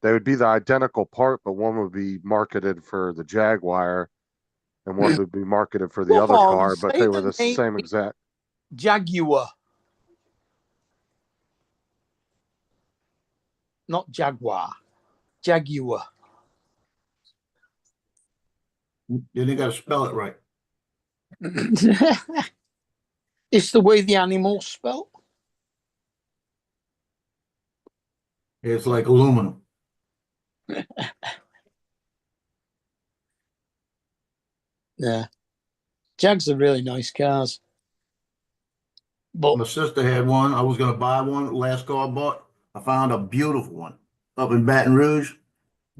They would be the identical part, but one would be marketed for the Jaguar, and wanted to be marketed for the Come other on, car, but say they were the the name. same exact. Jaguar. Not Jaguar. Jaguar. Then they gotta spell it right. It's the way the animal's spelled. It's like aluminum. Yeah. Jags are really nice cars. But My sister had one. I was gonna buy one. Last car I bought, I found a beautiful one up in Baton Rouge.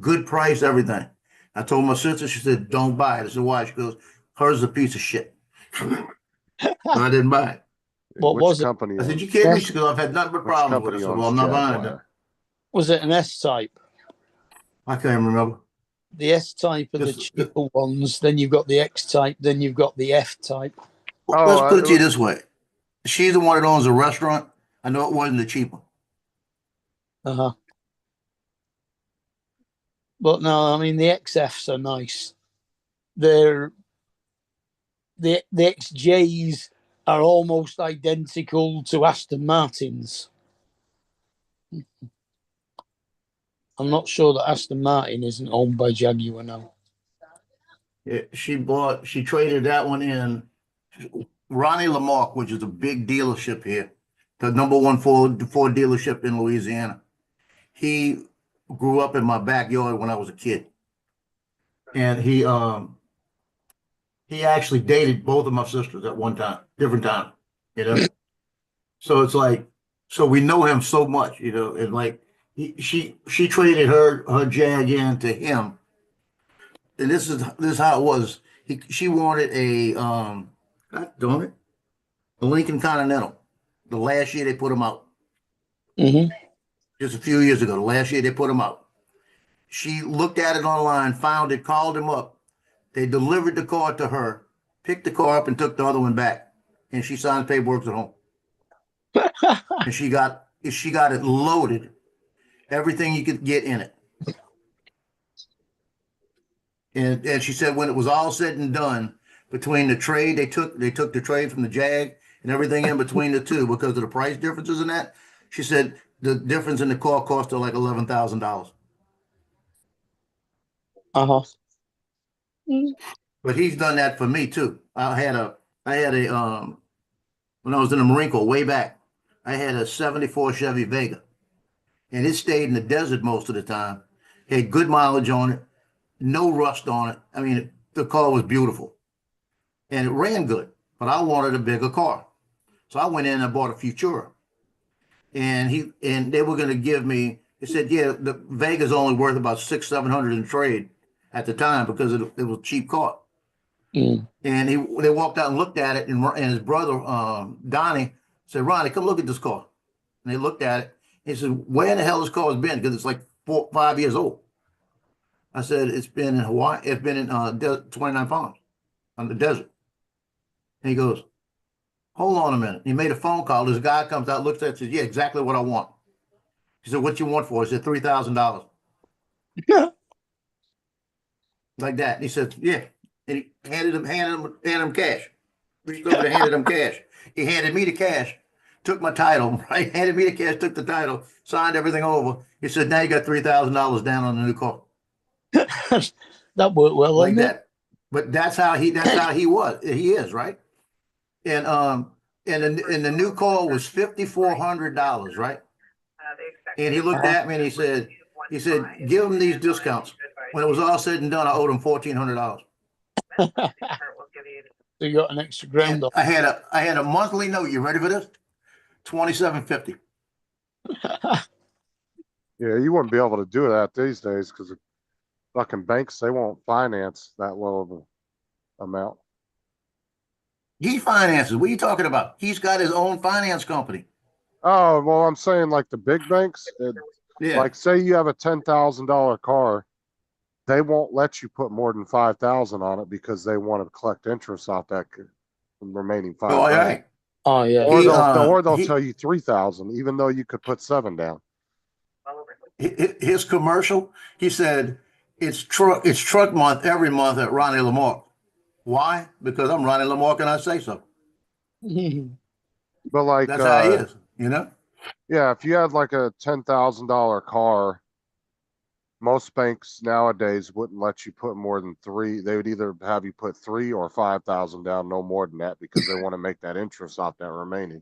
Good price, everything. I told my sister, she said, don't buy it. I said, why? She goes, hers is a piece of shit. I didn't buy it. what Which was it? company? I said, owns- you kidding me? Yeah. She goes, I've had nothing but Which problems with it. I company said, well, owns I'm not buying it then. Jaguar? Was it an S type? I can't remember. The S type are the This- cheaper ones. Then you've got the X type. Then you've got the F type. Well, Oh, let's put it it to you was- this way. She's the one that owns a restaurant. I know it wasn't the cheap one. Uh-huh. But no, I mean the XFs are nice. They're the XJs are almost identical to Aston Martins. I'm not sure that Aston Martin isn't owned by Jaguar now. She traded that one in. Ronnie Lamarck, which is a big dealership here, the number one Ford dealership in Louisiana. He grew up in my backyard when I was a kid. And he actually dated both of my sisters at one time, different time, you know. So it's like, so we know him so much, you know, and like she traded her Jag in to him. And this is how it was. She wanted a God darn it, a Lincoln Continental. The last year they put them out. Mm-hmm. Just a few years ago, the last year they put them out. She looked at it online, found it, called him up. They delivered the car to her, picked the car up, and took the other one back. And she signed paperwork at home. And she got it loaded, everything you could get in it. And she said when it was all said and done, between the trade they took the trade from the Jag and everything in between the two because of the price differences in that. She said the difference in the car cost her like $11,000. Uh-huh. But he's done that for me too. I had a when I was in the Marine Corps way back, I had a 74 Chevy Vega. And it stayed in the desert most of the time. Had good mileage on it, no rust on it. I mean, the car was beautiful. And it ran good, but I wanted a bigger car. So I went in and I bought a Futura. And they were going to give me, they said, yeah, the Vega's only worth about $600-700 in trade at the time because it was a cheap car. Mm. And they walked out and looked at it, and his brother, Donnie, said, Ronnie, come look at this car. And they looked at it. He said, where in the hell this car has been? Because it's like 4-5 years old. I said, it's been in Hawaii. It's been in 29 Farms on the desert. And he goes, hold on a minute. He made a phone call. This guy comes out, looks at it, says, yeah, exactly what I want. He said, what you want for it? I said, $3,000. Yeah. Like that. And he said, yeah. And he handed him cash. Reached over and handed him cash. He handed me the cash, took my title, right? Handed me the cash, took the title, signed everything over. He said, now you got $3,000 down on the new car. That worked well, Like didn't it? that. But that's how he was. He is, right? And the new car was $5,400, right? And he looked at me and he said, give him these discounts. When it was all said and done, I owed him $1,400. So you got an extra grand off. I had a monthly note. You ready for this? $2,750. Yeah, you wouldn't be able to do that these days because fucking banks, they won't finance that low of a amount. He finances. What are you talking about? He's got his own finance company. Oh, well, I'm saying like the big banks, Yeah. like say you have a $10,000 car, they won't let you put more than 5,000 on it because they want to collect interest off that remaining 5,000. all right. Oh yeah. Or they'll He- tell you 3,000, even though you could put 7 down. His commercial, he said, it's truck month every month at Ronnie Lamarck. Why? Because I'm Ronnie Lamarck and I say so. But like, That's how he is, you know? yeah, if you had like a $10,000 car, most banks nowadays wouldn't let you put more than three. They would either have you put 3 or 5,000 down, no more than that, because they want to make that interest off that remaining.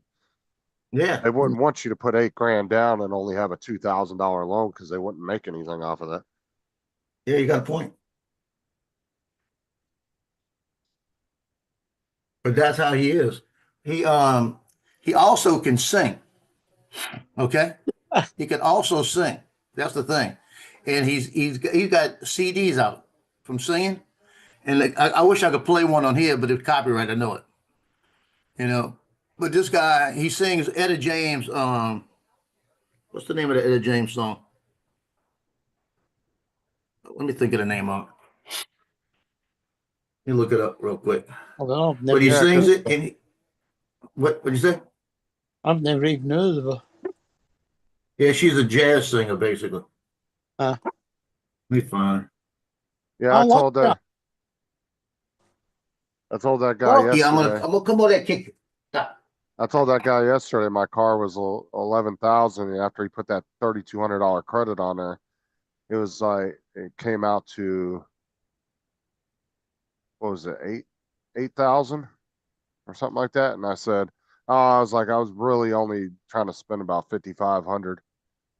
Yeah. They wouldn't want you to put 8 grand down and only have a $2,000 loan because they wouldn't make anything off of that. Yeah, you got a point. But that's how he is. He also can sing. Okay? He can also sing. That's the thing. And he's got CDs out from singing. And like, I wish I could play one on here, but it's copyright, I know it. You know. But this guy, he sings Etta James, what's the name of the Etta James song? Let me think of the name of it. Let me look it up real quick. I don't know. But he Yeah, sings 'cause- it, and what'd you say? I've never even heard of her. Yeah, she's a jazz singer, basically. Ah. Let me find her. Yeah, I I like told that. that. I told that guy Well, yeah, yesterday. I'm gonna come on that kick. Stop. I told that guy yesterday my car was 11,000, and after he put that $3,200 credit on there, it was like it came out to, what was it, 8,000 or something like that. And I said, oh, I was really only trying to spend about 5,500.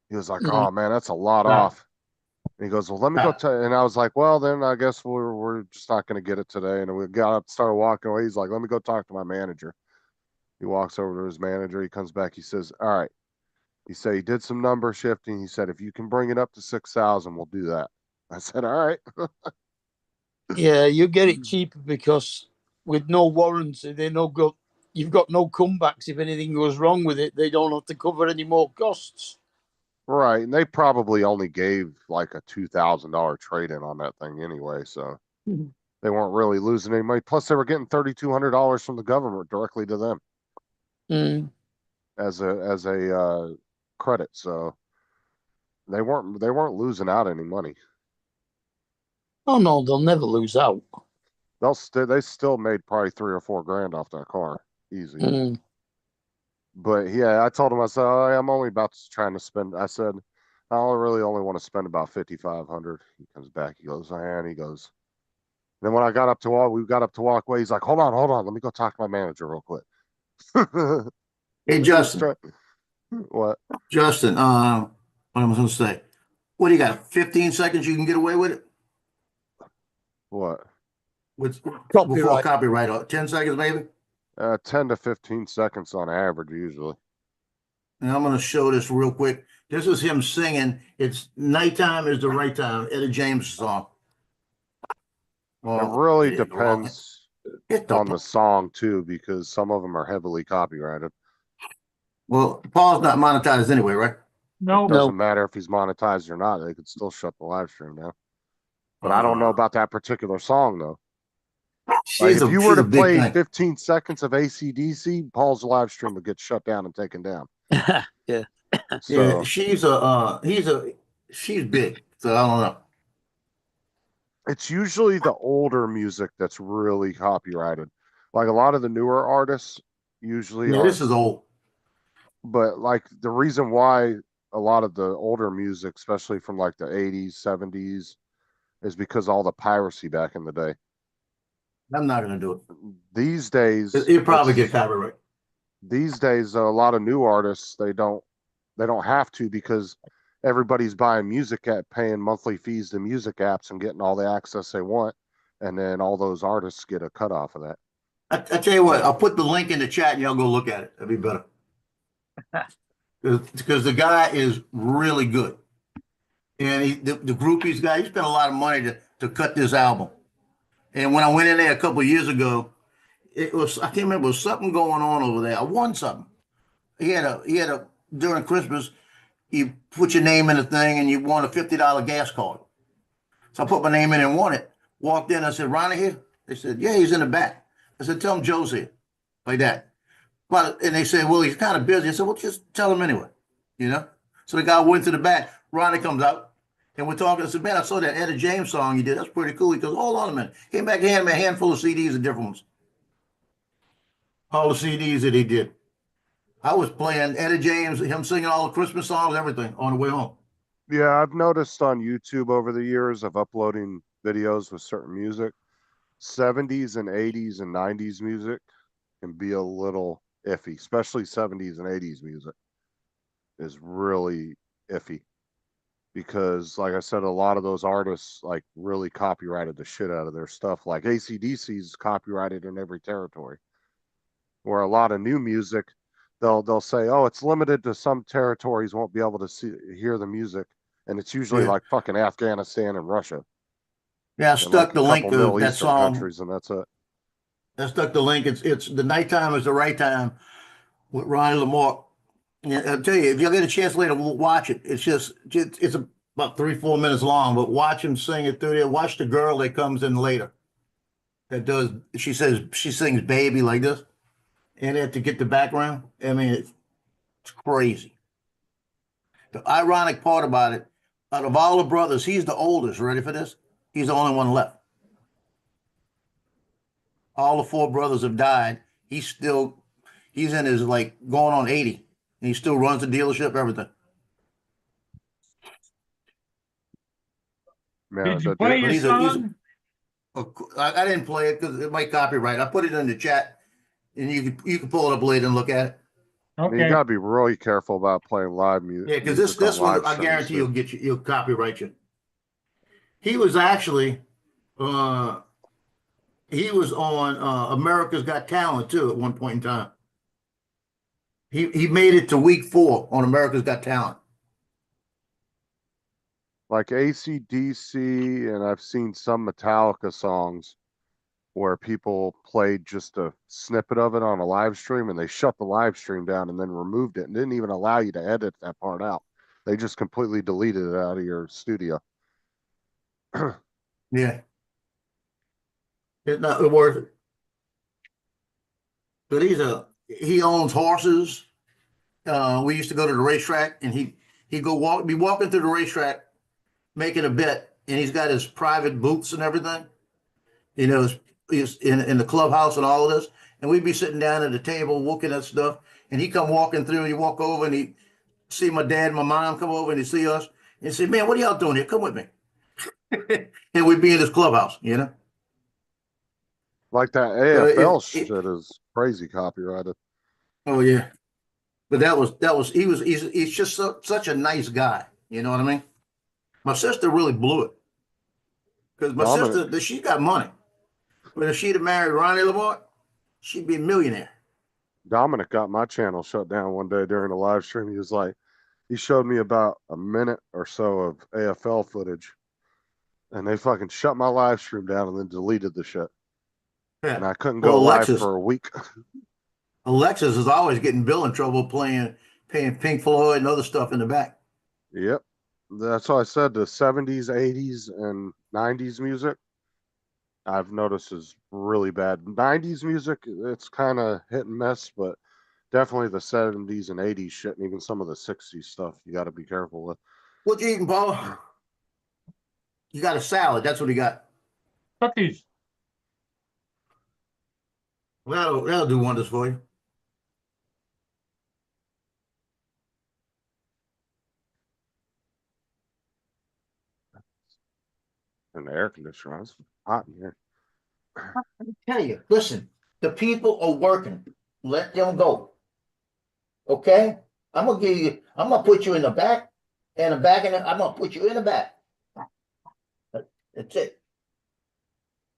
He was like, Mhm. oh man, that's a lot Wow. off. And he goes, well, let me go tell. And I was like, well, then I guess we're just not going to get it today. And we got up, started walking away. He's like, let me go talk to my manager. He walks over to his manager. He comes back. He says, all right. He said he did some number shifting. He said, if you can bring it up to 6,000, we'll do that. I said, all right. Yeah, you get it cheaper because with no warranty, you've got no comebacks if anything goes wrong with it. They don't have to cover any more costs. Right. And they probably only gave like a $2,000 trade in on that thing anyway. So Mhm. they weren't really losing any money. Plus, they were getting $3,200 from the government directly to them Mm. as a credit. So they weren't losing out any money. Oh no, they'll never lose out. They still made probably 3 or 4 grand off that car. Easy. Mm. But yeah, I told him, I said, oh, I'm only about to trying to spend. I said, I really only want to spend about 5,500. He comes back, he goes, and he goes. Then when we got up to walk away, he's like, hold on, let me go talk to my manager real quick. Hey, Justin. What? Justin, what am I supposed to say? What do you got? 15 seconds you can get away with it? What? Before Copyright. copyright, 10 seconds maybe? 10 to 15 seconds on average, usually. And I'm gonna show this real quick. This is him singing. It's Nighttime is the Right Time, Etta James song. It really hit it wrong. depends Hit on the song too, because some of them are heavily copyrighted. Well, Paul's not monetized anyway, right? No, Doesn't matter if he's monetized or not. They could still shut the live stream down. But I don't know about that particular song though. Like if you were to play 15 seconds of AC/DC, Paul's live stream would get shut down and taken down. Yeah. So Yeah, she's big, so I don't know. it's usually the older music that's really copyrighted. Like a lot of the newer artists usually Yeah, this is old. But like the reason why a lot of the older music, especially from like the 80s, 70s, is because all the piracy back in the day. I'm not gonna do it. These days, You probably get copyright. These days, a lot of new artists they don't have to because everybody's buying paying monthly fees to music apps and getting all the access they want, and then all those artists get a cut off of that. I tell you what, I'll put the link in the chat and y'all go look at it. That'd be better. Because the guy is really good. And the group he's got, he spent a lot of money to cut this album. And when I went in there a couple of years ago, I can't remember, there was something going on over there. I won something. He had a during Christmas, you put your name in the thing and you won a $50 gas card. So I put my name in and won it. Walked in, I said, Ronnie here? They said, yeah, he's in the back. I said, tell him Joe's here. Like that. And they said, well, he's kind of busy. I said, well, just tell him anyway, you know? So the guy went to the back. Ronnie comes out. And we're talking, I said, man, I saw that Etta James song you did. That's pretty cool. He goes, hold on a minute. Came back and handed me a handful of CDs of different ones. All the CDs that he did. I was playing Etta James, him singing all the Christmas songs, everything on the way home. Yeah, I've noticed on YouTube over the years of uploading videos with certain music, 70s and 80s and 90s music can be a little iffy, especially 70s and 80s music is really iffy. Because, like I said, a lot of those artists like really copyrighted the shit out of their stuff. Like AC/DC's copyrighted in every territory. Where a lot of new music, they'll say, oh, it's limited to some territories, won't be able to hear the music, and it's usually like fucking Afghanistan and Russia. Yeah, I and stuck like the a link couple of Middle that Eastern song. countries, and that's it. I stuck the link. It's the nighttime is the right time with Ronnie Lamont. Yeah, I'll tell you, if you get a chance later, we'll watch it. It's about 3-4 minutes long, but watch him sing it through there. Watch the girl that comes in later. That does, she sings baby like this. And then to get the background, I mean, it's crazy. The ironic part about it, out of all the brothers, he's the oldest. Ready for this? He's the only one left. All the 4 brothers have died. He's in his like going on 80. And he still runs the dealership, everything. Man, Did you the play di- your he's a- song? I didn't play it because it might copyright. I put it in the chat, and you can pull it up later and look at it. you Okay. gotta be really careful about playing live music. Yeah, because this one I guarantee you'll copyright you. He was actually he was on America's Got Talent too at one point in time. He made it to week 4 on America's Got Talent. Like AC/DC, and I've seen some Metallica songs where people played just a snippet of it on a live stream, and they shut the live stream down and then removed it and didn't even allow you to edit that part out. They just completely deleted it out of your studio. Yeah, it's not worth it. But he owns horses. We used to go to the racetrack, and he'd be walking through the racetrack, making a bet, and he's got his private booths and everything. You know, he's in the clubhouse and all of this, and we'd be sitting down at the table looking at stuff, and he'd come walking through, and he'd walk over, and he'd see my dad and my mom come over, and he'd see us, and he'd say, man, what are y'all doing here? Come with me. And we'd be in his clubhouse, you know? Like that AFL shit is crazy copyrighted. Oh yeah. But he's just such a nice guy. You know what I mean? My sister really blew it. Because my sister, she got money. But if she'd have married Ronnie Lamont, she'd be a millionaire. Dominic got my channel shut down one day during a live stream. He showed me about a minute or so of AFL footage, and they fucking shut my live stream down and then deleted the shit. Yeah. And I couldn't go live for a week. Alexis is always getting Bill in trouble paying Pink Floyd and other stuff in the back. Yep. That's why I said the 70s, 80s, and 90s music I've noticed is really bad. 90s music, it's kind of hit and miss, but definitely the 70s and 80s shit, and even some of the 60s stuff you got to be careful with. What you eating, Paul? You got a salad. That's what he got. Cookies. Well, that'll do wonders for you. And the air conditioner, it's hot in here. I tell you, listen, the people are working. Let them go. Okay? I'm gonna put you in the back, and I'm gonna put you in the back. That's it.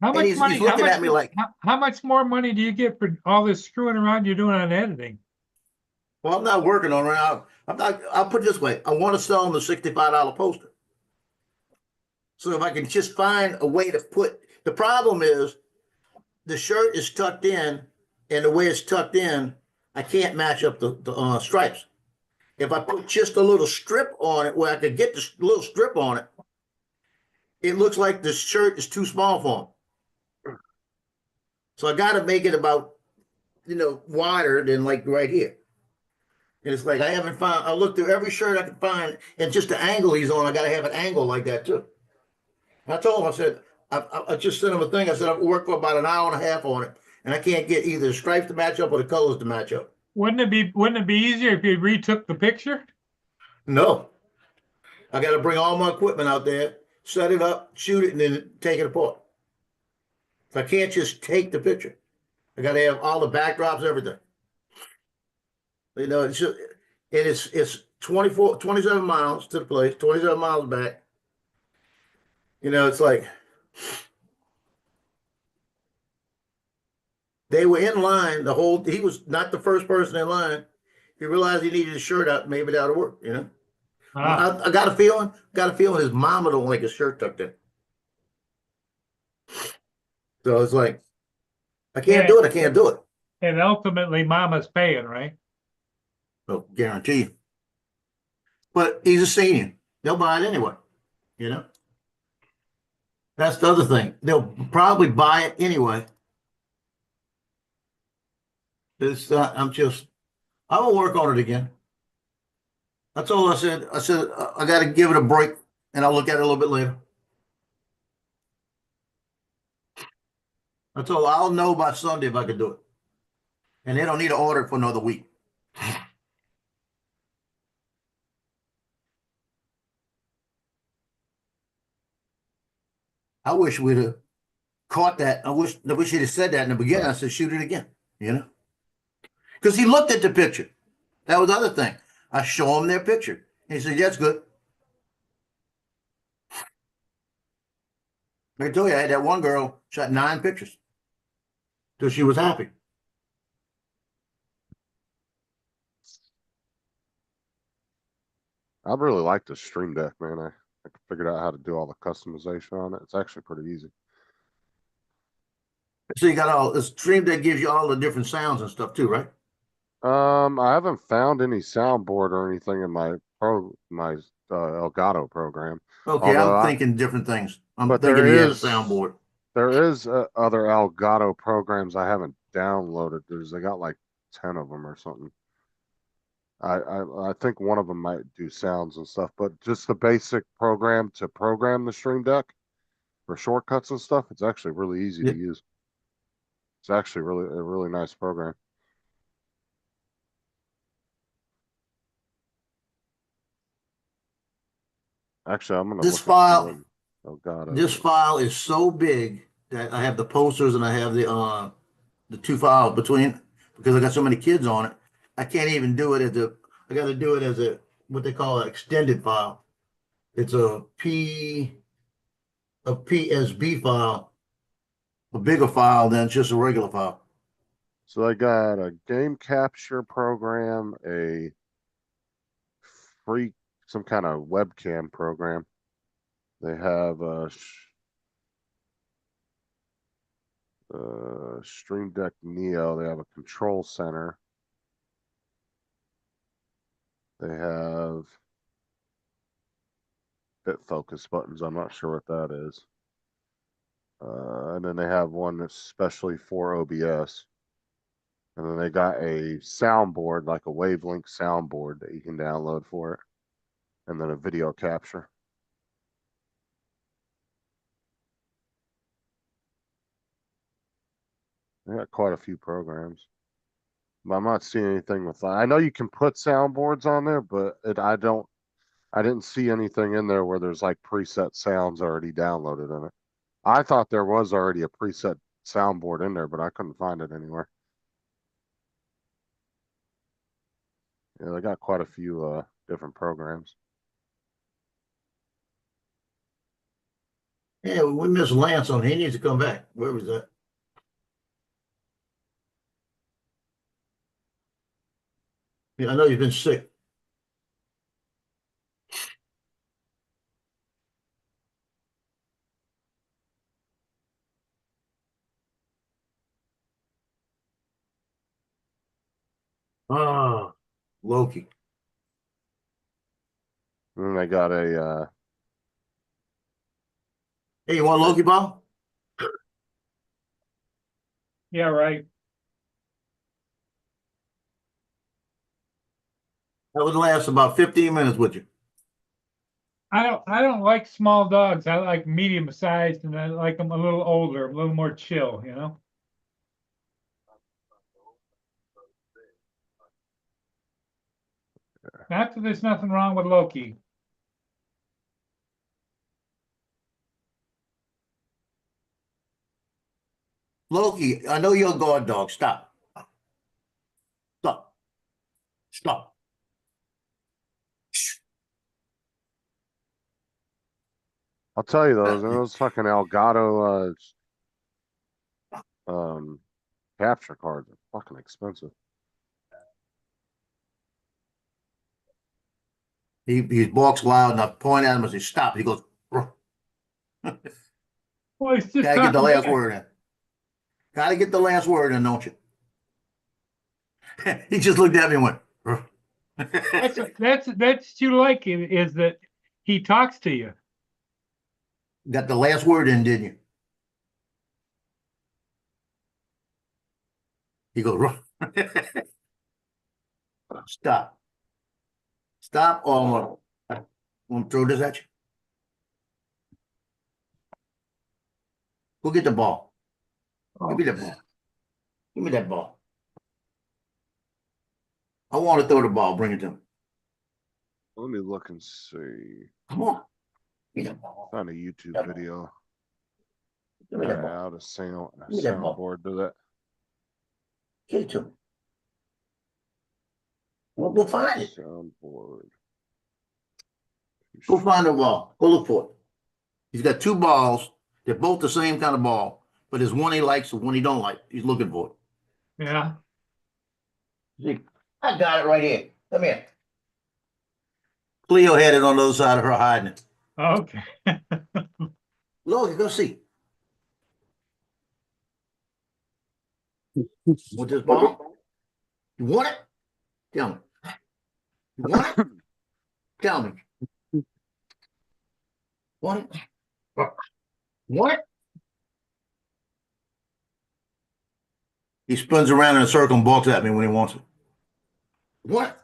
How much he's money? looking at me like, how much more money do you get for all this screwing around you're doing on editing? well, I'm not working on it now. I'll put it this way. I want to sell them the $65 poster. So if I can just find a way to put, the problem is the shirt is tucked in, and the way it's tucked in, I can't match up the stripes. If I put just a little strip on it where I could get this little strip on it, it looks like the shirt is too small for him. So I got to make it about, wider than like right here. And it's like I haven't found. I looked through every shirt I could find, and just the angle he's on, I got to have an angle like that too. And I told him, I said, I just sent him a thing. I said I've worked for about an hour and a half on it, and I can't get either the stripes to match up or the colors to match up. Wouldn't it be easier if you retook the picture? No, I got to bring all my equipment out there, set it up, shoot it, and then take it apart. So I can't just take the picture. I got to have all the backdrops, everything. You know, it's 27 miles to the place, 27 miles back. You know, it's like they were in line the whole. He was not the first person in line. He realized he needed his shirt out. Maybe that'll work. You know, I got a feeling. His mama don't like his shirt tucked in. So it's like, I can't do it. I can't do it. And ultimately, Mama's paying, right? No guarantee. But he's a senior. They'll buy it anyway. You know. That's the other thing. They'll probably buy it anyway. It's I'm gonna work on it again. That's all I said. I said I got to give it a break, and I'll look at it a little bit later. That's all. I'll know by Sunday if I can do it, and they don't need to order it for another week. I wish we'd have caught that. I wish he'd have said that in the beginning. I said, shoot it again, you know? Because he looked at the picture. That was the other thing. I show him their picture. And he said, yeah, it's good. I told you, I had that one girl shot 9 pictures. So she was happy. I really like the Stream Deck, man. I figured out how to do all the customization on it. It's actually pretty easy. So you got all the Stream Deck gives you all the different sounds and stuff too, right? I haven't found any soundboard or anything in my Elgato program. Okay, Although I'm thinking different things. I'm but thinking there he had a is- soundboard. There is other Elgato programs I haven't downloaded. They got like 10 of them or something. I think one of them might do sounds and stuff, but just the basic program to program the Stream Deck for shortcuts and stuff, it's actually really easy Yeah. to use. It's actually a really nice program. Actually, I'm gonna This look at file- Elgato. This file is so big that I have the posters and I have the 2 files between, because I got so many kids on it. I can't even do it I got to do it as what they call an extended file. It's a PSB file, a bigger file than just a regular file. So I got a game capture program, a free, some kind of webcam program. They have a Stream Deck Neo. They have a control center. They have bit focus buttons. I'm not sure what that is. And then they have one that's specially for OBS. And then they got a soundboard, like a Wavelink soundboard that you can download for it. And then a video capture. They got quite a few programs. But I'm not seeing anything with that. I know you can put soundboards on there, but I didn't see anything in there where there's like preset sounds already downloaded in it. I thought there was already a preset soundboard in there, but I couldn't find it anywhere. Yeah, they got quite a few different programs. Yeah, we missed Lance on. He needs to come back. Where was that? Yeah, I know you've been sick. Ah, Loki. And then they got a Hey, you want Loki ball? Yeah, right. That would last about 15 minutes with you. I don't like small dogs. I like medium sized and I like them a little older, a little more chill, you know? Not that there's nothing wrong with Loki. Loki, I know you're a guard dog. Stop. Stop. Stop. I'll tell you those fucking Elgato, capture cards are fucking expensive. He barks loud enough. Point at him and say, stop. He goes, "Ruff." Well, it's just Gotta get the not last bad. word in. Gotta get the last word in, don't you? He just looked at me and went, "Ruff." That's what you like is that he talks to you. Got the last word in, didn't you? He goes, "Ruff." Stop. Stop or I'm gonna throw this at you. Go get the ball. Give me the ball. Give me that ball. I want to throw the ball. Bring it to me. Let me look and see. Come on. Give me that ball. Found a YouTube That ball. video. Give me that ball. How to sound Give me that ball. soundboard to that. Give it to me. We'll find it. Soundboard. Go find the ball. Go look for it. He's got two balls. They're both the same kind of ball, but there's one he likes and one he don't like. He's looking for it. Yeah. See, I got it right here. Come here. Cleo had it on the other side of her hiding it. Okay. Look, go see. Want this ball? You want it? Tell me. You want it? Tell me. Want it? Want it? He spins around in a circle and balks at me when he wants it. Want it?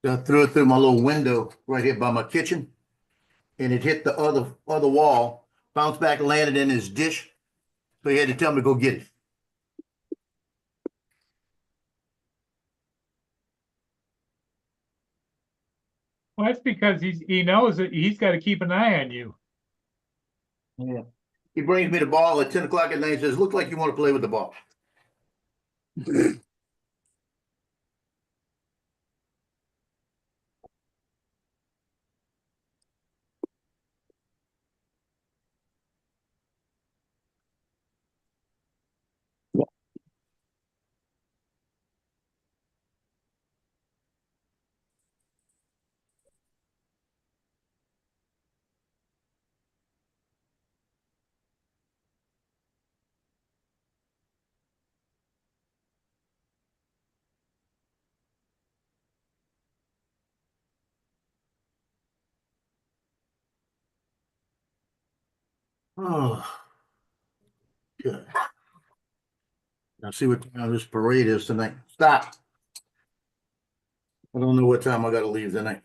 I threw it through my little window right here by my kitchen, and it hit the other wall, bounced back, and landed in his dish. So he had to tell me to go get it. Well, that's because he knows that he's got to keep an eye on you. Yeah. He brings me the ball at 10 o'clock at night and says, "Look like you want to play with the ball." Oh, good. Now see what time this parade is tonight. Stop. I don't know what time I gotta leave tonight.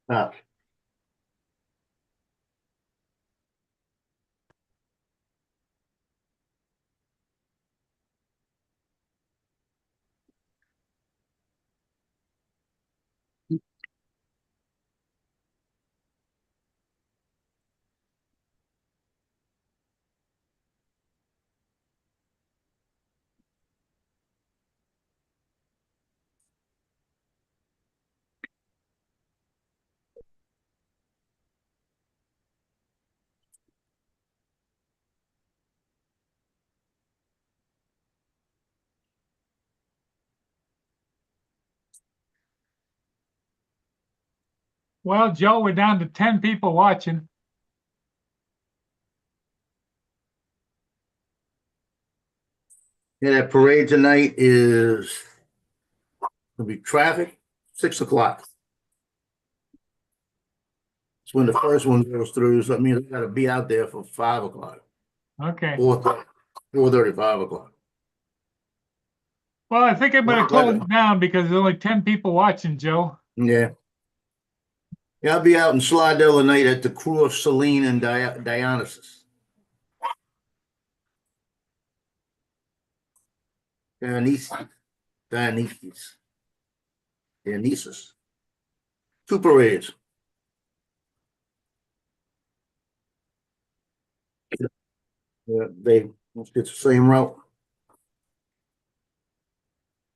Stop. Well, Joe, we're down to 10 people watching. Yeah, that parade tonight is gonna be traffic, 6 o'clock. It's when the first one goes through, so that means I gotta be out there for 5 o'clock, Okay. 4:30, 5 o'clock. Well, I think I'm gonna Well, close good. it down because there's only 10 people watching, Joe. Yeah. Yeah, I'll be out in Slidell tonight at the Crew of Celine and Dionysus. Dionysus. 2 parades. Yeah, it's the same route.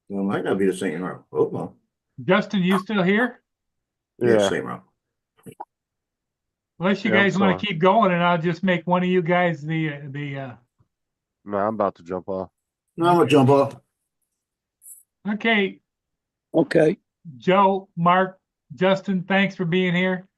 Well, it might not be the same route. Hold on. Justin, you still here? Yeah, Yeah. same route. Unless you Yeah, I'm guys want to sorry. keep going, and I'll just make one of you guys the No, I'm about to jump off. No, I'm gonna jump off. Okay, Okay. Joe, Mark, Justin, thanks for being here.